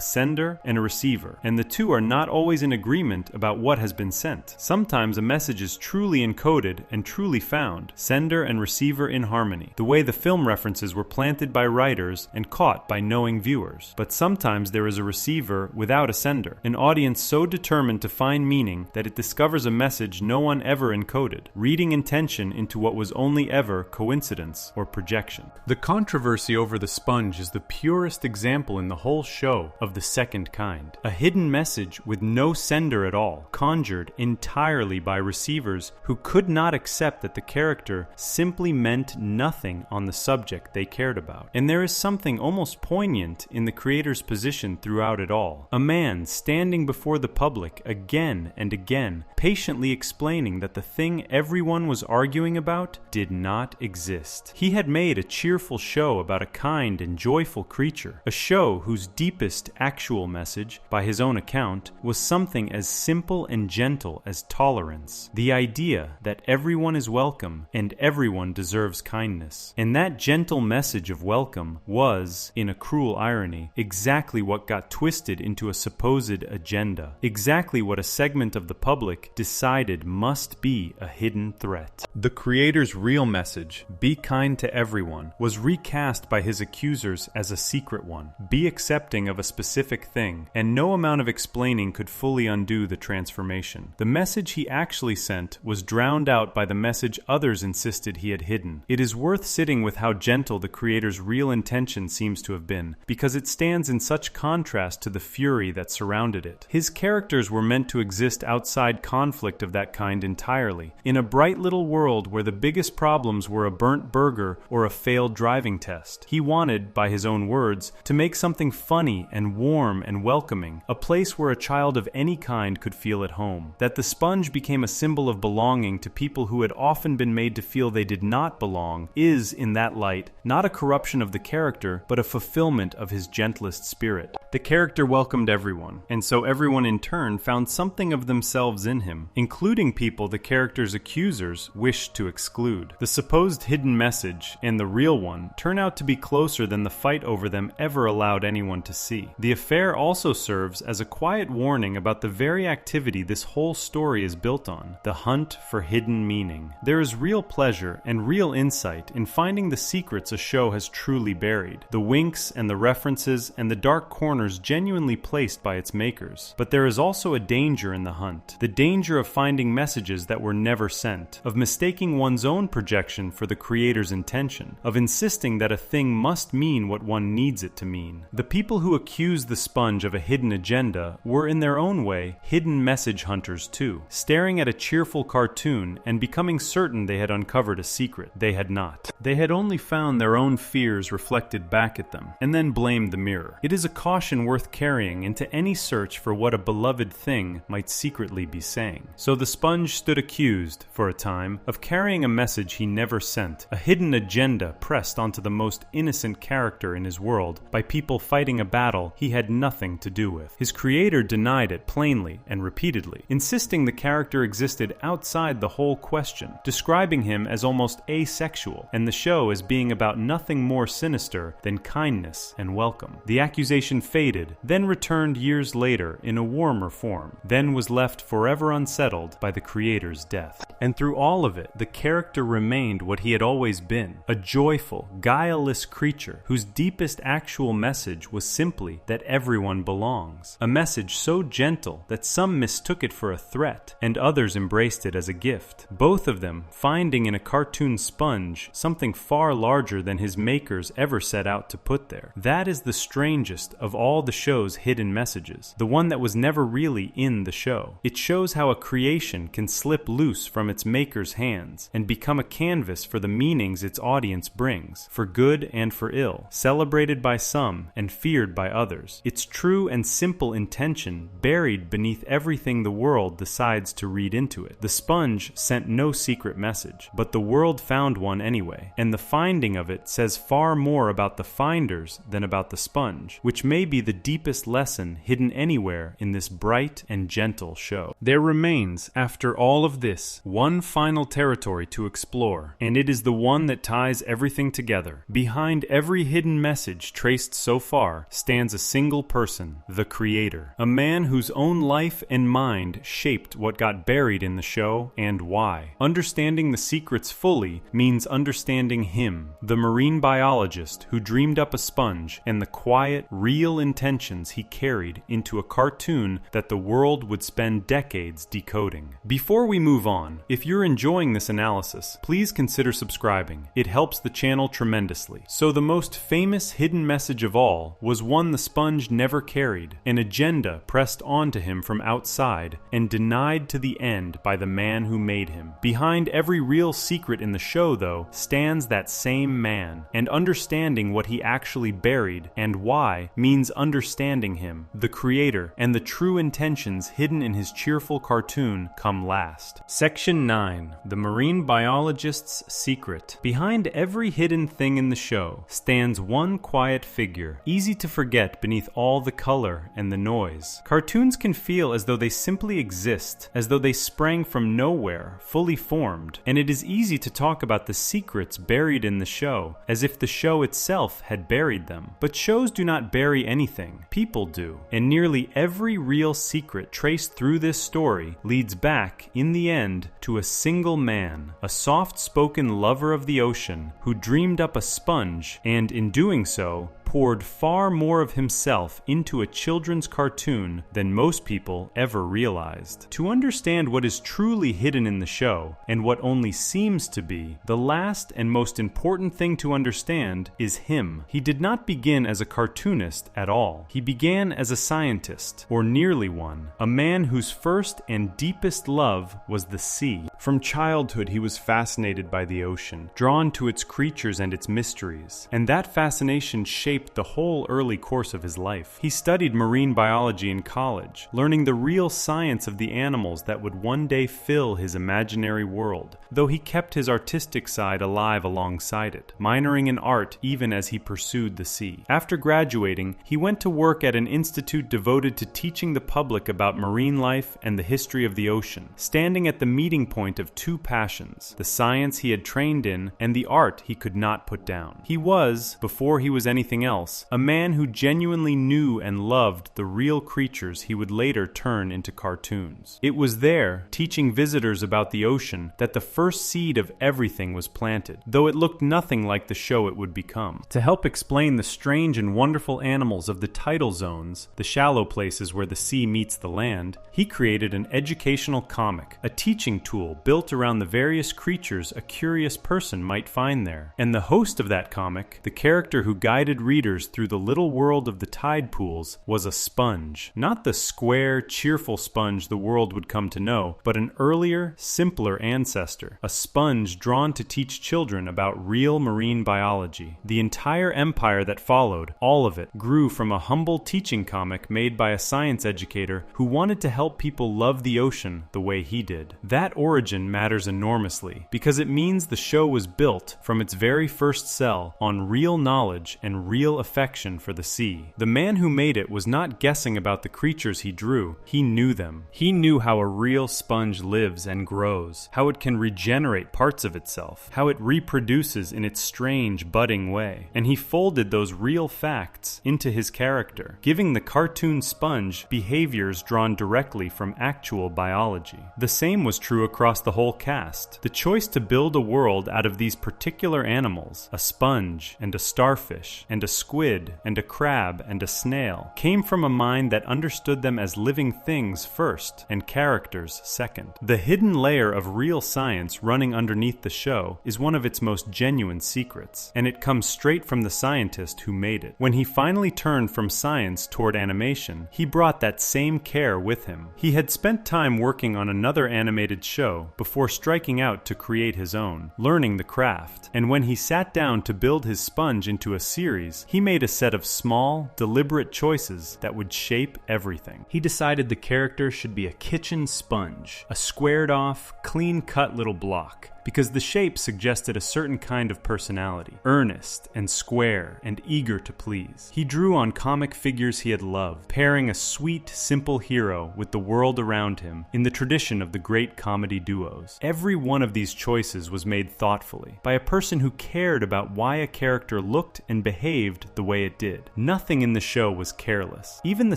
Speaker 1: sender and a receiver, and the two are not always in agreement about what has been sent. Sometimes a message is truly encoded and truly found, sender and receiver in harmony, the way the film references were planted by writers and caught by knowing viewers. But sometimes there is a receiver without a sender, an audience so determined to find meaning that it discovers a message no one ever encoded, reading intention into what was only ever coincidence or projection. The controversy over the sponge is the purest example in the whole show of the second kind. A hidden message with no sender at all, conjured entirely by receivers who could not accept that the character simply meant nothing on the subject they cared about. And there is something almost poignant in the creator's position throughout it all. A man standing before the public again and again, patiently explaining that the thing everyone was arguing about did not exist. He had made a cheerful show about a kind and joyful creature, a show whose deepest actual message, by his own account, was something as simple and gentle as tolerance, the idea that everyone is welcome and everyone deserves kindness. And that gentle message of welcome was, in a cruel irony, exactly what got twisted into a supposed agenda, exactly what a segment of the public decided must be a hidden threat. The creator's real message, be kind to everyone, was recast by his accusers as a secret one, be accepting of a specific thing, and no amount of explaining could fully undo the transformation. The message he actually sent was drowned out by the message others insisted he had hidden. It is worth sitting with how gentle the creator's real intention seems to have been, because it stands in such contrast to the fury that surrounded it. His characters were meant to exist outside conflict of that kind entirely, in a bright little world where the biggest problems were a burnt burger or a failed driving test. He wanted, by his own words, to make something funny and warm and welcoming, a place where a child of any kind could feel at home. That the sponge became a symbol of belonging to people who had often been made to feel they did not belong is, in that light, not a corruption of the character, but a fulfillment of his gentlest spirit. The character welcomed everyone, and so everyone in turn found something of themselves in him, including people the character's accusers wished to exclude. The supposed hidden message, and the real one, turn out to be closer than the fight over them ever allowed anyone to see. The affair also serves as a quiet warning about the very activity this whole story is built on, the hunt for hidden meaning. There is real pleasure and real insight in finding the secrets a show has truly buried, the winks and the references and the dark corners genuinely placed by its makers. But there is also a danger in the hunt, the danger of finding messages that were never sent, of mistaking one's own projection for the creator's intention, of insisting that a thing must mean what one needs it to mean. The people who accused the sponge of a hidden agenda were in their own way hidden message hunters too, staring at a cheerful cartoon and becoming certain they had uncovered a secret. They had not. They had only found their own fears reflected back at them, and then blamed the mirror. It is a caution worth carrying into any search for what a beloved thing might secretly be saying. So the sponge stood accused, for a time, of carrying a message he never sent, a hidden agenda pressed onto the most innocent character in his world by people fighting a battle he had nothing to do with. His creator denied it plainly and repeatedly, insisting the character existed outside the whole question, describing him as almost asexual, and the show as being about nothing more sinister than kindness and welcome. The accusation faded, then returned years later in a warmer form, then was left forever unsettled by the creator's death. And through all of it, the character remained what he had always been, a joyful, guileless creature whose deepest actual message was simply that everyone belongs. A message so gentle that some mistook it for a threat, and others embraced it as a gift. Both of them finding in a cartoon sponge something far larger than his makers ever set out to put there. That is the strangest of all the show's hidden messages, the one that was never really in the show. It shows how a creation can slip loose from its maker's hands and become a canvas for the meanings its audience brings, for good and for ill, celebrated by some and feared by others. Its true and simple intention buried beneath everything the world decides to read into it. The sponge sent no secret message, but the world found one anyway, and the finding of it says far more about the finders than about the sponge, which may be the deepest lesson hidden anywhere in this bright and gentle show. There remains, after all of this, one final territory to explore, and it is the one that ties everything together. Behind every hidden message traced so far stands a single person, the creator, a man whose own life and mind shaped what got buried in the show and why. Understanding the secrets fully means understanding him, the marine biologist who dreamed up a sponge, and the quiet, real intentions he carried into a cartoon that the world would spend decades decoding. Before we move on, if you're enjoying this analysis, please consider subscribing. It helps the channel tremendously. So the most famous hidden message of all was one the sponge never carried, an agenda pressed onto him from outside and denied to the end by the man who made him. Behind every real secret in the show, though, stands that same man, and understanding what he actually buried and why means understanding him, the creator, and the true intentions hidden in his cheerful cartoon come last. Section 9. The Marine Biologist's Secret. Behind every hidden thing in the show stands one quiet figure, easy to forget beneath all the color and the noise. Cartoons can feel as though they simply exist, as though they sprang from nowhere, fully formed, and it is easy to talk about the secrets buried in the show, as if the show itself had buried them. But shows do not bury anything, people do, and nearly every real secret traced through this story leads back, in the end, to a single man, a soft-spoken lover of the ocean who dreamed up a sponge and, in doing so, poured far more of himself into a children's cartoon than most people ever realized. To understand what is truly hidden in the show, and what only seems to be, the last and most important thing to understand is him. He did not begin as a cartoonist at all. He began as a scientist, or nearly one, a man whose first and deepest love was the sea. From childhood he was fascinated by the ocean, drawn to its creatures and its mysteries, and that fascination shaped the whole early course of his life. He studied marine biology in college, learning the real science of the animals that would one day fill his imaginary world, though he kept his artistic side alive alongside it, minoring in art even as he pursued the sea. After graduating, he went to work at an institute devoted to teaching the public about marine life and the history of the ocean, standing at the meeting point of two passions, the science he had trained in and the art he could not put down. He was, before he was anything else, a man who genuinely knew and loved the real creatures he would later turn into cartoons. It was there, teaching visitors about the ocean, that the first seed of everything was planted, though it looked nothing like the show it would become. To help explain the strange and wonderful animals of the tidal zones, the shallow places where the sea meets the land, he created an educational comic, a teaching tool built around the various creatures a curious person might find there. And the host of that comic, the character who guided readers through the little world of the tide pools, was a sponge. Not the square, cheerful sponge the world would come to know, but an earlier, simpler ancestor, a sponge drawn to teach children about real marine biology. The entire empire that followed, all of it, grew from a humble teaching comic made by a science educator who wanted to help people love the ocean the way he did. That origin matters enormously, because it means the show was built from its very first cell on real knowledge and real affection for the sea. The man who made it was not guessing about the creatures he drew, he knew them. He knew how a real sponge lives and grows, how it can regenerate parts of itself, how it reproduces in its strange, budding way, and he folded those real facts into his character, giving the cartoon sponge behaviors drawn directly from actual biology. The same was true across the whole cast. The choice to build a world out of these particular animals, a sponge and a starfish and a squid and a crab and a snail, came from a mind that understood them as living things first and characters second. The hidden layer of real science running underneath the show is one of its most genuine secrets, and it comes straight from the scientist who made it. When he finally turned from science toward animation, he brought that same care with him. He had spent time working on another animated show before striking out to create his own, learning the craft, and when he sat down to build his sponge into a series, He made a set of small, deliberate choices that would shape everything. He decided the character should be a kitchen sponge, a squared-off, clean-cut little block, because the shape suggested a certain kind of personality, earnest and square and eager to please. He drew on comic figures he had loved, pairing a sweet, simple hero with the world around him in the tradition of the great comedy duos. Every one of these choices was made thoughtfully, by a person who cared about why a character looked and behaved the way it did. Nothing in the show was careless. Even the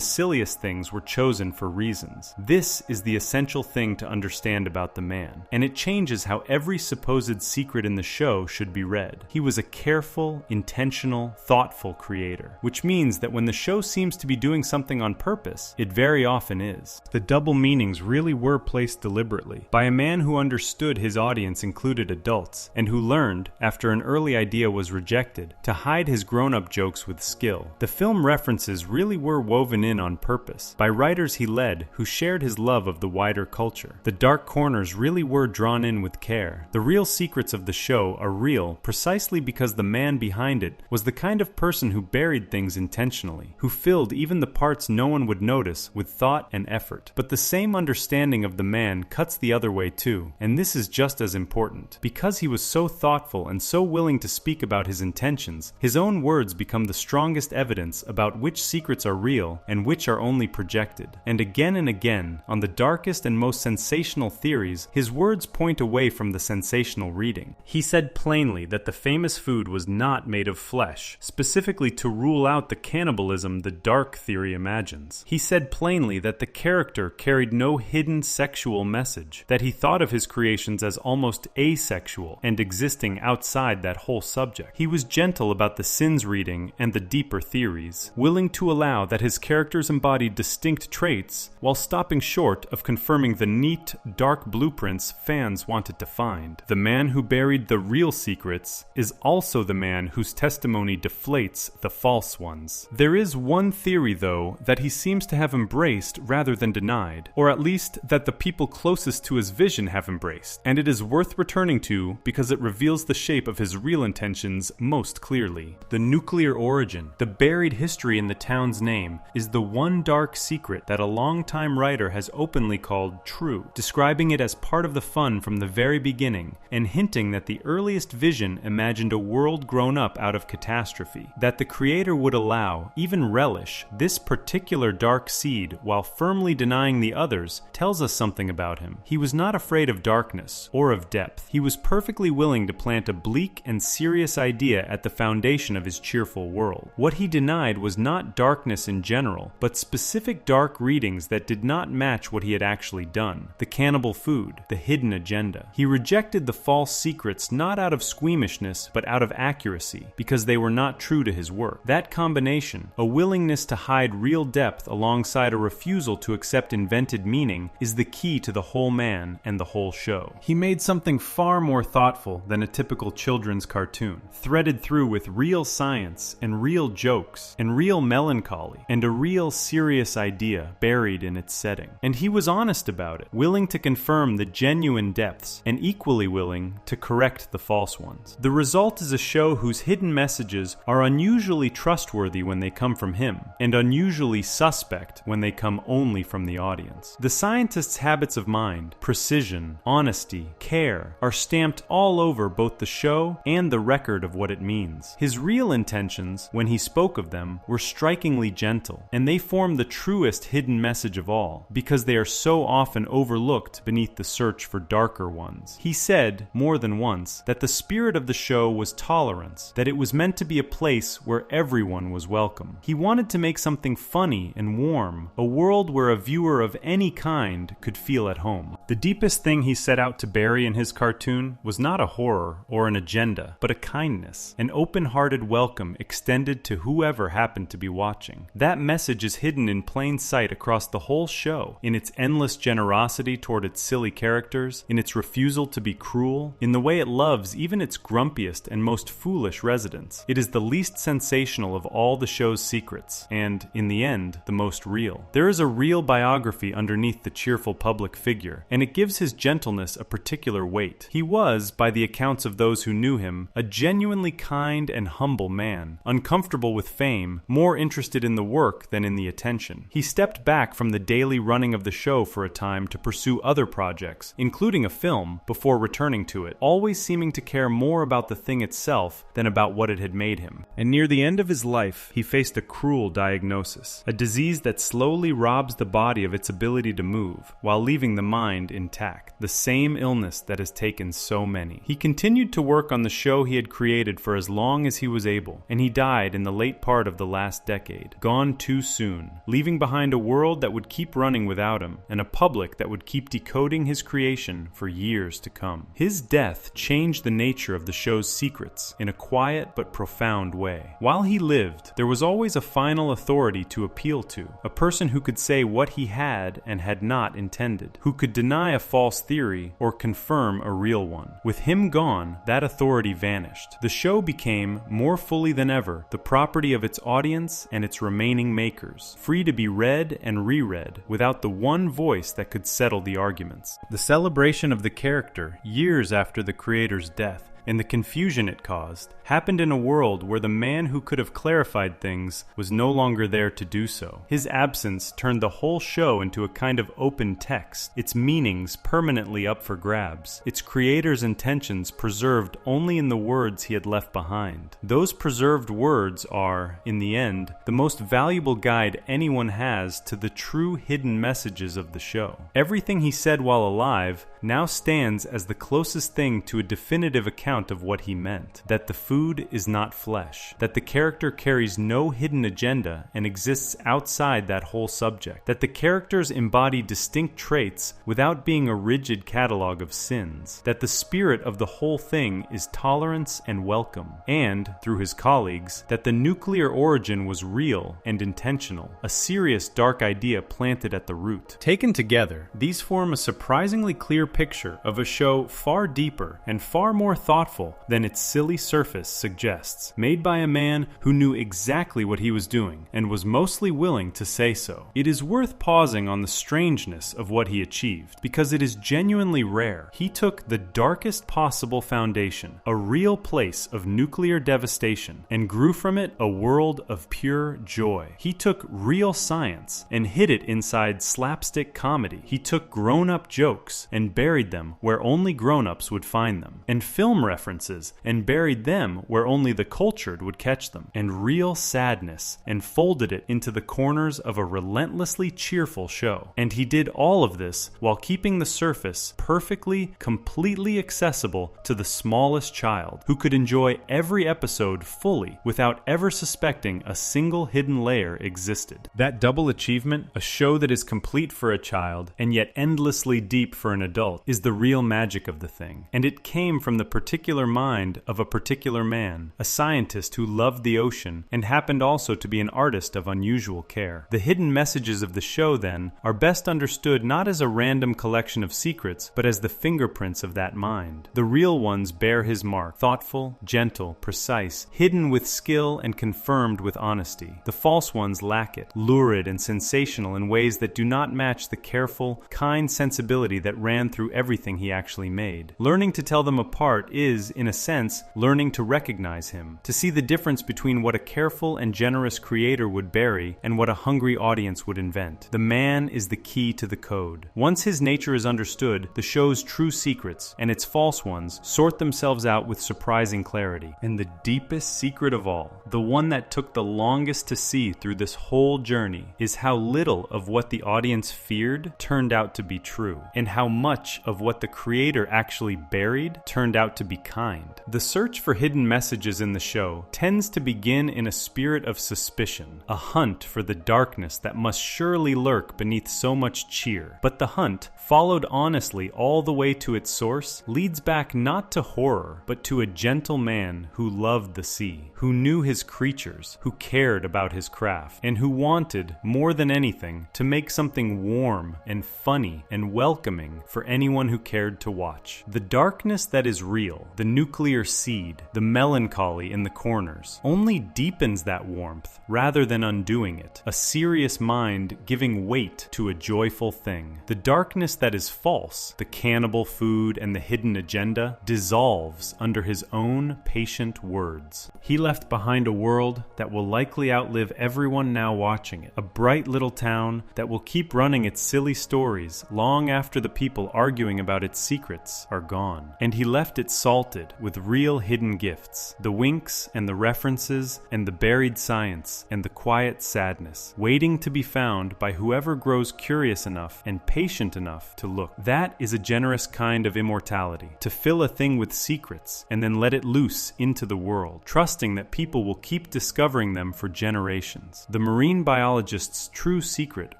Speaker 1: silliest things were chosen for reasons. This is the essential thing to understand about the man, and it changes how every supposed secret in the show should be read. He was a careful, intentional, thoughtful creator, which means that when the show seems to be doing something on purpose, it very often is. The double meanings really were placed deliberately by a man who understood his audience included adults, and who learned, after an early idea was rejected, to hide his grown-up jokes with skill. The film references really were woven in on purpose by writers he led who shared his love of the wider culture. The dark corners really were drawn in with care. The real secrets of the show are real precisely because the man behind it was the kind of person who buried things intentionally, who filled even the parts no one would notice with thought and effort. But the same understanding of the man cuts the other way too, and this is just as important. Because he was so thoughtful and so willing to speak about his intentions, his own words become the strongest evidence about which secrets are real and which are only projected. And again, on the darkest and most sensational theories, his words point away from the sensational reading. He said plainly that the famous food was not made of flesh, specifically to rule out the cannibalism the dark theory imagines. He said plainly that the character carried no hidden sexual message, that he thought of his creations as almost asexual and existing outside that whole subject. He was gentle about the sins reading and the deeper theories, willing to allow that his characters embodied distinct traits while stopping short of confirming the neat, dark blueprints fans wanted to find. The man who buried the real secrets is also the man whose testimony deflates the false ones. There is one theory, though, that he seems to have embraced rather than denied, or at least that the people closest to his vision have embraced, and it is worth returning to because it reveals the shape of his real intentions most clearly. The nuclear origin, the buried history in the town's name, is the one dark secret that a longtime writer has openly called true, describing it as part of the fun from the very beginning, and hinting that the earliest vision imagined a world grown up out of catastrophe, that the creator would allow, even relish, this particular dark seed while firmly denying the others tells us something about him. He was not afraid of darkness or of depth. He was perfectly willing to plant a bleak and serious idea at the foundation of his cheerful world. What he denied was not darkness in general, but specific dark readings that did not match what he had actually done. The cannibal food, the hidden agenda. He rejected the false secrets not out of squeamishness, but out of accuracy, because they were not true to his work. That combination, a willingness to hide real depth alongside a refusal to accept invented meaning, is the key to the whole man and the whole show. He made something far more thoughtful than a typical children's cartoon, threaded through with real science and real jokes and real melancholy and a real serious idea buried in its setting. And he was honest about it, willing to confirm the genuine depths and equally willing to correct the false ones. The result is a show whose hidden messages are unusually trustworthy when they come from him, and unusually suspect when they come only from the audience. The scientist's habits of mind, precision, honesty, care, are stamped all over both the show and the record of what it means. His real intentions, when he spoke of them, were strikingly gentle, and they form the truest hidden message of all, because they are so often overlooked beneath the search for darker ones. He said, more than once, that the spirit of the show was tolerance, that it was meant to be a place where everyone was welcome. He wanted to make something funny and warm, a world where a viewer of any kind could feel at home. The deepest thing he set out to bury in his cartoon was not a horror or an agenda, but a kindness, an open-hearted welcome extended to whoever happened to be watching. That message is hidden in plain sight across the whole show, in its endless generosity toward its silly characters, in its refusal to be be cruel, in the way it loves even its grumpiest and most foolish residents. It is the least sensational of all the show's secrets, and, in the end, the most real. There is a real biography underneath the cheerful public figure, and it gives his gentleness a particular weight. He was, by the accounts of those who knew him, a genuinely kind and humble man, uncomfortable with fame, more interested in the work than in the attention. He stepped back from the daily running of the show for a time to pursue other projects, including a film, before returning to it, always seeming to care more about the thing itself than about what it had made him. And near the end of his life, he faced a cruel diagnosis, a disease that slowly robs the body of its ability to move, while leaving the mind intact, the same illness that has taken so many. He continued to work on the show he had created for as long as he was able, and he died in the late part of the last decade, gone too soon, leaving behind a world that would keep running without him, and a public that would keep decoding his creation for years to come. His death changed the nature of the show's secrets in a quiet but profound way. While he lived, there was always a final authority to appeal to, a person who could say what he had and had not intended, who could deny a false theory or confirm a real one. With him gone, that authority vanished. The show became, more fully than ever, the property of its audience and its remaining makers, free to be read and reread without the one voice that could settle the arguments. The celebration of the character, years after the creator's death, and the confusion it caused, happened in a world where the man who could have clarified things was no longer there to do so. His absence turned the whole show into a kind of open text, its meanings permanently up for grabs, its creator's intentions preserved only in the words he had left behind. Those preserved words are, in the end, the most valuable guide anyone has to the true hidden messages of the show. Everything he said while alive now stands as the closest thing to a definitive account of what he meant: that the food is not flesh, that the character carries no hidden agenda and exists outside that whole subject, that the characters embody distinct traits without being a rigid catalog of sins, that the spirit of the whole thing is tolerance and welcome, and, through his colleagues, that the nuclear origin was real and intentional, a serious dark idea planted at the root. Taken together, these form a surprisingly clear picture of a show far deeper and far more thoughtful than its silly surface suggests, made by a man who knew exactly what he was doing and was mostly willing to say so. It is worth pausing on the strangeness of what he achieved, because it is genuinely rare. He took the darkest possible foundation, a real place of nuclear devastation, and grew from it a world of pure joy. He took real science and hid it inside slapstick comedy. He took grown-up jokes and buried them where only grown-ups would find them, and film references and buried them where only the cultured would catch them, and real sadness and folded it into the corners of a relentlessly cheerful show. And he did all of this while keeping the surface perfectly, completely accessible to the smallest child, who could enjoy every episode fully without ever suspecting a single hidden layer existed. That double achievement, a show that is complete for a child and yet endlessly deep for an adult, is the real magic of the thing. And it came from the particular mind of a particular man, a scientist who loved the ocean and happened also to be an artist of unusual care. The hidden messages of the show, then, are best understood not as a random collection of secrets, but as the fingerprints of that mind. The real ones bear his mark, thoughtful, gentle, precise, hidden with skill and confirmed with honesty. The false ones lack it, lurid and sensational in ways that do not match the careful, kind sensibility that ran through everything he actually made. Learning to tell them apart is, in a sense, learning to recognize him, to see the difference between what a careful and generous creator would bury and what a hungry audience would invent. The man is the key to the code. Once his nature is understood, the show's true secrets and its false ones sort themselves out with surprising clarity. And the deepest secret of all, the one that took the longest to see through this whole journey, is how little of what the audience feared turned out to be true, and how much of what the creator actually buried turned out to be kind. The search for hidden messages in the show tends to begin in a spirit of suspicion, a hunt for the darkness that must surely lurk beneath so much cheer. But the hunt, followed honestly all the way to its source, leads back not to horror, but to a gentle man who loved the sea, who knew his creatures, who cared about his craft, and who wanted, more than anything, to make something warm and funny and welcoming for any anyone who cared to watch. The darkness that is real, the nuclear seed, the melancholy in the corners, only deepens that warmth rather than undoing it. A serious mind giving weight to a joyful thing. The darkness that is false, the cannibal food and the hidden agenda, dissolves under his own patient words. He left behind a world that will likely outlive everyone now watching it. A bright little town that will keep running its silly stories long after the people arguing about its secrets are gone. And he left it salted with real hidden gifts, the winks and the references and the buried science and the quiet sadness, waiting to be found by whoever grows curious enough and patient enough to look. That is a generous kind of immortality, to fill a thing with secrets and then let it loose into the world, trusting that people will keep discovering them for generations. The marine biologist's true secret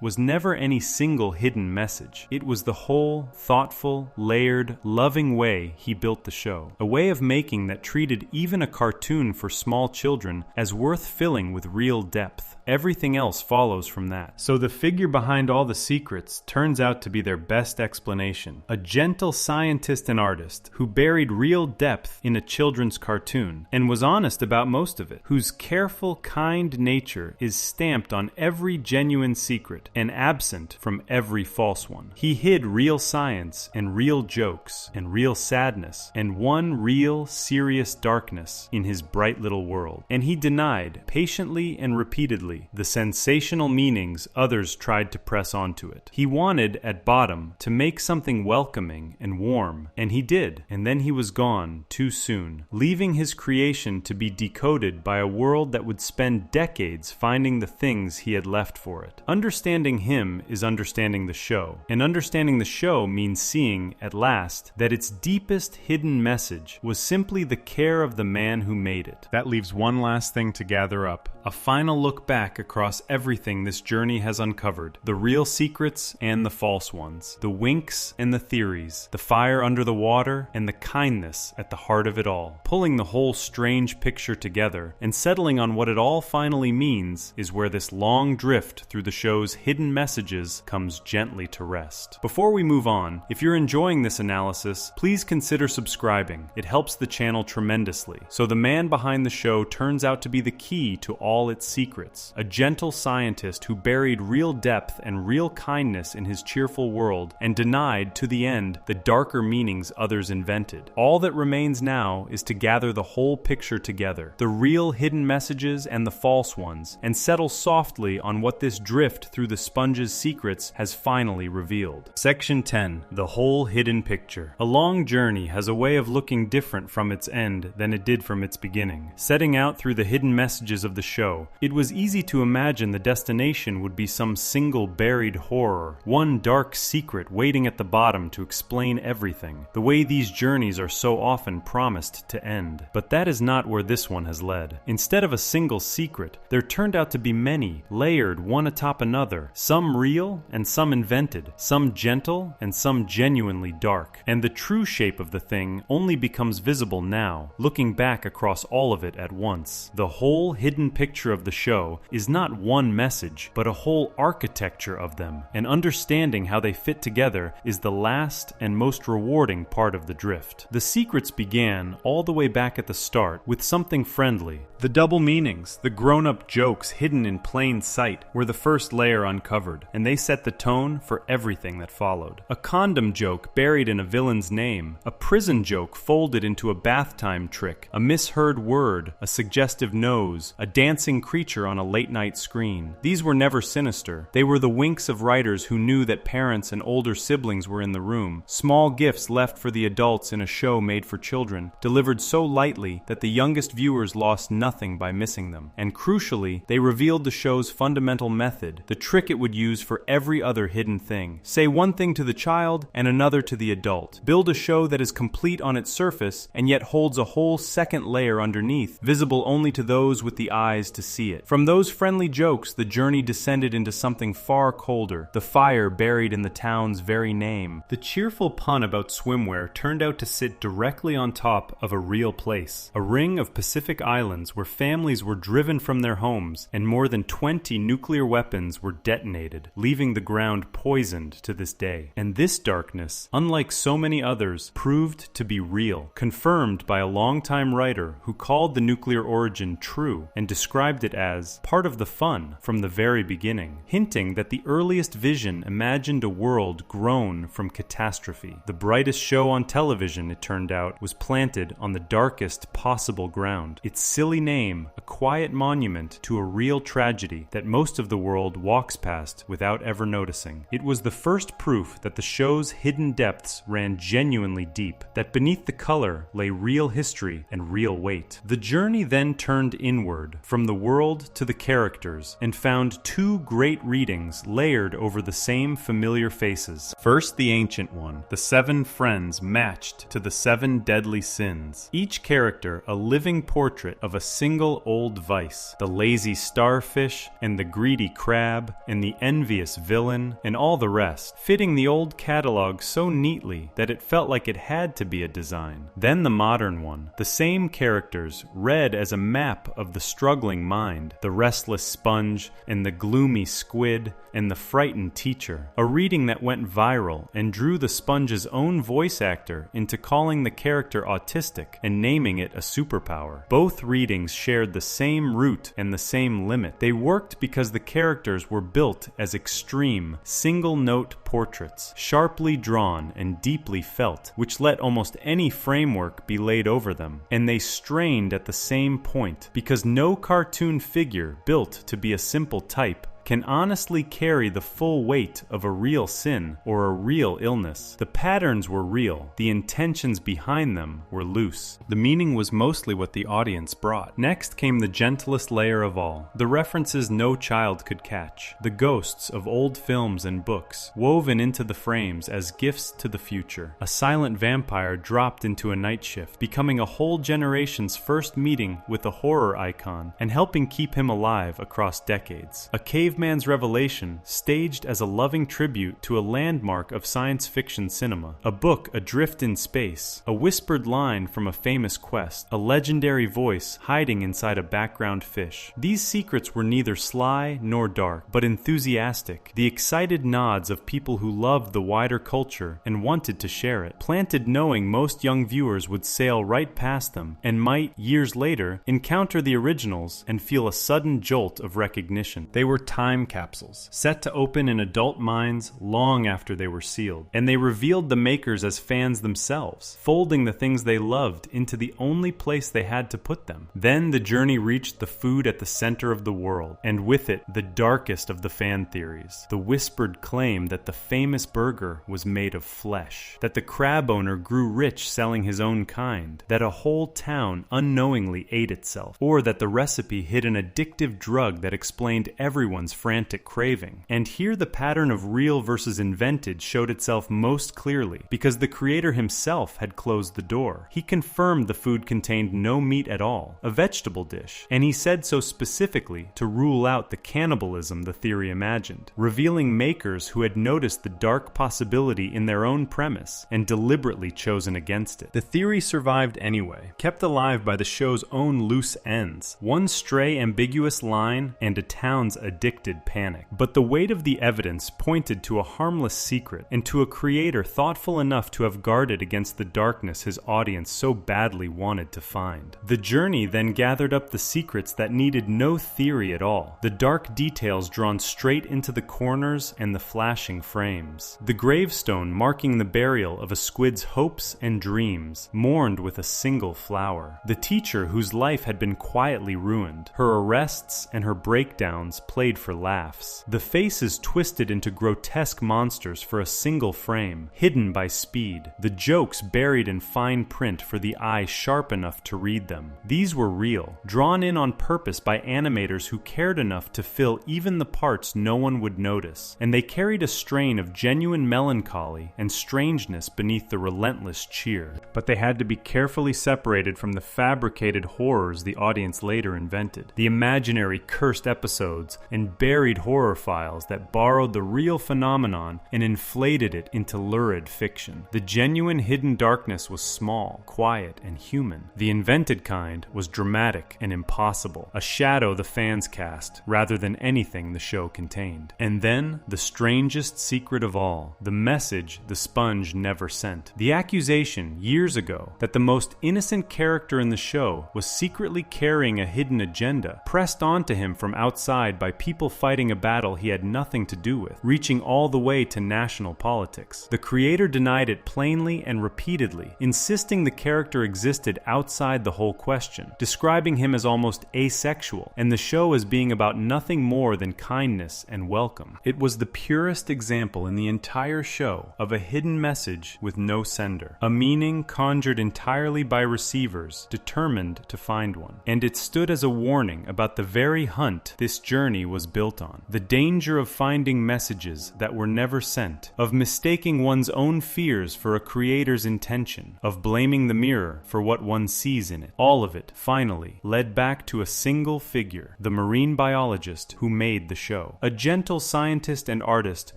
Speaker 1: was never any single hidden message. It was the whole, thoughtful, layered, loving way he built the show. A way of making that treated even a cartoon for small children as worth filling with real depth. Everything else follows from that. So the figure behind all the secrets turns out to be their best explanation. A gentle scientist and artist who buried real depth in a children's cartoon and was honest about most of it, whose careful, kind nature is stamped on every genuine secret and absent from every false one. He hid real science and real jokes and real sadness and one real, serious darkness in his bright little world. And he denied, patiently and repeatedly, the sensational meanings others tried to press onto it. He wanted, at bottom, to make something welcoming and warm, and he did, and then he was gone too soon, leaving his creation to be decoded by a world that would spend decades finding the things he had left for it. Understanding him is understanding the show, and understanding the show means seeing, at last, that its deepest hidden message was simply the care of the man who made it. That leaves one last thing to gather up. A final look back across everything this journey has uncovered, the real secrets and the false ones, the winks and the theories, the fire under the water and the kindness at the heart of it all. Pulling the whole strange picture together and settling on what it all finally means is where this long drift through the show's hidden messages comes gently to rest. Before we move on, if you're enjoying this analysis, please consider subscribing. It helps the channel tremendously. So the man behind the show turns out to be the key to all its secrets. A gentle scientist who buried real depth and real kindness in his cheerful world and denied, to the end, the darker meanings others invented. All that remains now is to gather the whole picture together, the real hidden messages and the false ones, and settle softly on what this drift through the sponge's secrets has finally revealed. Section 10. The Whole Hidden Picture. A long journey has a way of looking different from its end than it did from its beginning. Setting out through the hidden messages of the show, it was easy to imagine the destination would be some single buried horror, one dark secret waiting at the bottom to explain everything, the way these journeys are so often promised to end. But that is not where this one has led. Instead of a single secret, there turned out to be many, layered one atop another, some real and some invented, some gentle and some genuinely dark. And the true shape of the thing only becomes visible now, looking back across all of it at once. The whole hidden picture of the show is not one message, but a whole architecture of them, and understanding how they fit together is the last and most rewarding part of the drift. The secrets began all the way back at the start with something friendly. The double meanings, the grown-up jokes hidden in plain sight were the first layer uncovered, and they set the tone for everything that followed. A condom joke buried in a villain's name, a prison joke folded into a bath time trick, a misheard word, a suggestive nose, a dancing creature on a late-night screen. These were never sinister. They were the winks of writers who knew that parents and older siblings were in the room, small gifts left for the adults in a show made for children, delivered so lightly that the youngest viewers lost nothing by missing them. And crucially, they revealed the show's fundamental method, the trick it would use for every other hidden thing. Say one thing to the child and another to the adult. Build a show that is complete on its surface and yet holds a whole second layer underneath, visible only to those with the eyes to see it. From those those friendly jokes, the journey descended into something far colder, the fire buried in the town's very name. The cheerful pun about swimwear turned out to sit directly on top of a real place, a ring of Pacific islands where families were driven from their homes and more than 20 nuclear weapons were detonated, leaving the ground poisoned to this day. And this darkness, unlike so many others, proved to be real, confirmed by a longtime writer who called the nuclear origin true and described it as part of the fun from the very beginning, hinting that the earliest vision imagined a world grown from catastrophe. The brightest show on television, it turned out, was planted on the darkest possible ground. Its silly name, a quiet monument to a real tragedy that most of the world walks past without ever noticing. It was the first proof that the show's hidden depths ran genuinely deep, that beneath the color lay real history and real weight. The journey then turned inward, from the world to the characters, and found two great readings layered over the same familiar faces. First, the ancient one, the 7 friends matched to the 7 deadly sins. Each character a living portrait of a single old vice, the lazy starfish and the greedy crab and the envious villain and all the rest, fitting the old catalog so neatly that it felt like it had to be a design. Then the modern one, the same characters read as a map of the struggling mind, the restless sponge and the gloomy squid and the frightened teacher, a reading that went viral and drew the sponge's own voice actor into calling the character autistic and naming it a superpower. Both readings shared the same root and the same limit. They worked because the characters were built as extreme, single-note portraits, sharply drawn and deeply felt, which let almost any framework be laid over them. And they strained at the same point, because no cartoon figure built to be a simple type can honestly carry the full weight of a real sin or a real illness. The patterns were real, the intentions behind them were loose. The meaning was mostly what the audience brought. Next came the gentlest layer of all, the references no child could catch, the ghosts of old films and books, woven into the frames as gifts to the future. A silent vampire dropped into a night shift, becoming a whole generation's first meeting with a horror icon and helping keep him alive across decades. A caveman's revelation, staged as a loving tribute to a landmark of science fiction cinema. A book adrift in space, a whispered line from a famous quest, a legendary voice hiding inside a background fish. These secrets were neither sly nor dark, but enthusiastic, the excited nods of people who loved the wider culture and wanted to share it, planted knowing most young viewers would sail right past them and might, years later, encounter the originals and feel a sudden jolt of recognition. They were time capsules, set to open in adult minds long after they were sealed. And they revealed the makers as fans themselves, folding the things they loved into the only place they had to put them. Then the journey reached the food at the center of the world, and with it, the darkest of the fan theories. The whispered claim that the famous burger was made of flesh, that the crab owner grew rich selling his own kind, that a whole town unknowingly ate itself, or that the recipe hid an addictive drug that explained everyone's frantic craving. And here the pattern of real versus invented showed itself most clearly, because the creator himself had closed the door. He confirmed the food contained no meat at all, a vegetable dish, and he said so specifically to rule out the cannibalism the theory imagined, revealing makers who had noticed the dark possibility in their own premise and deliberately chosen against it. The theory survived anyway, kept alive by the show's own loose ends, one stray ambiguous line and a town's addicted panic. But the weight of the evidence pointed to a harmless secret and to a creator thoughtful enough to have guarded against the darkness his audience so badly wanted to find. The journey then gathered up the secrets that needed no theory at all, the dark details drawn straight into the corners and the flashing frames. The gravestone marking the burial of a squid's hopes and dreams, mourned with a single flower. The teacher whose life had been quietly ruined, her arrests and her breakdowns played for for laughs. The faces twisted into grotesque monsters for a single frame, hidden by speed. The jokes buried in fine print for the eye sharp enough to read them. These were real, drawn in on purpose by animators who cared enough to fill even the parts no one would notice, and they carried a strain of genuine melancholy and strangeness beneath the relentless cheer. But they had to be carefully separated from the fabricated horrors the audience later invented, the imaginary cursed episodes and buried horror files that borrowed the real phenomenon and inflated it into lurid fiction. The genuine hidden darkness was small, quiet, and human. The invented kind was dramatic and impossible, a shadow the fans cast rather than anything the show contained. And then, the strangest secret of all, the message the sponge never sent. The accusation, years ago, that the most innocent character in the show was secretly carrying a hidden agenda, pressed onto him from outside by people fighting a battle he had nothing to do with, reaching all the way to national politics. The creator denied it plainly and repeatedly, insisting the character existed outside the whole question, describing him as almost asexual, and the show as being about nothing more than kindness and welcome. It was the purest example in the entire show of a hidden message with no sender, a meaning conjured entirely by receivers determined to find one. And it stood as a warning about the very hunt this journey was built on. The danger of finding messages that were never sent, of mistaking one's own fears for a creator's intention, of blaming the mirror for what one sees in it. All of it, finally, led back to a single figure, the marine biologist who made the show. A gentle scientist and artist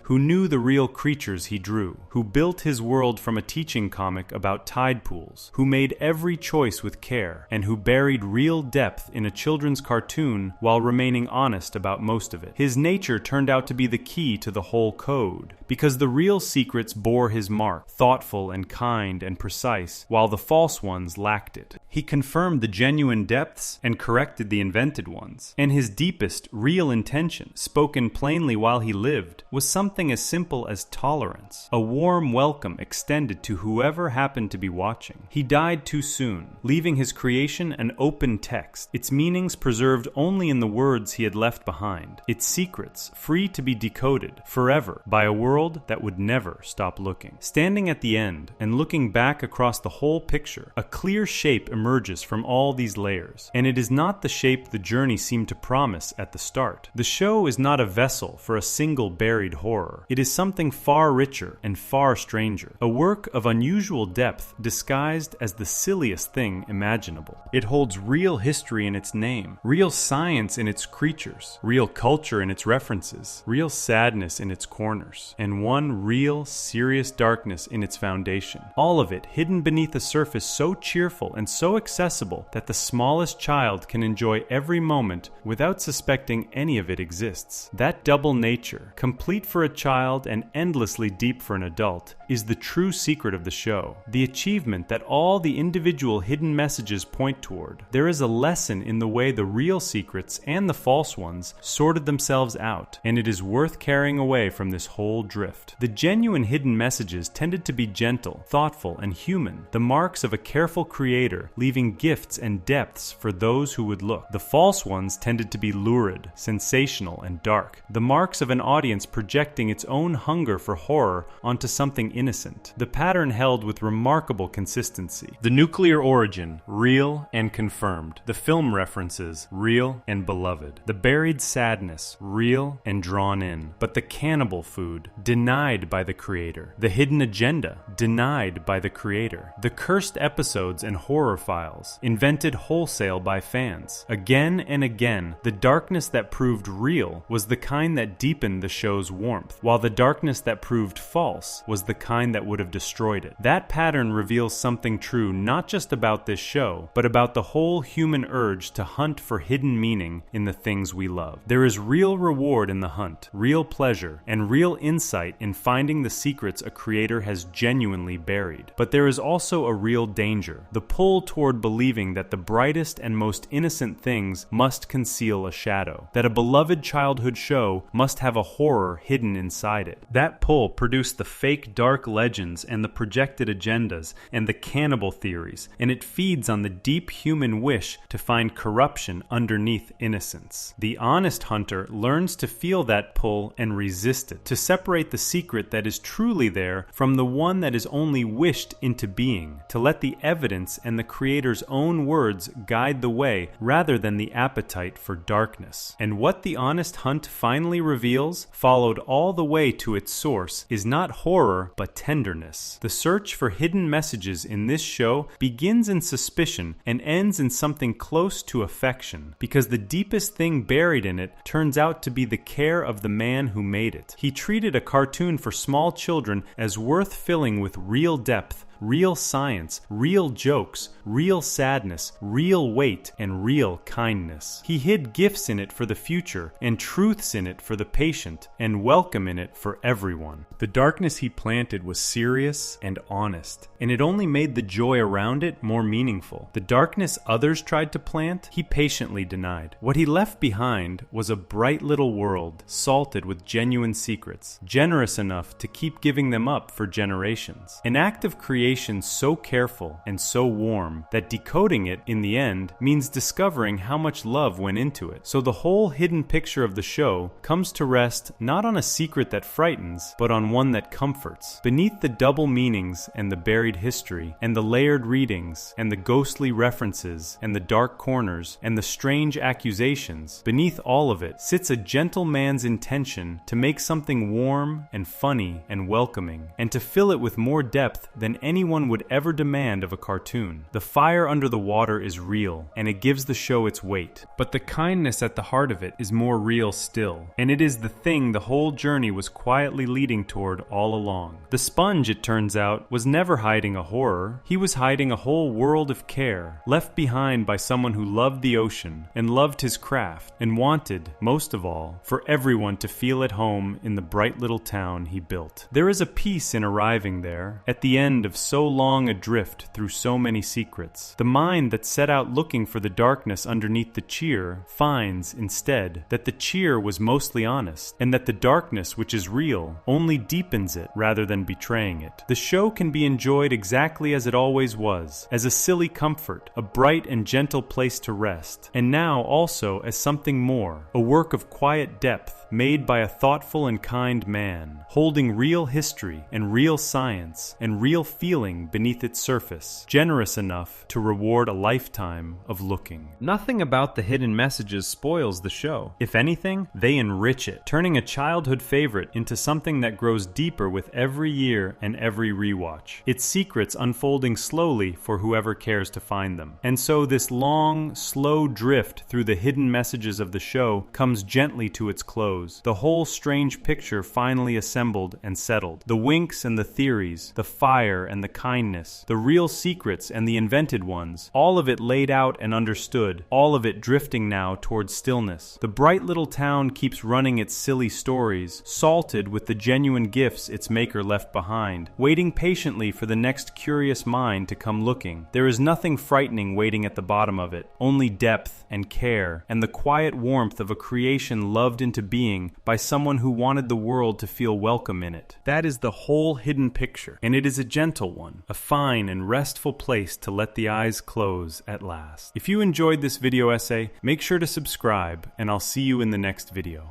Speaker 1: who knew the real creatures he drew, who built his world from a teaching comic about tide pools, who made every choice with care, and who buried real depth in a children's cartoon while remaining honest about most of it. His nature turned out to be the key to the whole code, because the real secrets bore his mark, thoughtful and kind and precise, while the false ones lacked it. He confirmed the genuine depths and corrected the invented ones. And his deepest, real intention, spoken plainly while he lived, was something as simple as tolerance, a warm welcome extended to whoever happened to be watching. He died too soon, leaving his creation an open text, its meanings preserved only in the words he had left behind, its secrets free to be decoded forever by a world that would never stop looking. Standing at the end and looking back across the whole picture, a clear shape emerges from all these layers, and it is not the shape the journey seemed to promise at the start. The show is not a vessel for a single buried horror. It is something far richer and far stranger, a work of unusual depth disguised as the silliest thing imaginable. It holds real history in its name, real science in its creatures, real culture in its references, real sadness in its corners, and one real, serious darkness in its foundation. All of it hidden beneath a surface so cheerful and so accessible that the smallest child can enjoy every moment without suspecting any of it exists. That double nature, complete for a child and endlessly deep for an adult, is the true secret of the show, the achievement that all the individual hidden messages point toward. There is a lesson in the way the real secrets and the false ones sorted themselves out, and it is worth carrying away from this whole drift. The genuine hidden messages tended to be gentle, thoughtful, and human, the marks of a careful creator, leaving gifts and depths for those who would look. The false ones tended to be lurid, sensational, and dark, the marks of an audience projecting its own hunger for horror onto something innocent. The pattern held with remarkable consistency. The nuclear origin, real and confirmed. The film references, real and beloved. The buried sadness, real and drawn in. But the cannibal food, denied by the creator. The hidden agenda, denied by the creator. The cursed episodes and horror files, invented wholesale by fans. Again and again, the darkness that proved real was the kind that deepened the show's warmth, while the darkness that proved false was the kind that would have destroyed it. That pattern reveals something true not just about this show, but about the whole human urge to hunt for hidden meaning in the things we love. There is real reward in the hunt, real pleasure, and real insight in finding the secrets a creator has genuinely buried. But there is also a real danger, the pull toward believing that the brightest and most innocent things must conceal a shadow, that a beloved childhood show must have a horror hidden inside it. That pull produced the fake dark legends and the projected agendas and the cannibal theories, and it feeds on the deep human wish to find corruption underneath innocence. The honest hunter hunter learns to feel that pull and resist it, to separate the secret that is truly there from the one that is only wished into being, to let the evidence and the Creator's own words guide the way rather than the appetite for darkness. And what the honest hunt finally reveals, followed all the way to its source, is not horror but tenderness. The search for hidden messages in this show begins in suspicion and ends in something close to affection, because the deepest thing buried in it turns out to be the care of the man who made it. He treated a cartoon for small children as worth filling with real depth, real science, real jokes, real sadness, real weight, and real kindness. He hid gifts in it for the future, and truths in it for the patient, and welcome in it for everyone. The darkness he planted was serious and honest, and it only made the joy around it more meaningful. The darkness others tried to plant, he patiently denied. What he left behind was a bright little world, salted with genuine secrets, generous enough to keep giving them up for generations. An act of creation so careful and so warm that decoding it in the end means discovering how much love went into it. So the whole hidden picture of the show comes to rest not on a secret that frightens, but on one that comforts. Beneath the double meanings and the buried history and the layered readings and the ghostly references and the dark corners and the strange accusations, beneath all of it sits a gentle man's intention to make something warm and funny and welcoming, and to fill it with more depth than anyone would ever demand of a cartoon. The fire under the water is real, and it gives the show its weight. But the kindness at the heart of it is more real still, and it is the thing the whole journey was quietly leading toward all along. The sponge, it turns out, was never hiding a horror. He was hiding a whole world of care, left behind by someone who loved the ocean, and loved his craft, and wanted, most of all, for everyone to feel at home in the bright little town he built. There is a peace in arriving there, at the end of so long adrift through so many secrets. The mind that set out looking for the darkness underneath the cheer finds, instead, that the cheer was mostly honest, and that the darkness, which is real, only deepens it rather than betraying it. The show can be enjoyed exactly as it always was, as a silly comfort, a bright and gentle place to rest, and now also as something more, a work of quiet depth made by a thoughtful and kind man, holding real history and real science and real feeling beneath its surface, generous enough to reward a lifetime of looking. Nothing about the hidden messages spoils the show. If anything, they enrich it, turning a childhood favorite into something that grows deeper with every year and every rewatch, its secrets unfolding slowly for whoever cares to find them. And so this long, slow drift through the hidden messages of the show comes gently to its close. The whole strange picture finally assembled and settled. The winks and the theories, the fire and the kindness, the real secrets and the invented ones, all of it laid out and understood, all of it drifting now towards stillness. The bright little town keeps running its silly stories, salted with the genuine gifts its maker left behind, waiting patiently for the next curious mind to come looking. There is nothing frightening waiting at the bottom of it, only depth and care, and the quiet warmth of a creation loved into being by someone who wanted the world to feel welcome in it. That is the whole hidden picture, and it is a gentle one, a fine and restful place to let the eyes close at last. If you enjoyed this video essay, make sure to subscribe, and I'll see you in the next video.